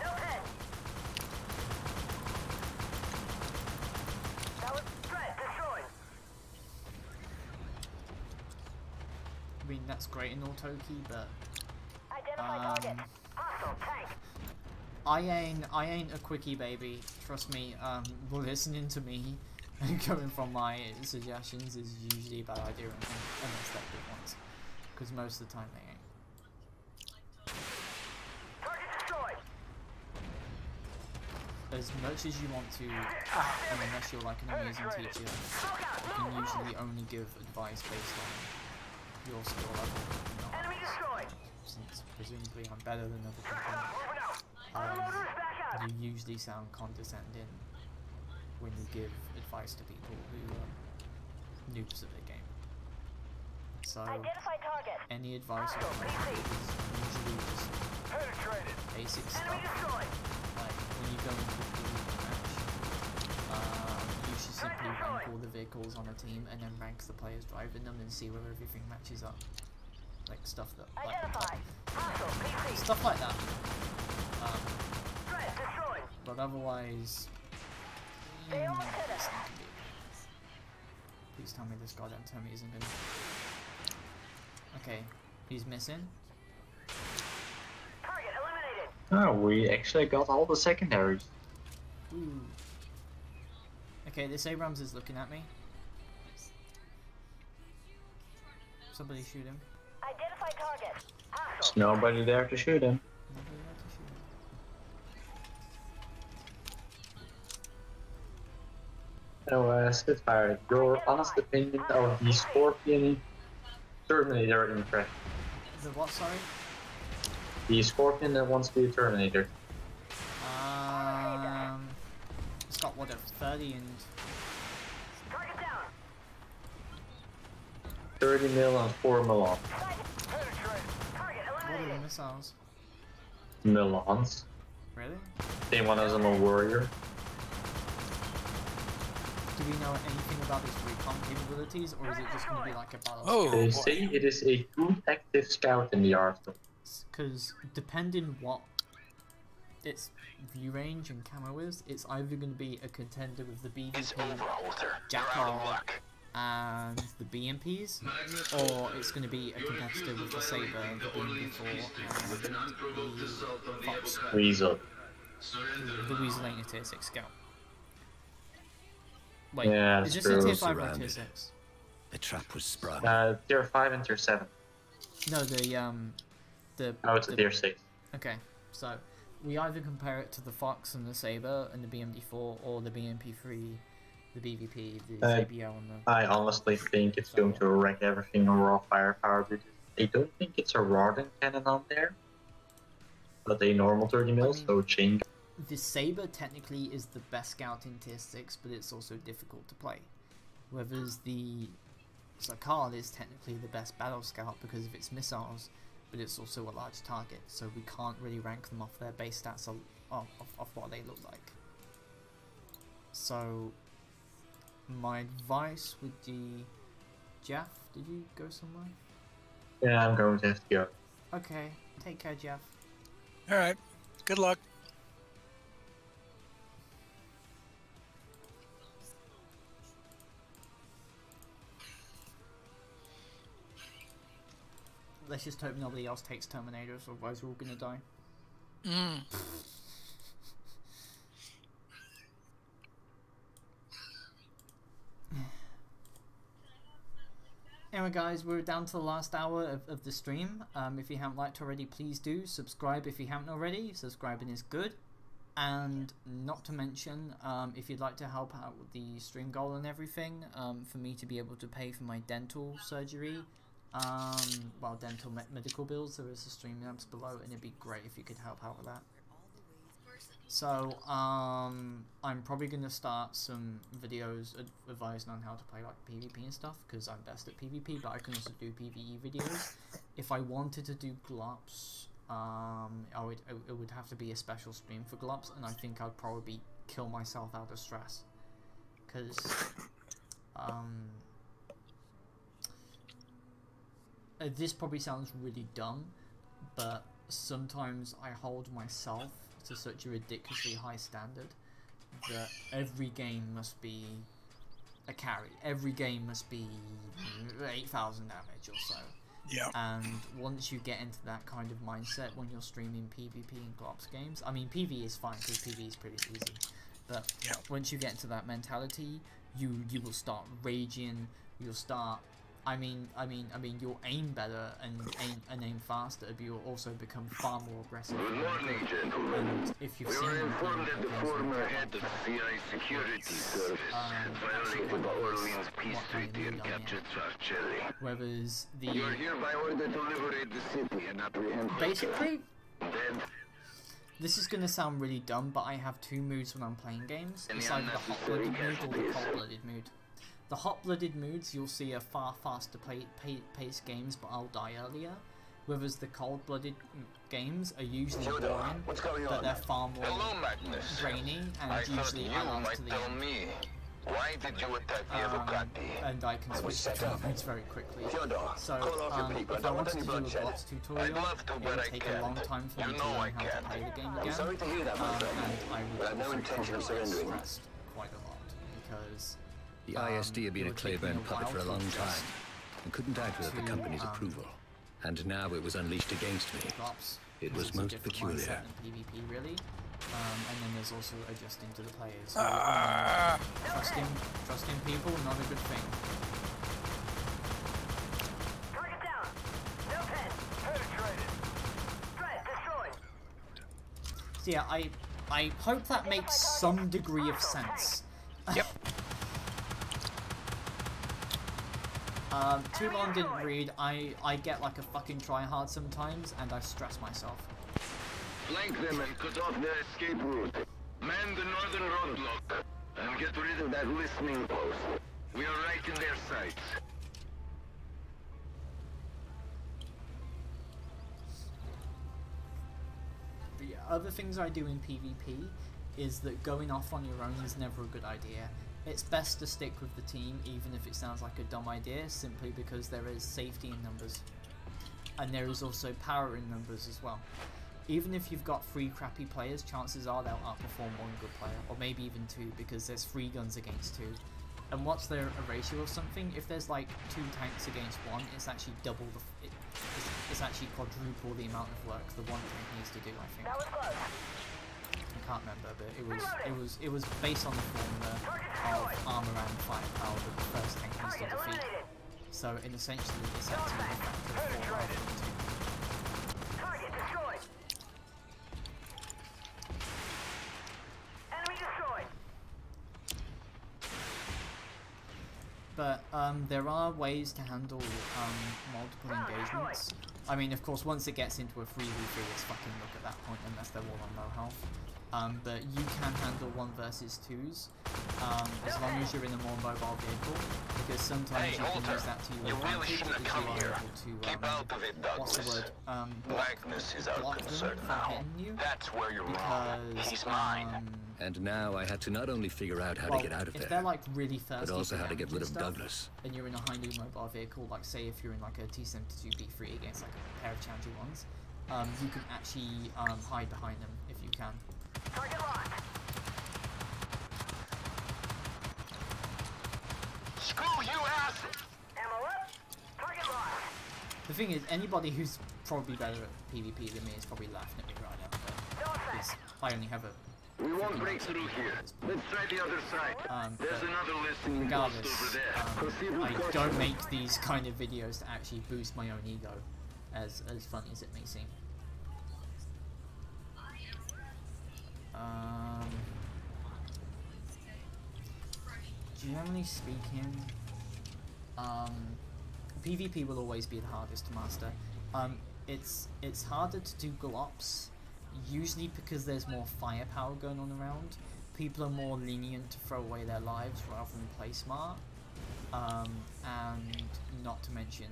No head. That was threat destroyed. I mean, that's great in auto key, but Identify target. Hostile tank. I ain't a quickie, baby. Trust me. Listening to me and going from my suggestions is usually a bad idea unless they're good ones, because most of the time they ain't. Target destroyed. As much as you want to, and unless you're like an amazing teacher, you can usually only give advice based on your skill level, not Enemy destroyed. since presumably I'm better than other people. Moving out. Autoloader is back out. You usually sound condescending when you give advice to people who are noobs at the game. So Identify target. any advice I Hostile give PC. is usually just Penetrated. basic Enemy stuff. destroyed. Like when you go into a PvP match, you should simply rank all the vehicles on a team and then rank the players driving them and see where everything matches up. Like stuff that, like, Identify. Hostile PC. stuff like that. Threat destroyed. But otherwise, They almost hit us. this thing can be. Please tell me this goddamn Tommy isn't gonna. Okay, he's missing. Target eliminated. Oh, we actually got all the secondaries. Ooh. Okay, this Abrams is looking at me. Somebody shoot him. Identify target. Hostile. There's nobody there to shoot him. Nobody there to shoot him. So, Spitfire, your honest opinion of the Scorpion Terminator impression? The what, sorry? The Scorpion that wants to be a Terminator. It's got what, a 30 and... Target down. 30 mil and 4 Milan. Penetrated. Target What are the eliminated. missiles? Milans. Really? Same one as a warrior. Do we know anything about his recon capabilities, or is it just going to be like a battle? Oh, They boy. say it is a good active scout in the arsenal. Because depending what its view range and camo is, it's either going to be a contender with the It's BVP, over, Walter. You're out of Jackal, luck. and the BMPs, or it's going to be a competitor with the Saber, the BMP4, and the Fox. Weasel. The Weasel ain't a tier 6 scout. Wait, Yeah, is that's this a true. tier 5 or a tier Surrounded. 6? The trap was sprung. Tier 5 and tier 7. No, the Oh, it's a tier 6. Okay, so we either compare it to the Fox and the Saber and the BMD4, or the BMP3, the BVP, the ZBO, and the... I honestly think it's going to wreck everything on raw firepower because I don't think it's a Rodden cannon on there, but a normal 30 mil, so chain. The Saber technically is the best scout in tier 6, but it's also difficult to play. Whereas the Zakal is technically the best battle scout because of its missiles, but it's also a large target, so we can't really rank them off their base stats of what they look like. So my advice would be, Jeff, did you go somewhere? Yeah, I'm going to have to go. Okay, take care, Jeff. Alright. Good luck. Let's just hope nobody else takes Terminators, otherwise we're all gonna die. Mm. Anyway guys, we're down to the last hour of the stream. If you haven't liked already, please do. Subscribe if you haven't already. Subscribing is good. And not to mention, if you'd like to help out with the stream goal and everything, for me to be able to pay for my dental surgery, well, dental medical bills, there is a streamlabs below, and it'd be great if you could help out with that. So, I'm probably going to start some videos advising on how to play like PvP and stuff, because I'm best at PvP, but I can also do PvE videos. If I wanted to do GLOPs, it would have to be a special stream for Glops, and I think I'd probably kill myself out of stress, because this probably sounds really dumb, but sometimes I hold myself to such a ridiculously high standard that every game must be a carry. Every game must be 8,000 damage or so. Yeah. And once you get into that kind of mindset when you're streaming PvP and Glops games, I mean PvE is fine because PvE is pretty easy, but once you get into that mentality, you will start raging. You'll start. I mean, you'll aim better and aim faster, but you'll also become far more aggressive. Good morning, gentlemen. And if you've We seen are informed that the former head of CI Security Service violated the Orleans Peace Treaty and captured Churchill. Whereas the You are hereby ordered to liberate the city and apprehend basically, then this is gonna sound really dumb, but I have two moods when I'm playing games. It's either the hot-blooded mood or the cold-blooded mood. The hot-blooded moods, you'll see are far faster paced games, but I'll die earlier. Whereas the cold-blooded games are usually boring, but they're far more draining, and usually I last to the end. Why did you attack the Avocati? And I can switch between moods very quickly. So, if I wanted to do a Glops tutorial, it would take a long time for me to learn how to play the game again, and I would also probably get stressed quite a lot, because the ISD had been a Claiborne puppet for a long time, and couldn't act without the company's approval. And now it was unleashed against me. It was most peculiar. PvP, really. And then there's also adjusting to the players. So, trusting people, not a good thing. Target down. No pen. Penetrated. Threat destroyed. So yeah, I hope that makes some degree of sense. Yep. Too long didn't read. I get like a fucking tryhard sometimes, and I stress myself. Flank them and cut off their escape route. Man the northern roadblock and get rid of that listening post. We are right in their sights. The other things I do in PvP is that going off on your own is never a good idea. It's best to stick with the team, even if it sounds like a dumb idea, simply because there is safety in numbers. And there is also power in numbers as well. Even if you've got 3 crappy players, chances are they'll outperform 1 good player, or maybe even 2, because there's 3 guns against 2. And what's a ratio of something? If there's like 2 tanks against 1, it's actually double the... It's actually quadruple the amount of work the 1 tank needs to do, I think. That was close. I can't remember, but it was based on the formula of armor and firepower that the first tank needs to defeat. So in essentially it's actually a factor of 4 rather than 2. Target destroyed. Enemy destroyed. But there are ways to handle multiple engagements. I mean, of course, once it gets into a 3v3, it's fucking look at that point, unless they're all on low health. But you can handle 1 versus 2s, as long as you're in a more mobile vehicle, because sometimes you can use that to your advantage if you are able to, what's the word, block them from hitting you, That's where you're wrong. because, And now I had to not only figure out how to get out of if there, they're like really thirsty but also for how to get damage rid and of stuff, Douglas. and you're in a highly mobile vehicle, like say if you're in like a T-72B3 against like a pair of Challenger ones, you can actually hide behind them if you can. Target locked. Screw you, ass! Ammo up. Target locked. The thing is, anybody who's probably better at PvP than me is probably laughing at me right now, but because I only have a... We won't break through here. Let's try the other side. There's another listening post over there. I don't make these kind of videos to actually boost my own ego, as funny as it may seem. Generally speaking, PvP will always be the hardest to master. It's harder to do Glops, usually because there's more firepower going on around. People are more lenient to throw away their lives rather than play smart. And not to mention,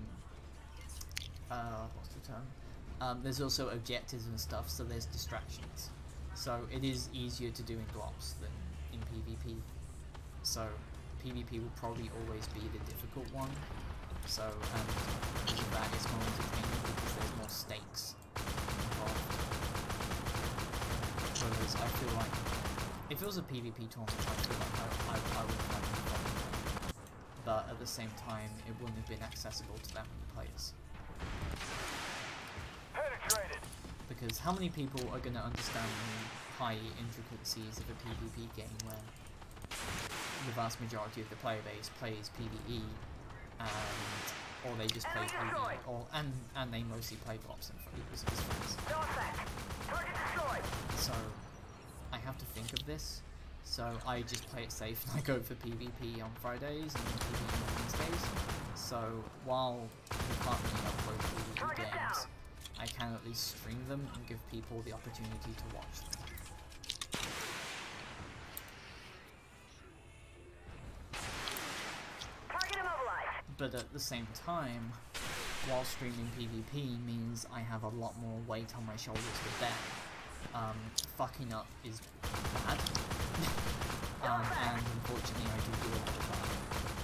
what's the term? there's also objectives and stuff, so there's distractions. So it is easier to do in blocks than in PvP. So PvP will probably always be the difficult one. So with that it's more entertaining because there's more stakes involved. Whereas I feel like if it was a PvP tournament, I feel like I would have had no problem with it. But at the same time, it wouldn't have been accessible to that many players. Penetrated. Because how many people are going to understand the high intricacies of a PvP game where the vast majority of the player base plays PvE, or they just play PvE, and they mostly play blocks and as friends. So I have to think of this. So I just play it safe and I go for PvP on Fridays and PvE on Wednesdays. So while we can't really upload PvP games, I can at least stream them and give people the opportunity to watch them. But at the same time, while streaming PvP means I have a lot more weight on my shoulders to bear. Fucking up is bad. And unfortunately I do a lot of that.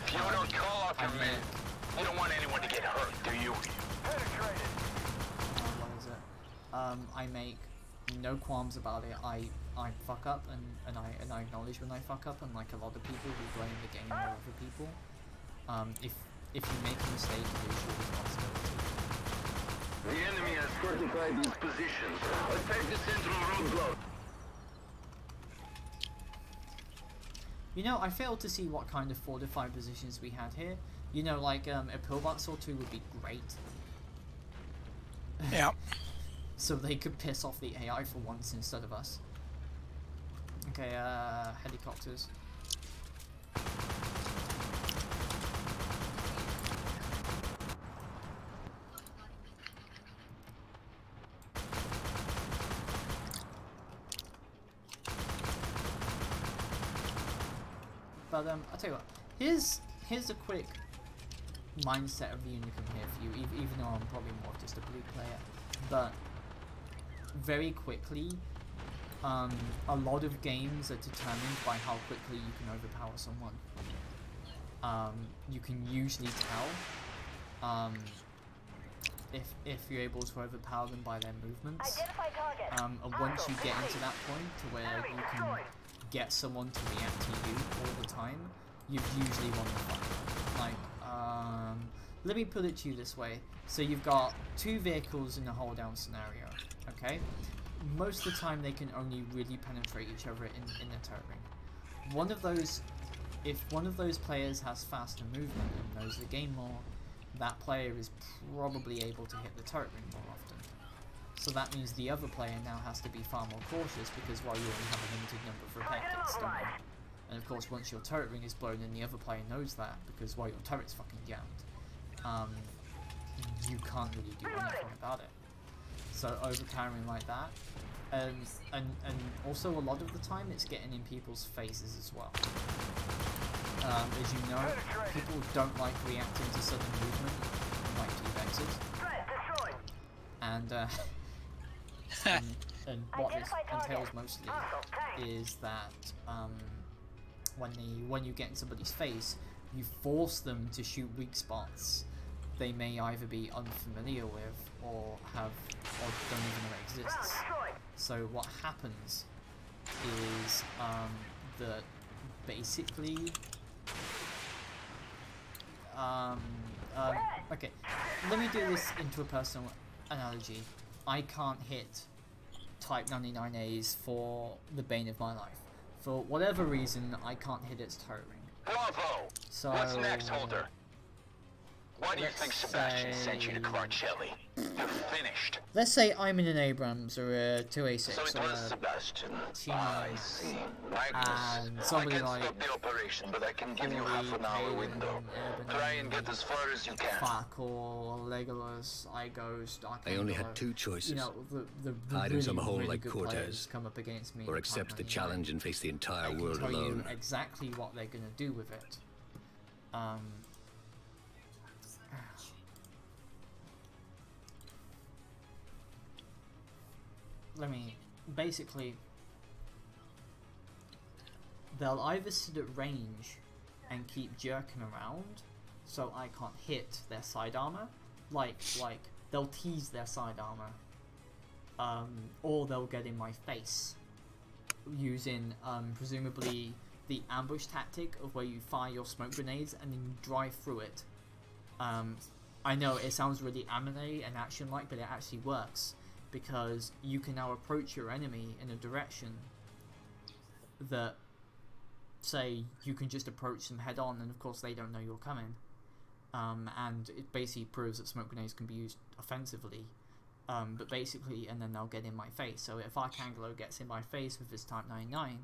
If you don't call off your men, you don't want anyone to get hurt, do you? Penetrated. What is it? I make no qualms about it. I fuck up and I acknowledge when I fuck up, and like a lot of people who blame the game on other people. If you make a mistake, it is your responsibility. The enemy has fortified these positions. Attack the central roadblock. You know, I failed to see what kind of fortified positions we had here. You know, like a pillbox or two would be great. Yeah. So they could piss off the AI for once instead of us. Okay, helicopters. But I'll tell you what. Here's a quick mindset of the Unicum here for you, even though I'm probably more of just a blue player. But very quickly, a lot of games are determined by how quickly you can overpower someone. You can usually tell if you're able to overpower them by their movements. And once you get into that point to where you can get someone to react to you all the time, you've usually won the fight. Like, let me put it to you this way. So you've got two vehicles in a hold down scenario, okay? Most of the time they can only really penetrate each other in the turret ring. One of those, if one of those players has faster movement and knows the game more, that player is probably able to hit the turret ring more often. So that means the other player now has to be far more cautious, because while you only have a limited number of repair kits, don't you? And of course once your turret ring is blown and the other player knows that, because while your turret's fucking jammed, you can't really do anything about it. So overpowering like that, and also a lot of the time it's getting in people's faces as well. As you know, people don't like reacting to sudden movement, like T-Vexes. And what this entails mostly is that when you get in somebody's face, you force them to shoot weak spots they may either be unfamiliar with or don't even know exists. So what happens is that basically okay, let me do this into a personal analogy. I can't hit Type 99As for the bane of my life. For whatever reason, I can't hit its turret ring. Bravo! So what's next, Holder? Why do you think Sebastian sent you to Churchill? You're finished. Let's say I'm in an Abrams or a 2A6 So it or was a Sebastian. T9, I see. Magnus, and I somebody can't like stop the operation, but I can give you half an hour window. Try and get as far as you can. Fuck or Legolas, Ghost, I only had two choices. You know, the hide in some hole really like good Cortez, players come up against me or in accept the Type challenge and face the entire 99. world I can tell alone. you exactly what they're gonna do with it. let me basically. They'll either sit at range and keep jerking around, so I can't hit their side armor. Like they'll tease their side armor, or they'll get in my face using presumably the ambush tactic of where you fire your smoke grenades and then you drive through it. I know it sounds really anime and action-like, but it actually works because you can now approach your enemy in a direction that, say, you can just approach them head on, and of course they don't know you're coming. And it basically proves that smoke grenades can be used offensively. But basically, and then they'll get in my face. So if Arcangelo gets in my face with his Type 99,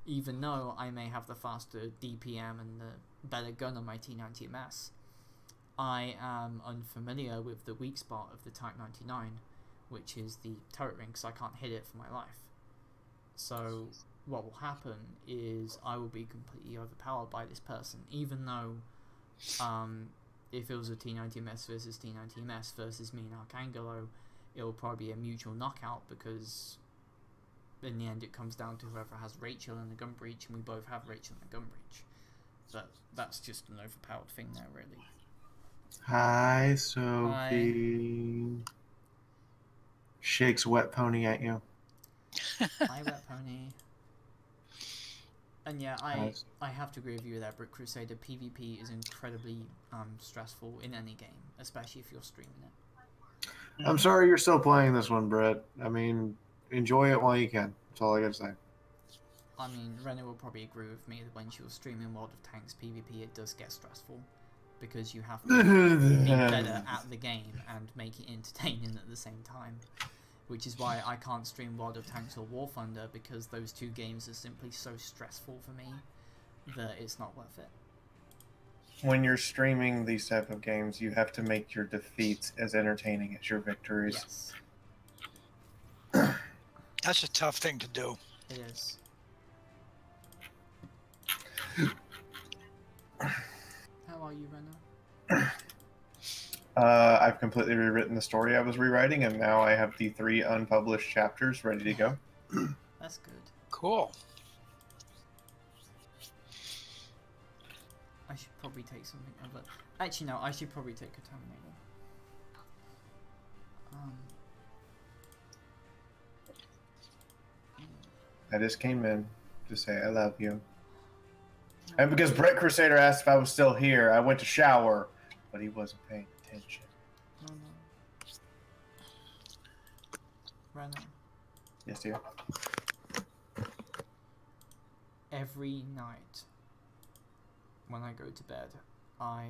even though I may have the faster DPM and the better gun on my T90MS, I am unfamiliar with the weak spot of the Type 99, which is the turret ring, because I can't hit it for my life. So what will happen is I will be completely overpowered by this person, even though if it was a T90MS versus T90MS versus me and Arcangelo, it will probably be a mutual knockout, because in the end it comes down to whoever has Rachel and the gun breach, and we both have Rachel and the gun breach. But that's just an overpowered thing there, really. Hi, Sophie. Hi. Shakes Wet Pony at you. Hi, Wet Pony. And yeah, I have to agree with you there, Brick Crusader. PvP is incredibly stressful in any game, especially if you're streaming it. I'm sorry you're still playing this one, Brett. I mean, enjoy it while you can. That's all I gotta say. I mean, Renna will probably agree with me that when she was streaming World of Tanks PvP, it does get stressful, because you have to be better at the game and make it entertaining at the same time. Which is why I can't stream World of Tanks or War Thunder, because those two games are simply so stressful for me that it's not worth it. When you're streaming these type of games, you have to make your defeats as entertaining as your victories. Yes. That's a tough thing to do. It is. How are you, Renna? I've completely rewritten the story I was rewriting, and now I have the 3 unpublished chapters ready to go. That's good. Cool. I should probably take something other. Actually, no. I should probably take a Terminator. I just came in to say I love you. And because Brett Crusader asked if I was still here, I went to shower, but he wasn't paying attention. No. Renna. Yes, dear. Every night when I go to bed, I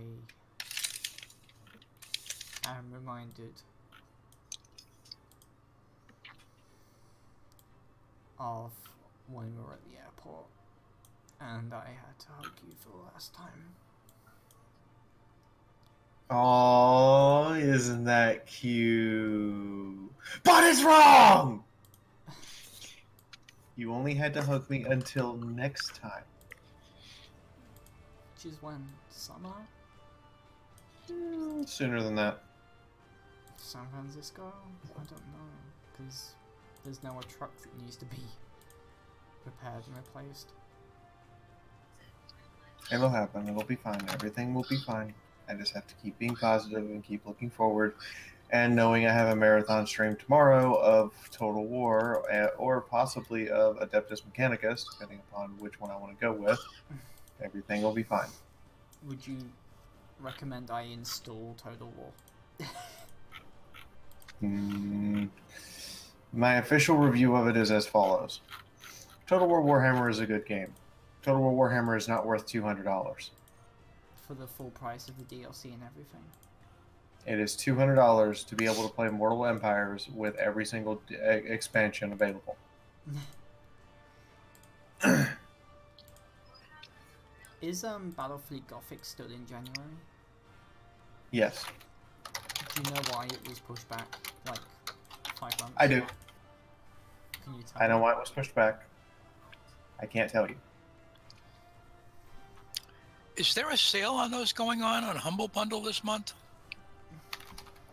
am reminded of when we were at the airport and I had to hug you for the last time. Oh, isn't that cute? But it's wrong! You only had to hug me until next time. Which is when? Summer? Sooner than that. San Francisco? I don't know, because there's now a truck that needs to be repaired and replaced. It'll happen. It'll be fine. Everything will be fine. I just have to keep being positive and keep looking forward, and knowing I have a marathon stream tomorrow of Total War, or possibly of Adeptus Mechanicus, depending upon which one I want to go with. Everything will be fine. Would you recommend I install Total War? My official review of it is as follows. Total War Warhammer is a good game. Total War Warhammer is not worth $200. For the full price of the DLC and everything. It is $200 to be able to play Mortal Empires with every single expansion available. Is Battlefleet Gothic still in January? Yes. Do you know why it was pushed back like 5 months? I do. Can you tell I know me? why it was pushed back. I can't tell you. Is there a sale on those going on Humble Bundle this month?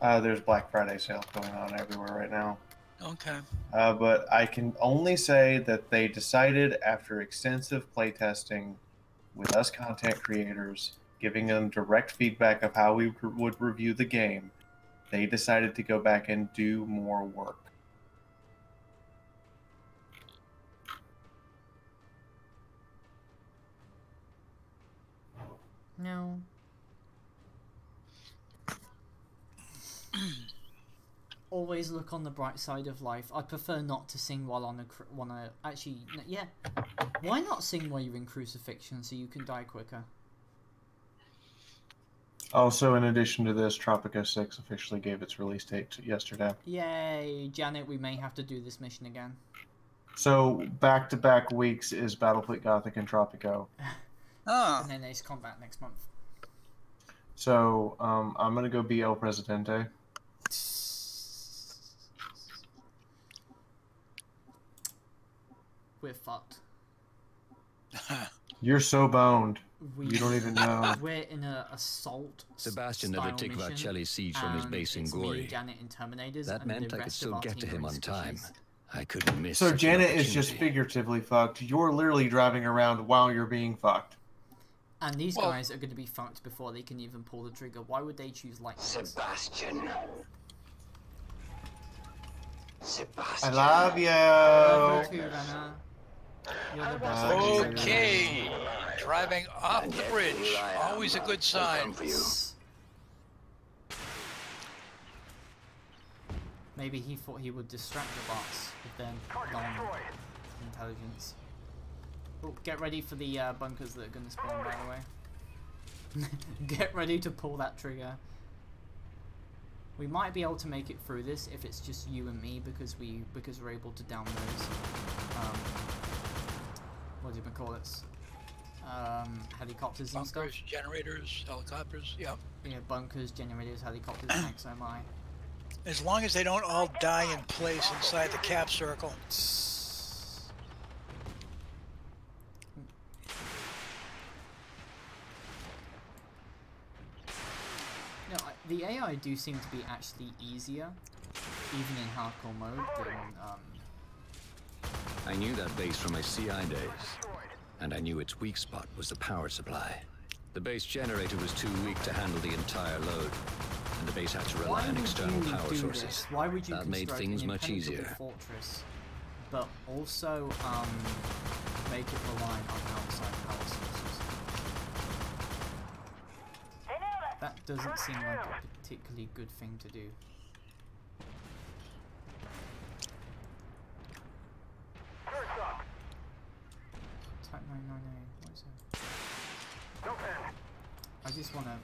There's Black Friday sales going on everywhere right now. Okay. But I can only say that they decided after extensive playtesting with us content creators, giving them direct feedback of how we would review the game, they decided to go back and do more work. No. Always look on the bright side of life. I prefer not to sing while on a actually, yeah. Why not sing while you're in crucifixion so you can die quicker? Also, in addition to this, Tropico 6 officially gave its release date yesterday. Yay, Janet, we may have to do this mission again. So, back-to-back weeks is Battlefleet Gothic and Tropico. And then Ace Combat next month. So, I'm gonna go be El Presidente. We're fucked. You're so boned. You don't even know. We're in an assault. Sebastian never took Varcelli's siege from his base in Gori. That meant I could still get to him on time. I couldn't miss. So Janet is just figuratively fucked. You're literally driving around while you're being fucked. And these guys are going to be fucked before they can even pull the trigger. Why would they choose lightning? Sebastian. I love you. I love you too, Renna. You're the best. Okay, driving off the bridge, always a good sign. Maybe he thought he would distract the bots with their non-intelligence. Oh, get ready for the bunkers that are going to spawn, by the way. Get ready to pull that trigger. We might be able to make it through this if it's just you and me, because we're able to down those. What do you call it? Helicopters and stuff. Bunkers, generators, helicopters. Yeah. Yeah, bunkers, generators, helicopters, and XMI. As long as they don't all die in place inside the cap circle. No, the AI do seem to be actually easier, even in hardcore mode, than I knew that base from my CI days, and I knew its weak spot was the power supply. The base generator was too weak to handle the entire load, and the base had to rely on external power sources. Why would you that made things much easier. Fortress, but also make it reliant on outside power sources? That doesn't seem like a particularly good thing to do. Type 998, what is it?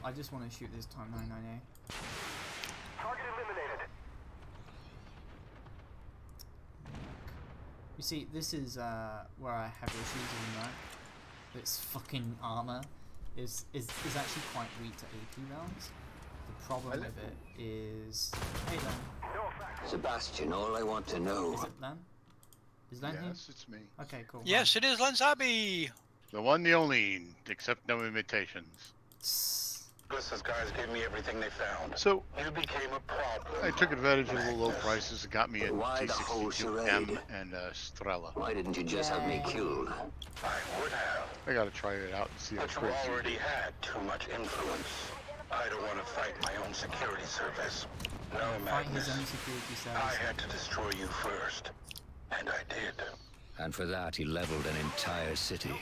I just wanna shoot this Type 998. Target eliminated. You see, this is where I have issues with that. Its fucking armor is actually quite weak to AP rounds. The problem with it is... Hey Len. Sebastian, all I want to know... Is it Len? Is Len here? Yes, it's me. Okay, cool. Yes, it is Lenzabi! The one, the only, accept no imitations. Those guys gave me everything they found. So, you became a problem. I took advantage of the low prices and got me a T62M and a Strela. Why didn't you just have me killed? I would have. I gotta try it out and see how But you already had too much influence. I don't want to fight my own security service. No, Fight his Magnus. own security service. I had to destroy you first. And I did. And for that, he leveled an entire city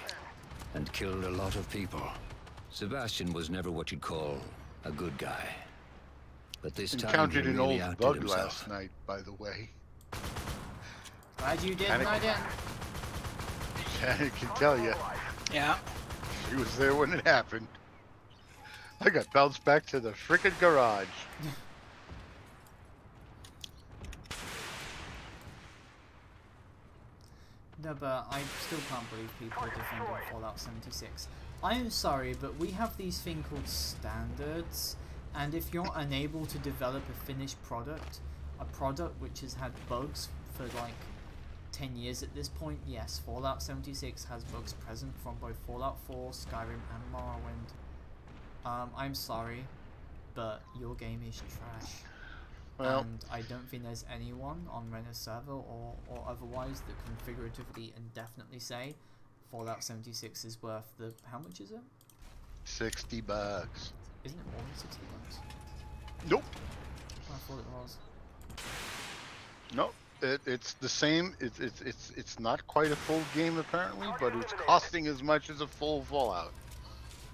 and killed a lot of people. Sebastian was never what you'd call a good guy. But this time encountered he an really old outdid bug himself. last night, by the way. Glad you did, and I didn't. I can tell you. Yeah. She was there when it happened. I got bounced back to the frickin' garage. No, but I still can't believe people are defending Fallout 76. I am sorry, but we have these things called standards, and if you're unable to develop a finished product, a product which has had bugs for like 10 years at this point, yes, Fallout 76 has bugs present from both Fallout 4, Skyrim, and Morrowind. I'm sorry, but your game is trash. and I don't think there's anyone on Renner's server or otherwise that can figuratively and definitely say Fallout 76 is worth the... How much is it? $60. Isn't it more than $60? Nope. I thought it was. No, it's the same. It's not quite a full game apparently, but it's costing as much as a full Fallout.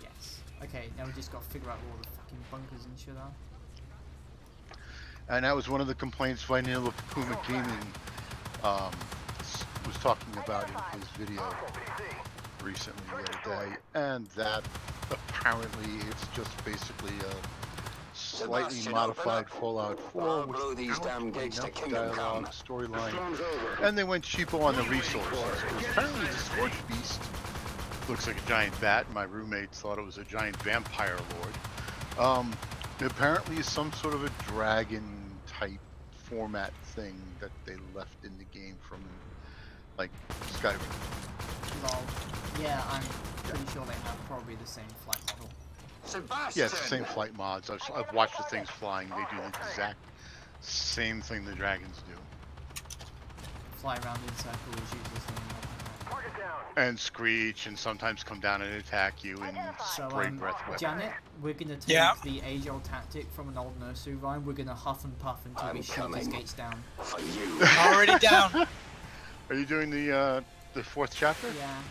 Yes. Okay, now we just got to figure out where all the fucking bunkers and shit are. And that was one of the complaints Vanilla Puma Gaming was talking about in his video recently the other day, and that apparently it's just basically a slightly modified Fallout 4 with these damn gates to Kingdom dialogue, storyline, and they went cheapo on the resources. Because apparently the Scorched Beast looks like a giant bat. My roommates thought it was a giant vampire lord. Apparently it's some sort of a dragon type format thing that they left in the game from like Skyrim. Lol. Yeah, I'm pretty sure they have probably the same flight model. Yeah, it's the same flight mods. I've watched the things flying. They do the exact same thing the dragons do. Fly around in circles, use the same model. And screech, and sometimes come down and attack you and spray breath weapon. Janet, we're gonna take the age-old tactic from an old nursery rhyme. We're gonna huff and puff until we shoot these gates down. Already down. Are you doing the fourth chapter? Yeah.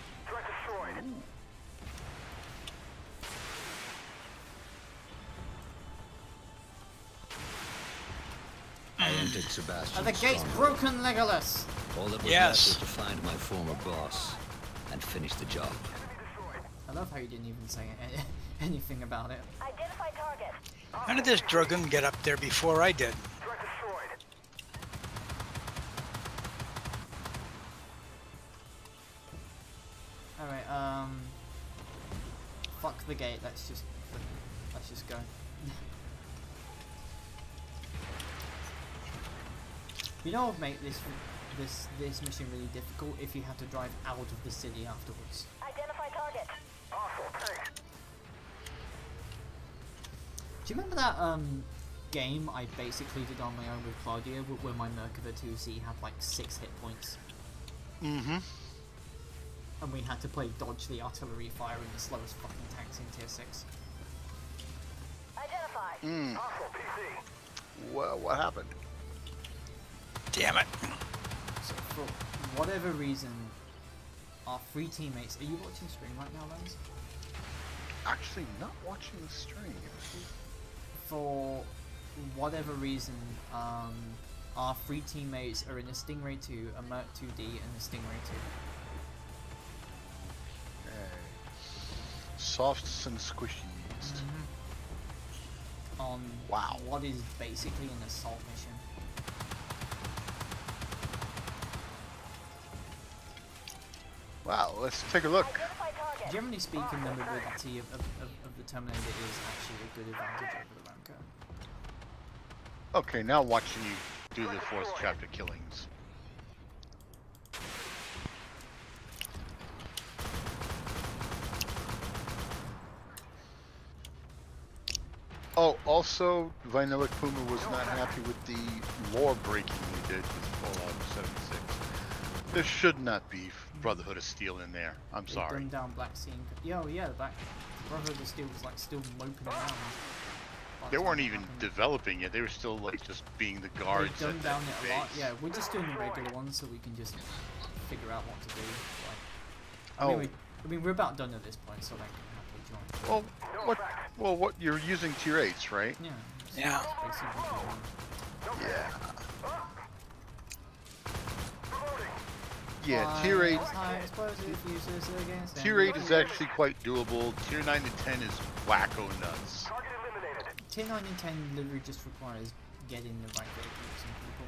I entered Sebastian. Are the gates broken, Legolas? All that was left was to find my former boss and finish the job. I love how you didn't even say anything about it. Identify target. How did this dragoon get up there before I did? Alright, fuck the gate, let's just go. You know what would make this mission really difficult if you had to drive out of the city afterwards. Identify target. Do you remember that game I basically did on my own with Claudia where my Merkava 2C had like 6 hit points? Mm-hmm. And we had to play dodge the artillery fire in the slowest fucking tanks in tier 6. Identify. Well, what happened? Damn it. So for whatever reason, our 3 teammates... Are you watching stream right now, Lens? Actually, not watching the stream. For whatever reason, our 3 teammates are in a Stingray 2, a Merc 2D, and a Stingray 2. Softs and squishies. On what is basically an assault mission. Wow, let's take a look. Generally speaking, the mobility of the Terminator is actually a good advantage over the Ramco. Okay, now watching you do the 4th chapter killings. Oh, also, Vanilla Puma was not happy with the lore breaking we did with Fallout 76. There should not be Brotherhood of Steel in there. I'm sorry. Dumbed down Black Sea. Yeah, the Brotherhood of Steel was like still moping around. They weren't even developing it. They were still like just being the guards. They dumbed down it a lot. Yeah, we're just doing the regular ones so we can just figure out what to do. Like, I mean, we're about done at this point, so like, happily join. Well, what you're using tier 8s, right? Yeah. Yeah. Yeah. Yeah, tier 8. Tier 8 is actually quite doable. Tier 9 to 10 is wacko nuts. Tier 9 and 10 literally just requires getting the right vehicles and people.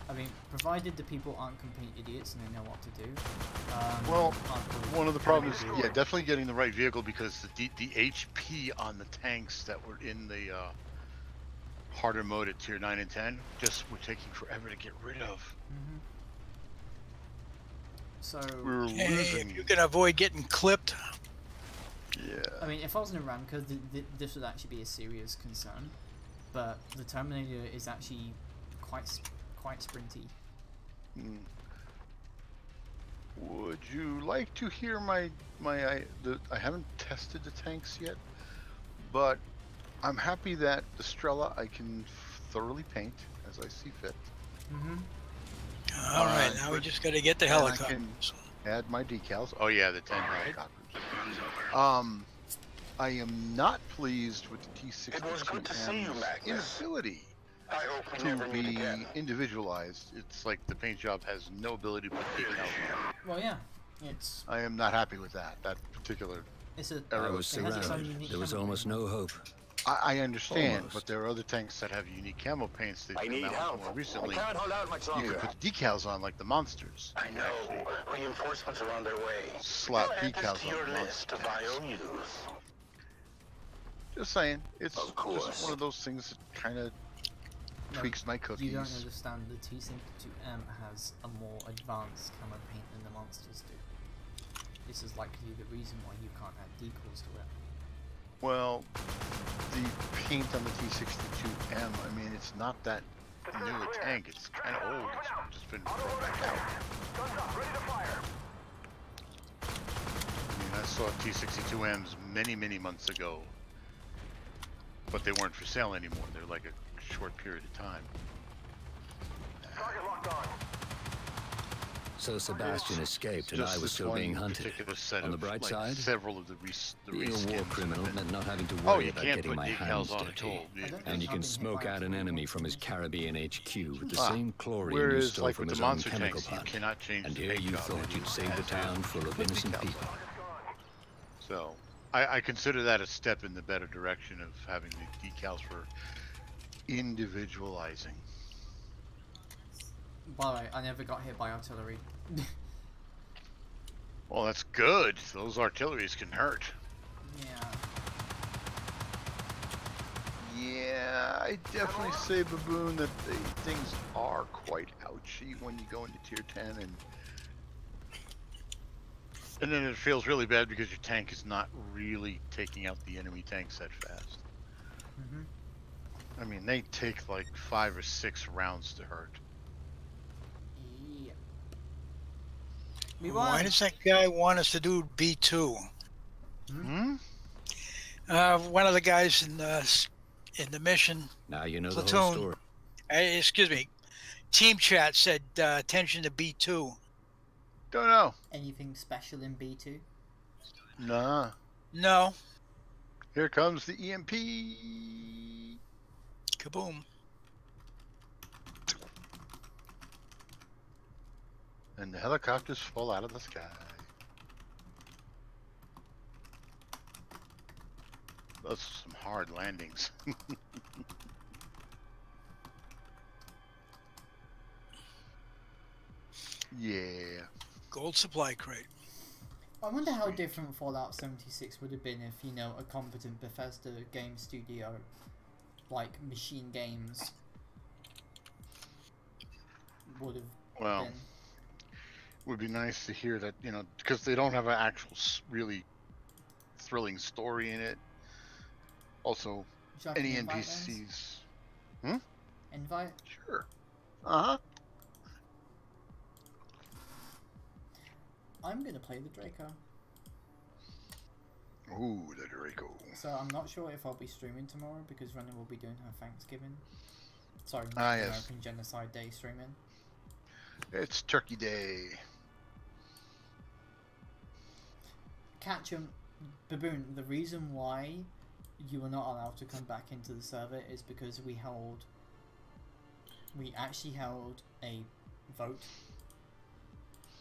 I mean, provided the people aren't complete idiots and they know what to do. Well, one of the problems is, yeah, definitely getting the right vehicle because the HP on the tanks that were in the harder mode at tier 9 and 10 just were taking forever to get rid of. So we were losing. If you can avoid getting clipped. Yeah. I mean, if I was in a Ramco, this would actually be a serious concern. but the Terminator is actually quite sprinty. Would you like to hear I haven't tested the tanks yet, but I'm happy that the Strela I can thoroughly paint as I see fit. All right, now we just got to get the helicopter. I can add my decals. Oh yeah, the 10 helicopters. I am not pleased with the T-62M's inability to be individualized. It's like the paint job has no ability to put decals on. Well, yeah, it's. I am not happy with that. That particular. I was surrounded. There was almost no hope. I understand, but there are other tanks that have unique camo paints that come out more recently. You can put decals on like the monsters. I know. Reinforcements are on their way. Slap decals on the monsters. Just saying, it's just one of those things that kind of tweaks my cookies. You don't understand, the T-62M has a more advanced camo paint than the monsters do. This is likely the reason why you can't add decals to it. Well, the paint on the T-62M, I mean, it's not that new a tank. It's kind of old. It's just been brought back out. I mean, I saw T-62Ms many months ago, but they weren't for sale anymore. They're like a short period of time. Target locked on. So Sebastian escaped and I was still being hunted. On the bright side, several of the being a war criminal meant not having to worry about getting my hands dirty. And you can smoke out an enemy from his Caribbean HQ with the same chlorine you stole from his own chemical plant. And here you thought you'd save the town full of innocent people. So, I consider that a step in the better direction of having the decals for individualizing. By the way, I never got hit by artillery. Well, that's good. Those artilleries can hurt. Yeah. Yeah, I definitely say, Baboon, that things are quite ouchy when you go into tier 10, and then it feels really bad because your tank is not really taking out the enemy tanks that fast. I mean, they take like 5 or 6 rounds to hurt. Why does that guy want us to do B2? One of the guys in the mission now you know platoon, the whole story. Excuse me, team chat said attention to B2. Don't know. Anything special in B2? Nah. No. Here comes the EMP. Kaboom. And the helicopters fall out of the sky. Those are some hard landings. Yeah. Gold supply crate. I wonder how different Fallout 76 would have been if, you know, a competent Bethesda game studio, like Machine Games, would have been. Would be nice to hear that, you know, because they don't have an actual really thrilling story in it. Also, any NPCs. Invite? Sure. Uh-huh. I'm gonna play the Draco. Ooh, the Draco. So I'm not sure if I'll be streaming tomorrow because Renna will be doing her Thanksgiving. Sorry, yes. American Genocide Day streaming. It's Turkey Day. Catchem, Baboon, the reason why you were not allowed to come back into the server is because we actually held a vote,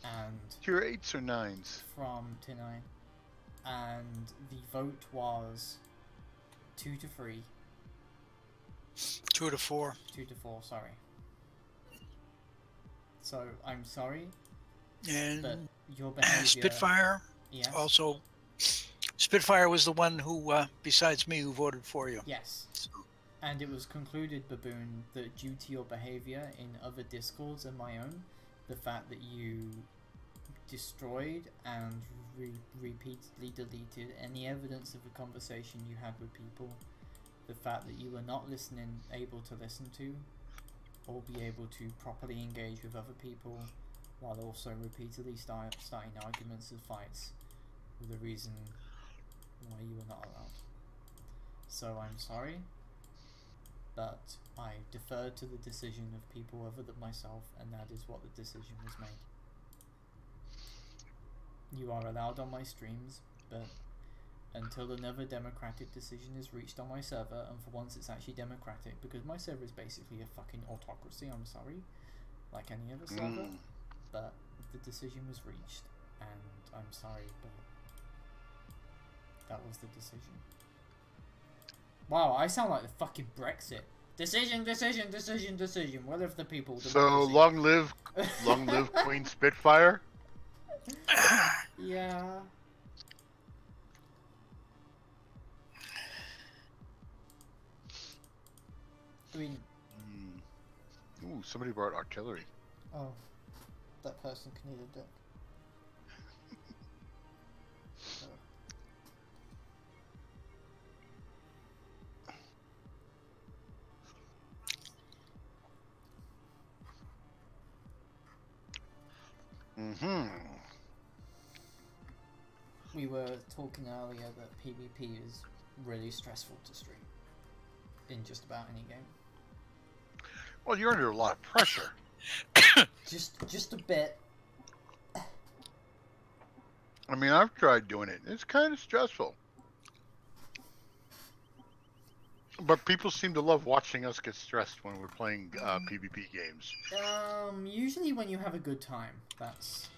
and Tier 8s or 9s? From Tier 9, and the vote was 2 to 3. 2 to 4. 2 to 4, sorry. So I'm sorry, and your behavior. Spitfire. Yes. Also, Spitfire was the one who, besides me, who voted for you. Yes. And it was concluded, Baboon, that due to your behavior in other discords and my own, the fact that you destroyed and repeatedly deleted any evidence of a conversation you had with people, the fact that you were not able to listen to, or be able to properly engage with other people, while also repeatedly starting arguments and fights, were the reason why you were not allowed. So I'm sorry, but I deferred to the decision of people other than myself, and that is what the decision was made. You are allowed on my streams, but until another democratic decision is reached on my server, and for once it's actually democratic, because my server is basically a fucking autocracy, I'm sorry, like any other server, but the decision was reached, and I'm sorry, but that was the decision. Wow, I sound like the fucking Brexit. Decision, decision, decision, decision. What if the people... So, long live Queen Spitfire? Yeah. I mean... Ooh, somebody brought artillery. Oh. That person can eat a dick. We were talking earlier that PvP is really stressful to stream in just about any game. Well, you're under a lot of pressure. just a bit. I mean, I've tried doing it. It's kind of stressful. But people seem to love watching us get stressed when we're playing PvP games. Usually when you have a good time, that's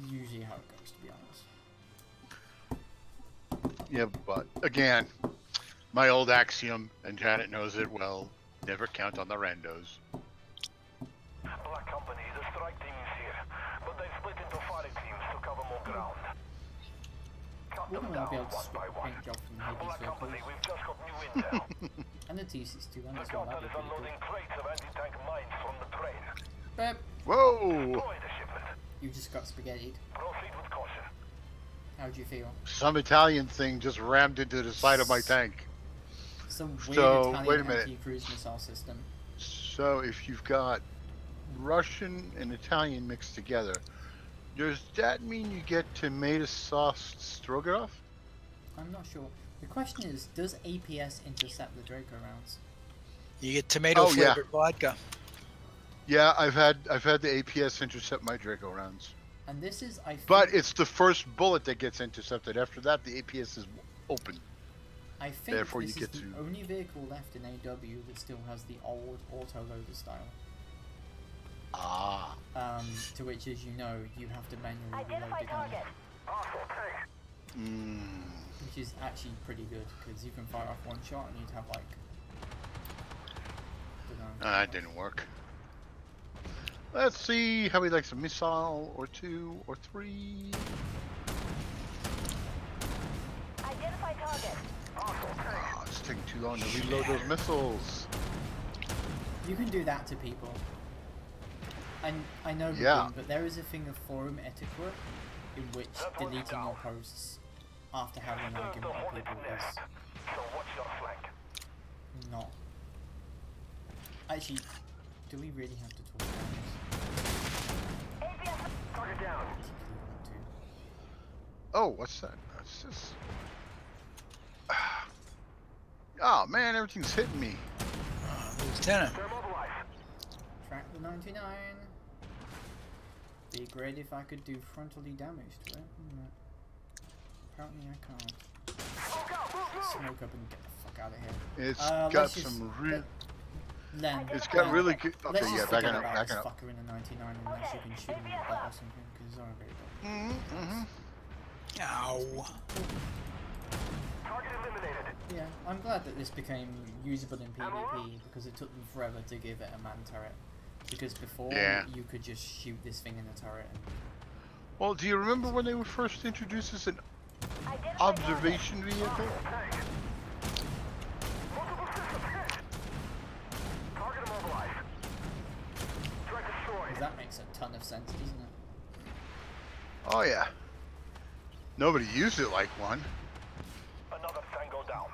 usually how it goes, to be honest. Yeah, but again, my old axiom, and Janet knows it well, never count on the randos. Black Company, the strike team is here, but they've split into fighting teams to cover more ground. We're going to be able to swap paint job from Hades vehicles. We've just got new intel. And the TC2, and The as well, cartel that'd is be pretty unloading good. crates of anti-tank mines from the train. Bep. Whoa! Deploy the shipment. You just got spaghettied. Proceed with caution. How'd you feel? Some Italian thing just rammed into the side of my tank. Some weird So, Italian wait a minute. anti-cruise missile system. So if you've got Russian and Italian mixed together, does that mean you get tomato sauce stroganoff? I'm not sure. The question is, does APS intercept the Draco rounds? You get tomato flavored vodka. Yeah, I've had the APS intercept my Draco rounds. And this is, I think, But it's the first bullet that gets intercepted. After that, the APS is open. I think Therefore, this you is get the to... only vehicle left in AW that still has the old auto-loader style. Ah. To which, as you know, you have to manually reload the gun. Which is actually pretty good, because you can fire off one shot and you'd have like... That didn't work. Let's see how he likes a missile, or two, or three. Identify target. Oh, it's taking too long to reload those missiles. You can do that to people. And I know we Yeah. can, but there is a thing of forum etiquette in which deleting your posts after having an argument with people is not. Actually, do we really have to talk about this? Target down. Oh, what's that? That's just... Oh man, everything's hitting me. Lieutenant. Track the 99. Be great if I could do frontally damage to it. Apparently I can't. Smoke up and get the fuck out of here. It's got some real... It's got really good... Okay, yeah, backing up, backing up. Fucker in the 99 unless you can shoot him in the butt or something, because I really don't. Ow. Target eliminated. Yeah, I'm glad that this became usable in PvP because it took them forever to give it a man turret. Because before, you could just shoot this thing in a turret. And... Well, do you remember when they were first introduced as an observation vehicle? That makes a ton of sense, doesn't it? Oh yeah. Nobody used it like one. Another tango down.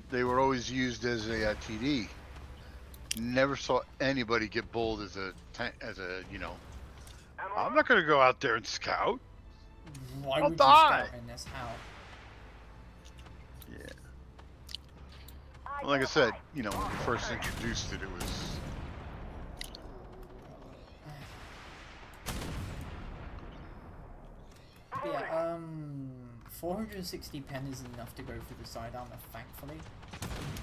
They were always used as a TD. Never saw anybody get bold as a you know. I'm not gonna go out there and scout. Why I'll would die. you scout in this? How? Yeah. Well, like I said, you know, when we first introduced it, it was. Yeah, 460 pen is enough to go through the side armor, thankfully,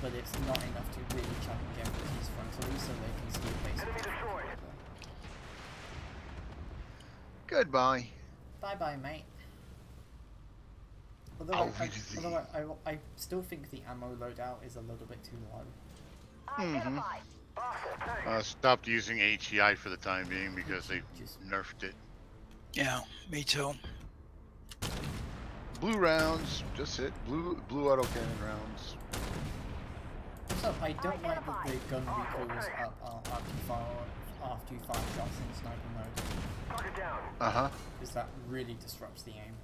but it's not enough to really challenge MPTs frontally, so they can still basically. Goodbye. Bye bye, mate. Although, I still think the ammo loadout is a little bit too low. Stopped using HEI for the time being because they just nerfed it. Yeah, me too. Blue rounds, just it. Blue autocannon rounds. Also, I don't like that the gun recoils up after you fire shots in sniper mode. Because that really disrupts the aim.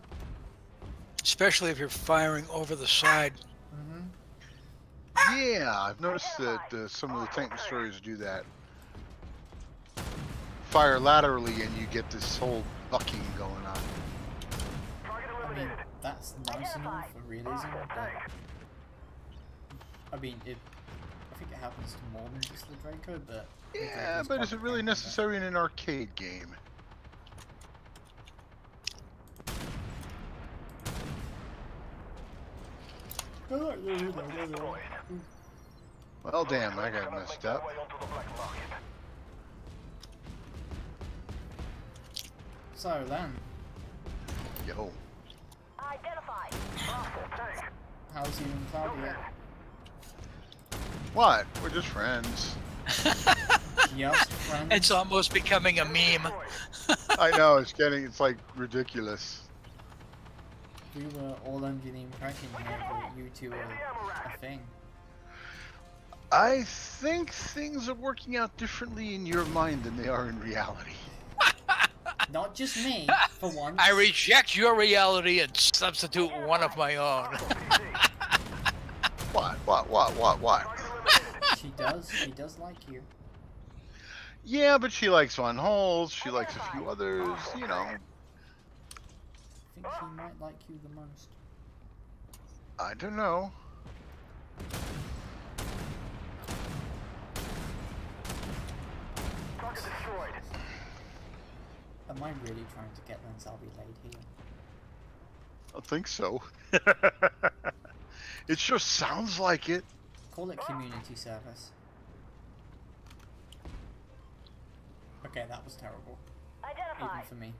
Especially if you're firing over the side. Yeah, I've noticed that some of the tank destroyers do that. Fire laterally and you get this whole bucking going on. I mean, that's nice enough for realism, but I mean, I think it happens to more than just the Draco, but yeah, but is it really necessary in an arcade game? Well, damn, I got messed up. So then, yo, how's you and Claudia? What? We're just friends. Just friends. It's almost becoming a meme. I know, it's like ridiculous. We were all under the impression here that you two are a thing. I think things are working out differently in your mind than they are in reality. Not just me, for once. I reject your reality and substitute one of my own. What? She does like you. Yeah, but she likes Von Holes, she likes a few others, you know. I think she might like you the most. I don't know. Target destroyed. Am I really trying to get Lens I'll be laid here? I think so. It sure sounds like it. Call it community service. Okay, that was terrible. Even for me.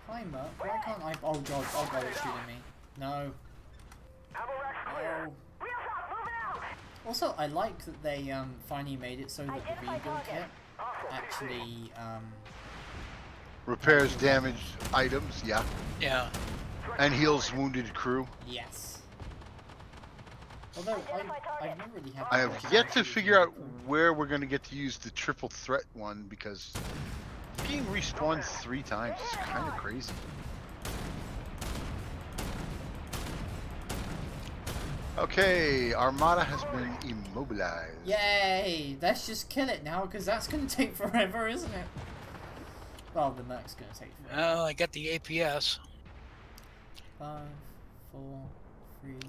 Hi, Merc. Why can't I? Oh god, it's shooting me. No. No. Also, I like that they finally made it so that the rebuild kit actually repairs damaged items, yeah. Yeah. And heals wounded crew. Yes. Although I've never really had. I have yet to figure out where we're going to get to use the triple threat one because being respawned 3 times is kind of crazy. Okay, Armada has been immobilized. Yay! Let's just kill it now, because that's going to take forever, isn't it? Well, the Merc's going to take forever. Well, I got the APS. 5, 4, 3, 2,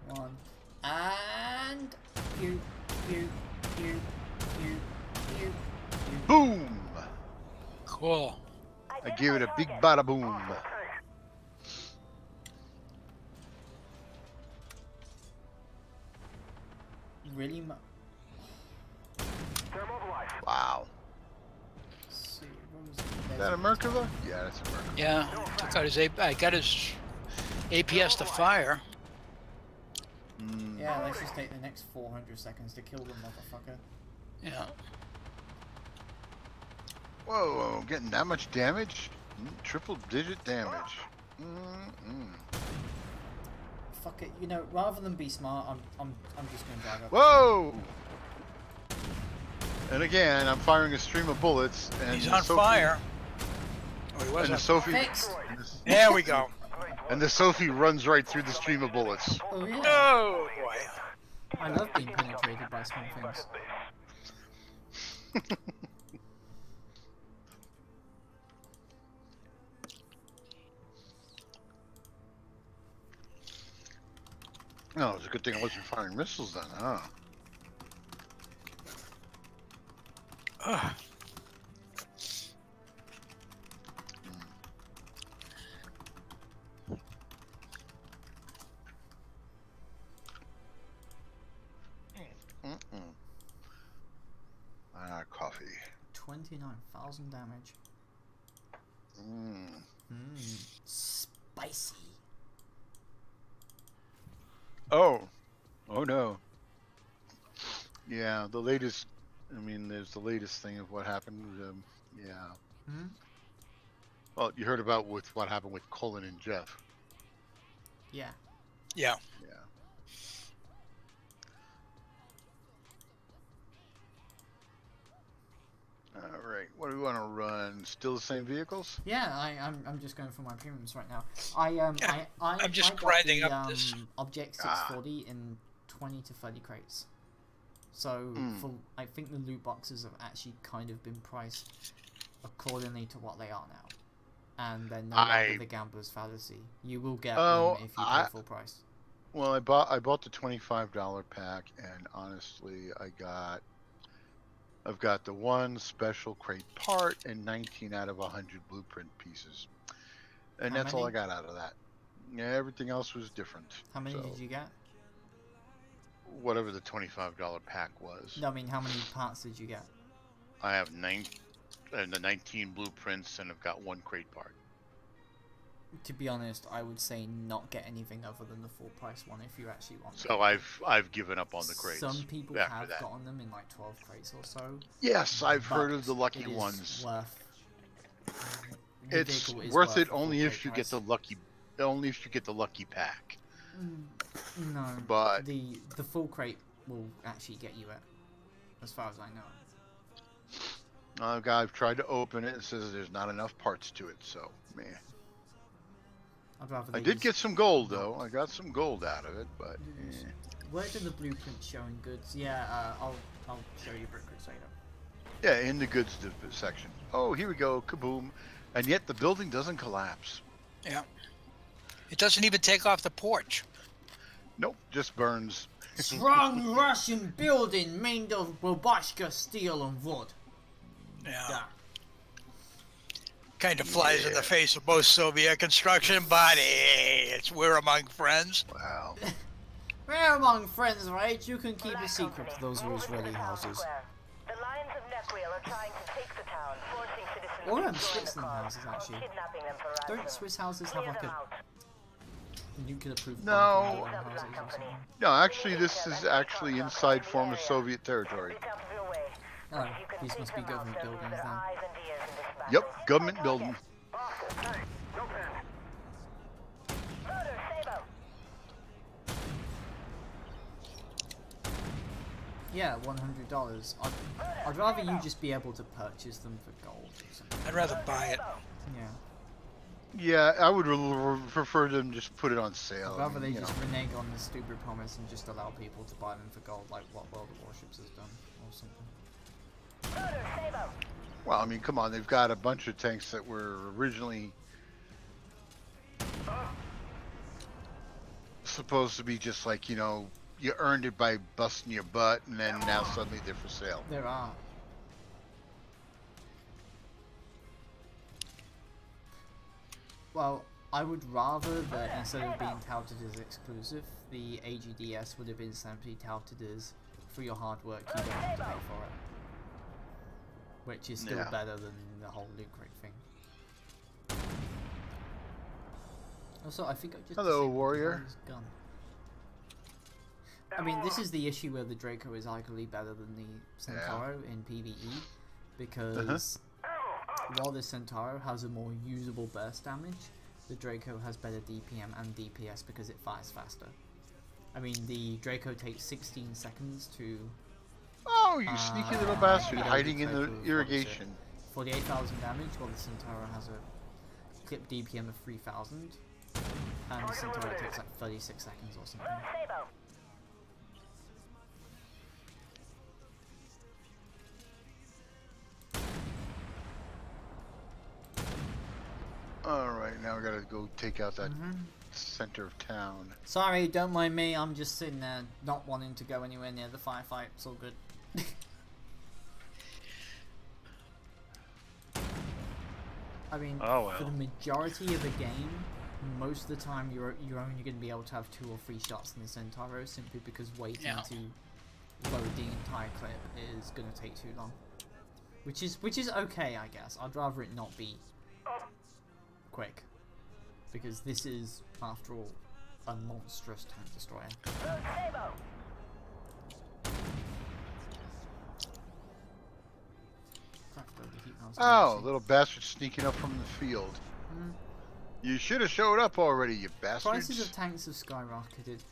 1, and you. Boom! Cool. I give it a big bada boom. Really wow. See, is that a Merkava? Yeah, that's a Merkava. Yeah, took out his I got his APS to fire. Yeah, let's just take the next 400 seconds to kill the motherfucker. Yeah. Whoa, getting that much damage? Triple digit damage. Fuck it, you know, rather than be smart, I'm just gonna drive up. Whoa! And again, I'm firing a stream of bullets, and he's on fire. Oh, he was And the on Sophie. Fixed. There we go. And the Sophie runs right through the stream of bullets. Oh yeah. Oh boy. I love being penetrated by small things. No, it's a good thing I wasn't firing missiles then, huh? Ugh. Coffee. 29,000 damage. Spicy. Oh no. Yeah, the latest. I mean, there's the latest thing of what happened. Yeah. Hmm? Well, you heard about what happened with Colin and Jeff. Yeah. Yeah. Yeah. All right. What do we want to run? Still the same vehicles? Yeah, I'm just going for my premiums right now. I'm just got grinding the, up this. Object 640 in 20 to 30 crates. So for I think the loot boxes have actually kind of been priced accordingly to what they are now, and they're no longer the gambler's fallacy. You will get them if you pay full price. Well, I bought the $25 pack, and honestly, I've got the one special crate part and 19 out of 100 blueprint pieces, and How that's all I many? got out of that. Yeah, everything else was different. How many so, did you get? Whatever the $25 pack was. No, I mean, how many parts did you get? I have the 19 blueprints, and I've got one crate part. To be honest, I would say not get anything other than the full price one if you actually want. So I've given up on the crates. Some people after have that. gotten them in like 12 crates or so. Yes, I've heard but of the lucky it is ones. The It's vehicle is worth it the full only crate if you price. get the lucky pack. No, But the full crate will actually get you it, as far as I know. I've tried to open it. It says there's not enough parts to it, so man. I'd rather I they did just- get some gold though. I got some gold out of it, but Where do the blueprints show in goods? Yeah, I'll show you Brick Crusader. yeah, in the goods section. Oh, here we go, kaboom! And yet the building doesn't collapse. Yeah. It doesn't even take off the porch. Nope, just burns. Strong Russian building made of Babashka steel and wood. Yeah. Kind of flies in the face of most Soviet construction, but we're among friends. Wow. We're among friends, right? You can keep a secret to those were Israeli houses. The Lions of Nequil are trying to take the town, forcing citizens Or to join the Switzerland cause, houses, actually. kidnapping them for Don't ransom. Swiss houses have like a nuclear-proof No. bunker in their houses or something? No, actually, this is actually inside former Soviet territory. Oh, these must be government buildings then. Yep, government building. Yeah, $100. I'd rather you just be able to purchase them for gold or something. I'd rather buy it. Yeah. Yeah, I would prefer them just put it on sale. I'd rather they you just know. renege on the stupid promise and just allow people to buy them for gold like what World of Warships has done or something. Well, I mean, come on, they've got a bunch of tanks that were originally supposed to be just like, you know, you earned it by busting your butt, and then now suddenly they're for sale. There are. Well, I would rather that instead of being touted as exclusive, the AGDS would have been simply touted as for your hard work, you don't have to pay for it. Which is still Yeah. better than the whole loot crate thing. Also, I think I just Hello, disabled the warrior. guy's gun. I mean, this is the issue where the Draco is arguably better than the Centauro in PvE, because while the Centauro has a more usable burst damage, the Draco has better DPM and DPS because it fires faster. I mean, the Draco takes 16 seconds to... Oh, you sneaky little bastard, beat out hiding in Draco the with, irrigation. 48,000 damage, while the Centauro has a clip DPM of 3000, and the Centauro takes like 36 seconds or something. Alright, now we gotta go take out that center of town. Sorry, don't mind me, I'm just sitting there not wanting to go anywhere near the firefight, it's all good. I mean, for the majority of the game, most of the time you're only going to be able to have 2 or 3 shots in the Centauro, simply because waiting to load the entire clip is going to take too long. Which is okay, I guess. I'd rather it not be quick, because this is, after all, a monstrous tank destroyer. Oh, little bastard sneaking up from the field. You should have showed up already, you bastards. Prices of tanks have skyrocketed.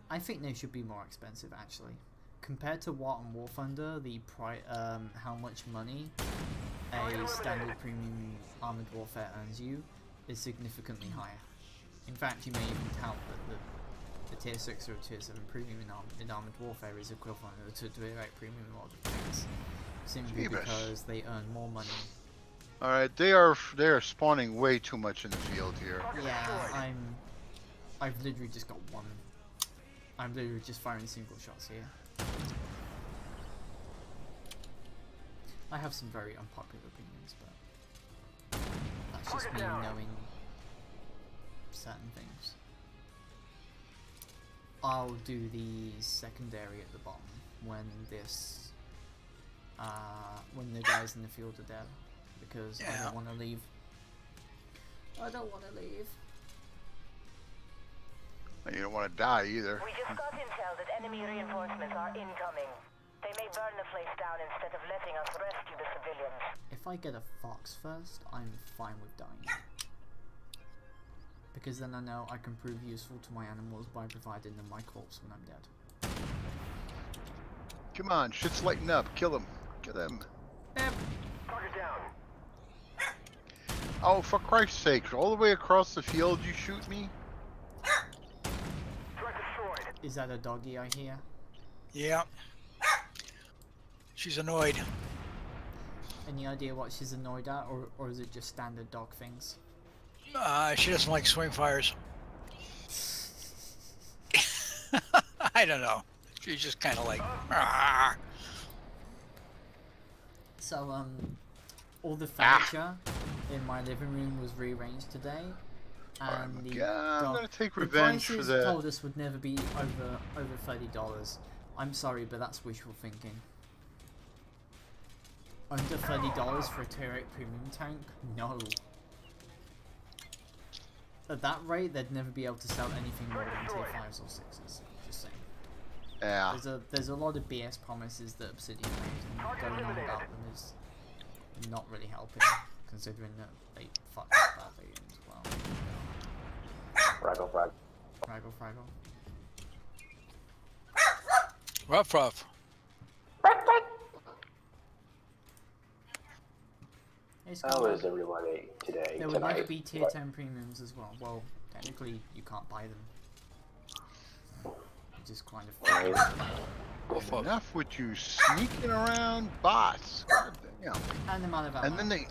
I think they should be more expensive, actually. Compared to WoT and War Thunder, the how much money a standard premium armored warfare earns you is significantly higher. In fact, you may even tout that the tier 6 or tier 7 premium in armored warfare is equivalent to direct premium in modern tanks, simply because they earn more money. Alright, they are spawning way too much in the field here. Yeah, I've literally just got one. I'm literally just firing single shots here. I have some very unpopular opinions, but that's just me knowing certain things. I'll do the secondary at the bottom when when the guys in the field are dead, because I don't want to leave. I don't want to leave. You don't want to die either. We just got intel that enemy reinforcements are incoming. They may burn the place down instead of letting us rescue the civilians. If I get a fox first, I'm fine with dying. Because then I know I can prove useful to my animals by providing them my corpse when I'm dead. Come on, shit's lighting up. Kill him. Kill him. Target down. Oh, for Christ's sake, all the way across the field you shoot me? Is that a doggy I hear? Yeah. She's annoyed. Any idea what she's annoyed at, or is it just standard dog things? She doesn't like swing fires. I don't know. She's just kind of like. Argh. So all the furniture in my living room was rearranged today, and I'm gonna take revenge for the that. told us would never be over $30. I'm sorry, but that's wishful thinking. Under $30 for a tier 8 premium tank? No. At that rate, they'd never be able to sell anything more than tier 5s or 6s. Just saying. Yeah. There's a lot of BS promises that Obsidian made, and going on about them is not really helping, considering that they fucked up badly as well. Fraggle, fraggle. Fraggle, fraggle. Ruff, ruff. How is everybody today? There would like to be tier 10 premiums as well. Well, technically you can't buy them. You just kind of. Enough with you sneaking around, bots. God damn. And I'm out of ammo. And then they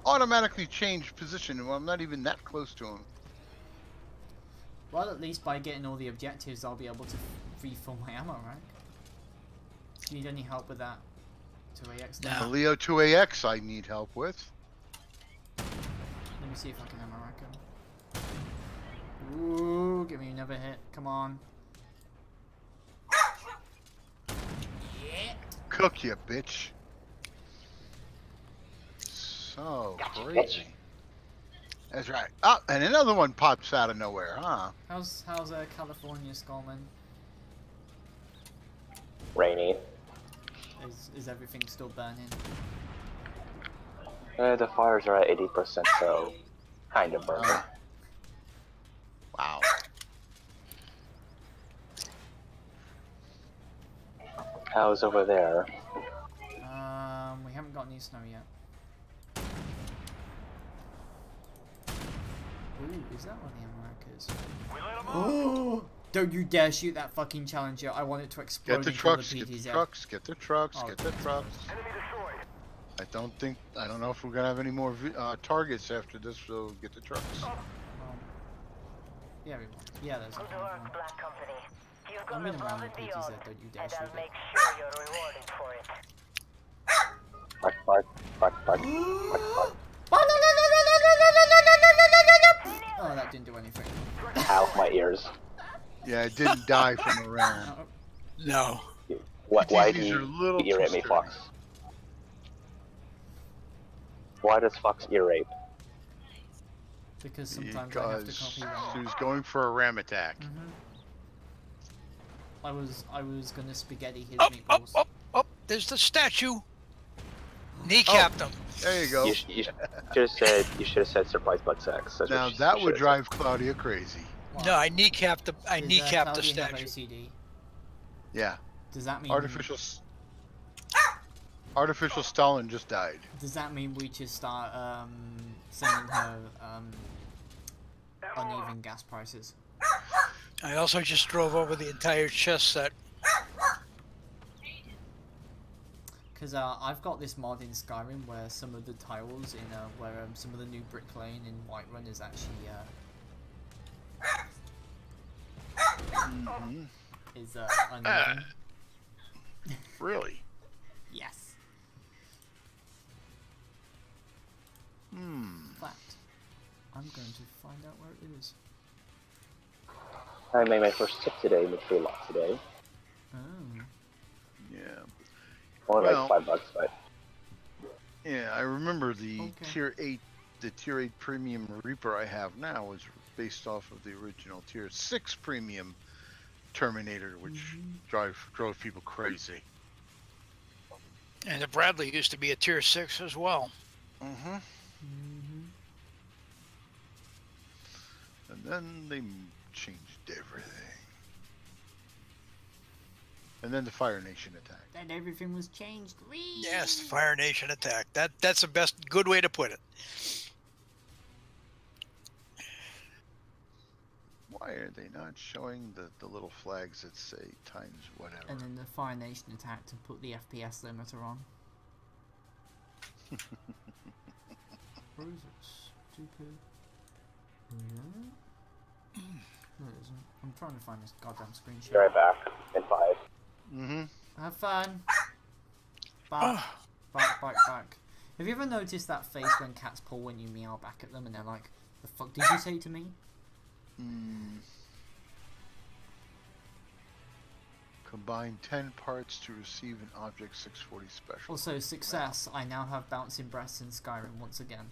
automatically change position when I'm not even that close to them. Well, at least by getting all the objectives, I'll be able to refill my ammo, right? Do you need any help with that? 2AX? The Leo 2AX I need help with. Let me see if I can ammo rack him. Ooh, give me another hit. Come on. Yeah. Cook you, bitch. So crazy. That's right. Oh, and another one pops out of nowhere, huh? How's California, Skullman? Rainy. Is everything still burning? The fires are at 80%, so kind of burning. Wow. How's over there? We haven't got any snow yet. Ooh, is that what the ammo is? Oh! Don't you dare shoot that fucking Challenger. I want it to explode. Get the trucks, get the trucks, get the trucks, get the trucks. I don't know if we're gonna have any more targets after this, so get the trucks. Yeah, we want. Yeah, there's Good work, Black Company. You've I'm gone in around above the and PTZ, beyond, don't you dare and shoot I'll it. make sure you're rewarded for it. Bark, bark, bark, bark, bark, bark. Oh, that didn't do anything. Ow, my ears. Yeah, it didn't die from around. No. Why do These are you little ear rape me, too Fox? Why does Fox ear rape? Because sometimes I have to copy them. He was going for a ram attack. I was gonna spaghetti his Up, meatballs. up! There's the statue. Kneecapped him. There you go. You should have said surprise butt sex. That's Now what that would drive Claudia crazy. What? No, I kneecapped the Claudia have statue. OCD? Yeah. Does that mean Artificial Stalin just died. Does that mean we should start sending her uneven gas prices? I also just drove over the entire chess set. Because I've got this mod in Skyrim where some of the tiles in where some of the new bricklaying in Whiterun is actually is uneven. Really? Yes. Hmm. Fact. I'm going to find out where it is. I made my first tip today, made 3 lots today. Oh. Yeah. Only like $5, but. Yeah, I remember the tier 8 premium Reaper I have now is based off of the original tier 6 premium Terminator, which drove people crazy. And the Bradley used to be a tier 6 as well. And then they changed everything. And then the Fire Nation attack. Then everything was changed. Whee! Yes, the Fire Nation attack. That's the good way to put it. Why are they not showing the little flags that say times whatever? And then the Fire Nation attack to put the FPS limiter on. Where is it? Stupid. No, it isn't. I'm trying to find this goddamn screenshot. Be right back in 5. Have fun. Back. Back. Have you ever noticed that face when cats pull when you meow back at them and they're like, the fuck did you say to me? Combine 10 parts to receive an Object 640 special. Also, success. I now have bouncing breasts in Skyrim once again.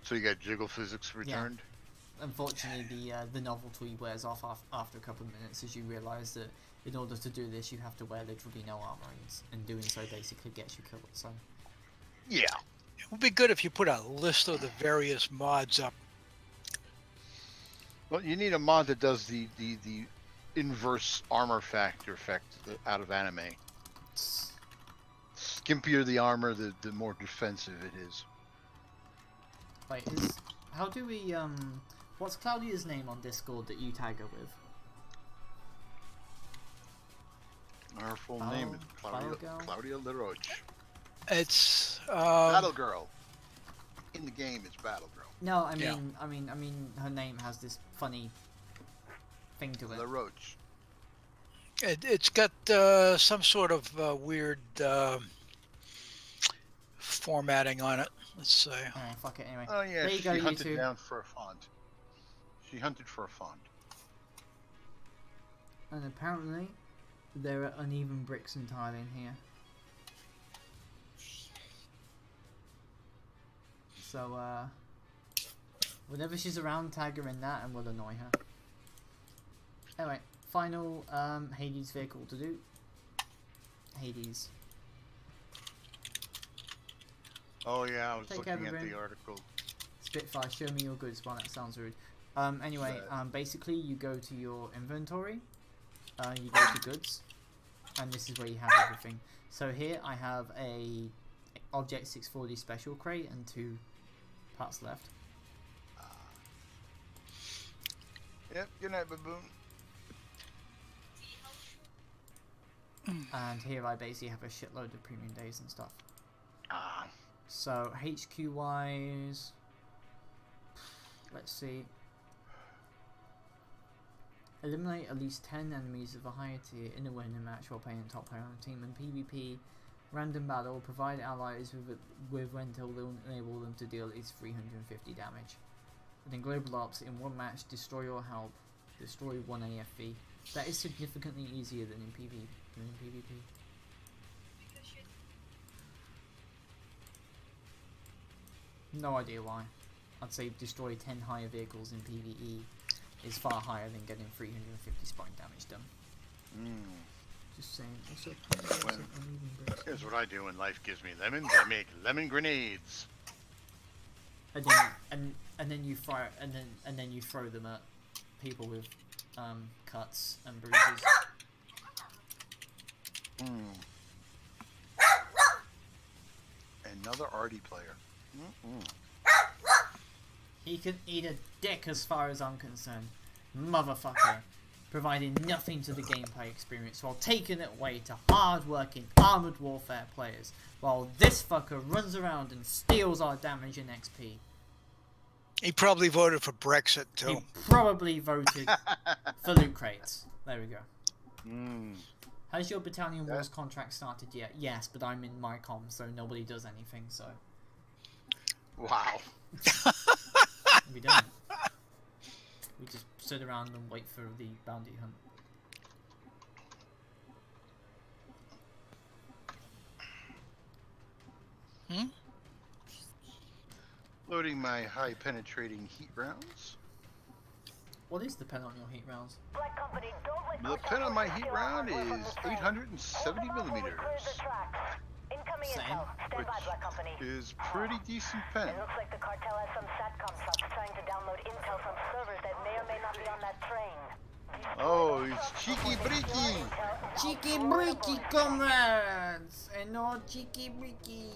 So you got jiggle physics returned? Yeah. Unfortunately, the novelty wears off after a couple of minutes as you realise that in order to do this you have to wear literally no armour, and doing so basically gets you killed. So yeah, it would be good if you put a list of the various mods up. Well, you need a mod that does the inverse armor factor effect out of anime. Skimpier the armor, the more defensive it is. Wait, how do we what's Claudia's name on Discord that you tag her with? Her full name is Claudia LaRoche. It's Battle Girl. In the game, it's Battle Girl. No, I mean, her name has this funny thing to it. LaRoche. It's got some sort of weird formatting on it. Let's see. Oh, fuck it anyway. Oh yeah, there you go, she hunted YouTube. down for a font. She hunted for a font. And apparently, there are uneven bricks and tile in here. So, whenever she's around, tag her in that and we'll annoy her. Anyway, final Hades vehicle to do. Hades. Oh yeah, I was Take looking care, at the article. Spitfire, show me your goods. Well, that sounds rude. Anyway, basically you go to your inventory, you go to goods, and this is where you have everything. So here I have a Object 640 special crate and 2 parts left. Yep, good night, baboon. And here I basically have a shitload of premium days and stuff. Ah. So HQ wise, let's see. Eliminate at least 10 enemies of a higher tier in a winning match while playing a top player on a team. And PvP, random battle, provide allies with rental that will enable them to deal at least 350 damage. And in global ops, in one match, destroy or help, destroy 1 AFV. That is significantly easier than in PvP. No idea why. I'd say destroy 10 higher vehicles in PvE is far higher than getting 350 spine damage done. Just saying. Here's what I do when life gives me lemons. I make lemon grenades. And then you fire and then you throw them at people with cuts and bruises. Another arty player. He can eat a dick as far as I'm concerned. Motherfucker. Providing nothing to the gameplay experience while taking it away to hard-working Armored Warfare players, while this fucker runs around and steals our damage and XP. He probably voted for Brexit too. He probably voted for loot crates. There we go. Has your Battalion Wars contract started yet? Yes, but I'm in my com, so nobody does anything, so... Wow. We don't. We just sit around and wait for the bounty hunt. Loading my high penetrating heat rounds. What is the pen on your heat rounds? The pen on my heat round is 870 millimeters. Same. Which is pretty decent pen. It looks like the cartel has some SATCOM subs trying to download intel from servers that may or may not be on that train. Oh, it's cheeky breaky! Cheeky breaky, comrades! And no cheeky breaky!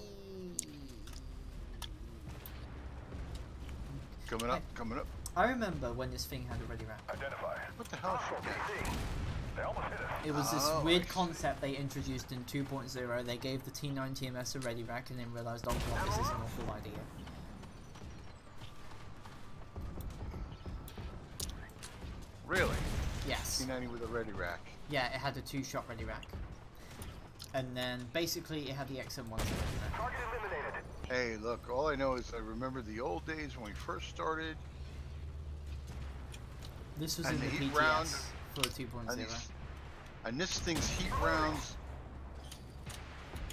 Coming up, coming up. I remember when this thing had a ready rack. Identify. What the hell should They almost hit us. It was this weird concept they introduced in 2.0. They gave the T9 TMS a ready rack and then realized, oh god, this is an awful idea. Really? Yes. T90 with a ready rack. Yeah, it had a 2-shot ready rack. And then basically it had the XM1 ready rack. Target eliminated. Hey, look, all I know is I remember the old days when we first started. This was and in the heat PTS round for 2.0. And this thing's heat rounds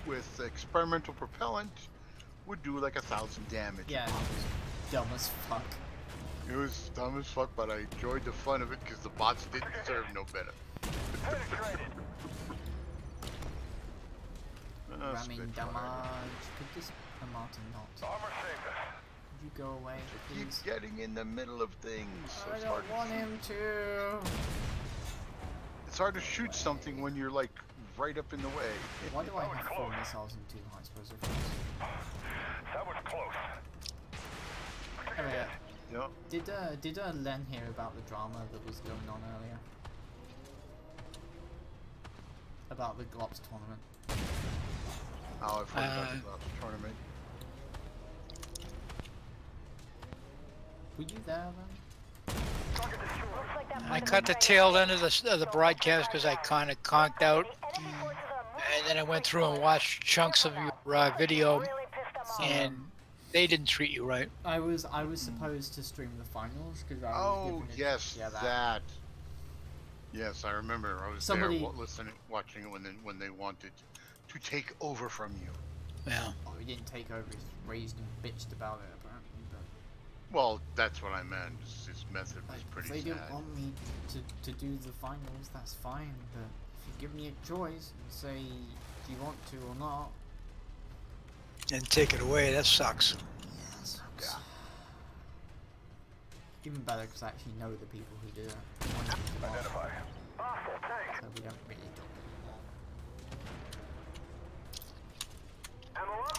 with experimental propellant would do like 1,000 damage. Yeah, it was dumb as fuck. It was dumb as fuck, but I enjoyed the fun of it because the bots didn't deserve no better. Ramming damage. Could this Martin not? Armor saved us. Could you go away, please? Keep getting in the middle of things. So I don't want him to. It's hard to shoot something when you're like right up in the way. Why do I have 4 missiles and 2 high explosives? That was close. Anyway, yeah. Did Len hear about the drama that was going on earlier? About the Glops tournament? Oh, I've heard about the Glops tournament. Were you there then? I caught the tail end of the broadcast because I kind of conked out, and then I went through and watched chunks of your video, and they didn't treat you right. I was supposed to stream the finals because I was. Oh yes, yeah, that. Yes, I remember. I was there listening, watching it when they wanted to take over from you. Yeah. Oh, he didn't take over. He raised and bitched about it apparently. But... Well, that's what I meant. His method was pretty sad. If they don't want me to do the finals, that's fine. But if you give me a choice and say, do you want to or not? And take it away, that sucks. Yeah, that sucks. Yeah. Even better because I actually know the people who do it. Identify. So we don't really talk anymore. Ammo up.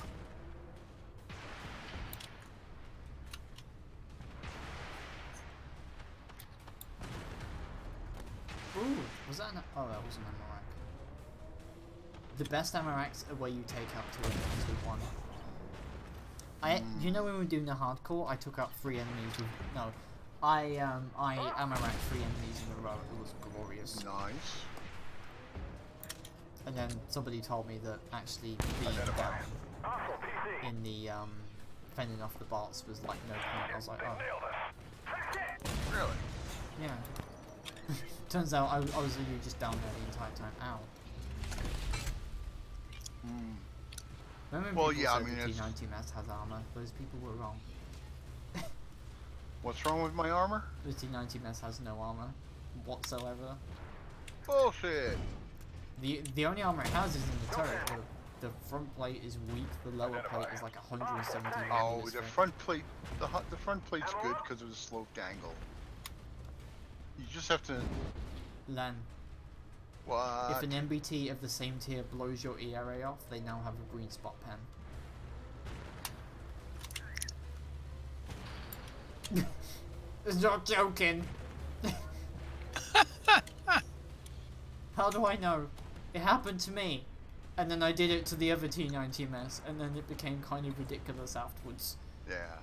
Was that an... Oh, that was an ammo rack. The best ammo racks are where you take out 2 enemies with 1. You know when we were doing the hardcore, I took out 3 enemies with... No. I ammo racked 3 enemies in a row. It was glorious. Nice. And then somebody told me that actually being down in the fending off the bots was like no point. I was like, oh. Really? Yeah. Turns out I was literally just down there the entire time. Ow. Remember Well, people yeah, I said mean, the it's... T90 Mass has armor? Those people were wrong. What's wrong with my armor? The T90 Mass has no armor whatsoever. Bullshit! The only armor it has is in the turret. The front plate is weak. The lower plate is like 170. Oh, the front plate. The front plate's good because of the sloped angle. You just have to. Len. What? If an MBT of the same tier blows your ERA off, they now have a green spot pen. It's not joking. How do I know? It happened to me, and then I did it to the other T90 mess, and then it became kind of ridiculous afterwards. Yeah.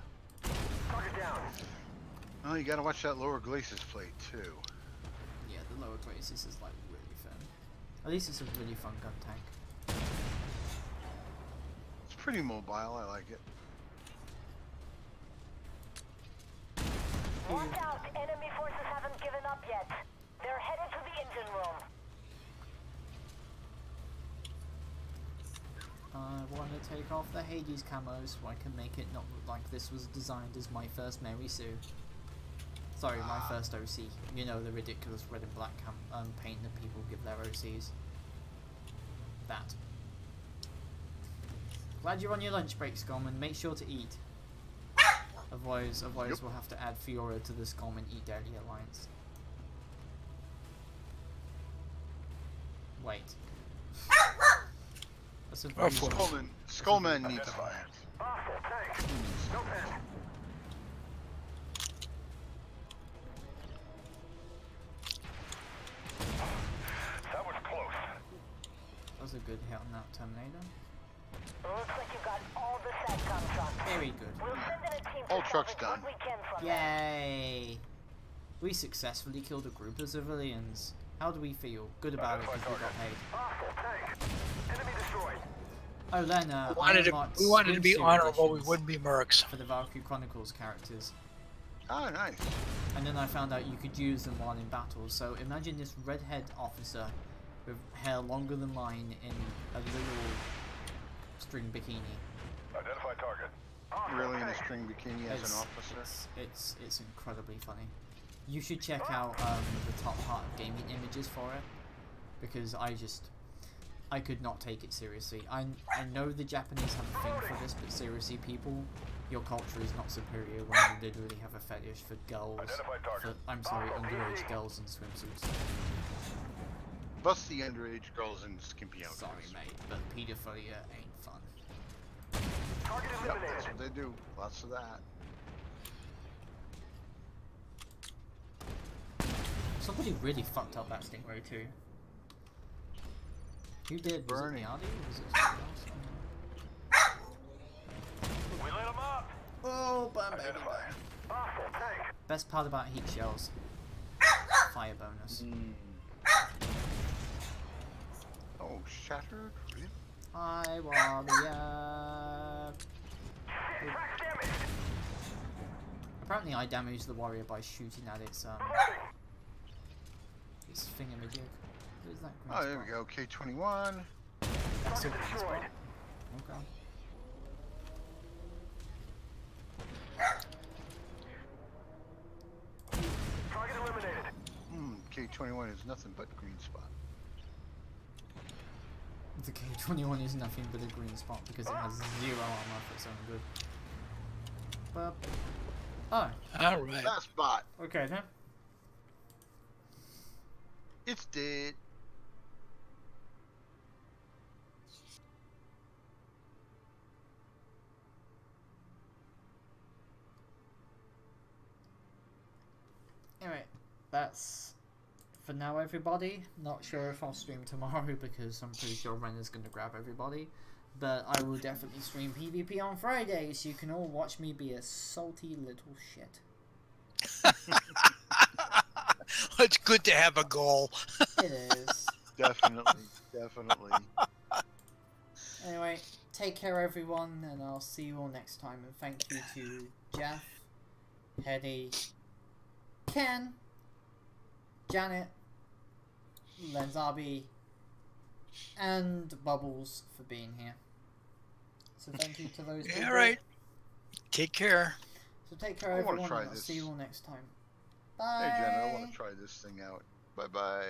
Oh, you gotta watch that lower glacis plate too. Yeah, the lower glacis is like really fun. At least it's a really fun gun tank. It's pretty mobile. I like it. Watch out! Enemy forces haven't given up yet. They're headed to the engine room. I want to take off the Hades camos so I can make it not look like this was designed as my first Mary Sue. Sorry, my first OC. You know, the ridiculous red and black paint that people give their OCs. That. Glad you're on your lunch break, Skolman. Make sure to eat. Otherwise we'll have to add Fiora to the Skolman Eat Daily Alliance. Wait. That's a Skullman needs fire. That was close. That was a good hit on that Terminator. Looks like you got all the SATCOM trucks. Very good. We'll send in a team to All trucks salvage done. what we can from Yay! We successfully killed a group of civilians. How do we feel? Good about it because we got paid. Oh, Lena, We wanted to be honorable. We wouldn't be mercs. For the Valkyrie Chronicles characters. Oh, nice. And then I found out you could use them while in battle. So imagine this redhead officer with hair longer than mine in a little string bikini. Identify target. Really in a string bikini as an officer? It's incredibly funny. You should check out the top part of gaming images for it, because I could not take it seriously. I know the Japanese have a thing for this, but seriously, people, your culture is not superior when you literally have a fetish for girls. I'm sorry, underage girls in swimsuits. Bust the underage girls in skimpy outfits. Sorry, mate, but pedophilia ain't fun. Yep, that's what they do. Lots of that. Somebody really fucked up that Stingray too. Who did? Was it Miadi or was it somebody else? We lit them up. Oh, burn baby burn. Best part about heat shells. Fire bonus. Oh, shattered? Really? I warrior. Apparently I damaged the warrior by shooting at its thingamajig. What is that? Oh, there we go. K21. That's a green spot. Okay. Target eliminated. K21 is nothing but green spot. The K21 is nothing but a green spot because it has 0 armor for its own good. But oh, alright. That spot. Okay then. It's dead. Anyway, that's for now, everybody. Not sure if I'll stream tomorrow because I'm pretty sure Ren is going to grab everybody. But I will definitely stream PvP on Friday, so you can all watch me be a salty little shit. It's good to have a goal. It is. Definitely, definitely. Anyway, take care everyone, and I'll see you all next time. And thank you to Jeff, Hedy, Ken, Janet, Lenzabi, and Bubbles for being here. So thank you to those people. All right. Take care. So take care everyone, and I'll see you all next time. Bye. Hey Jenna, I want to try this thing out. Bye bye.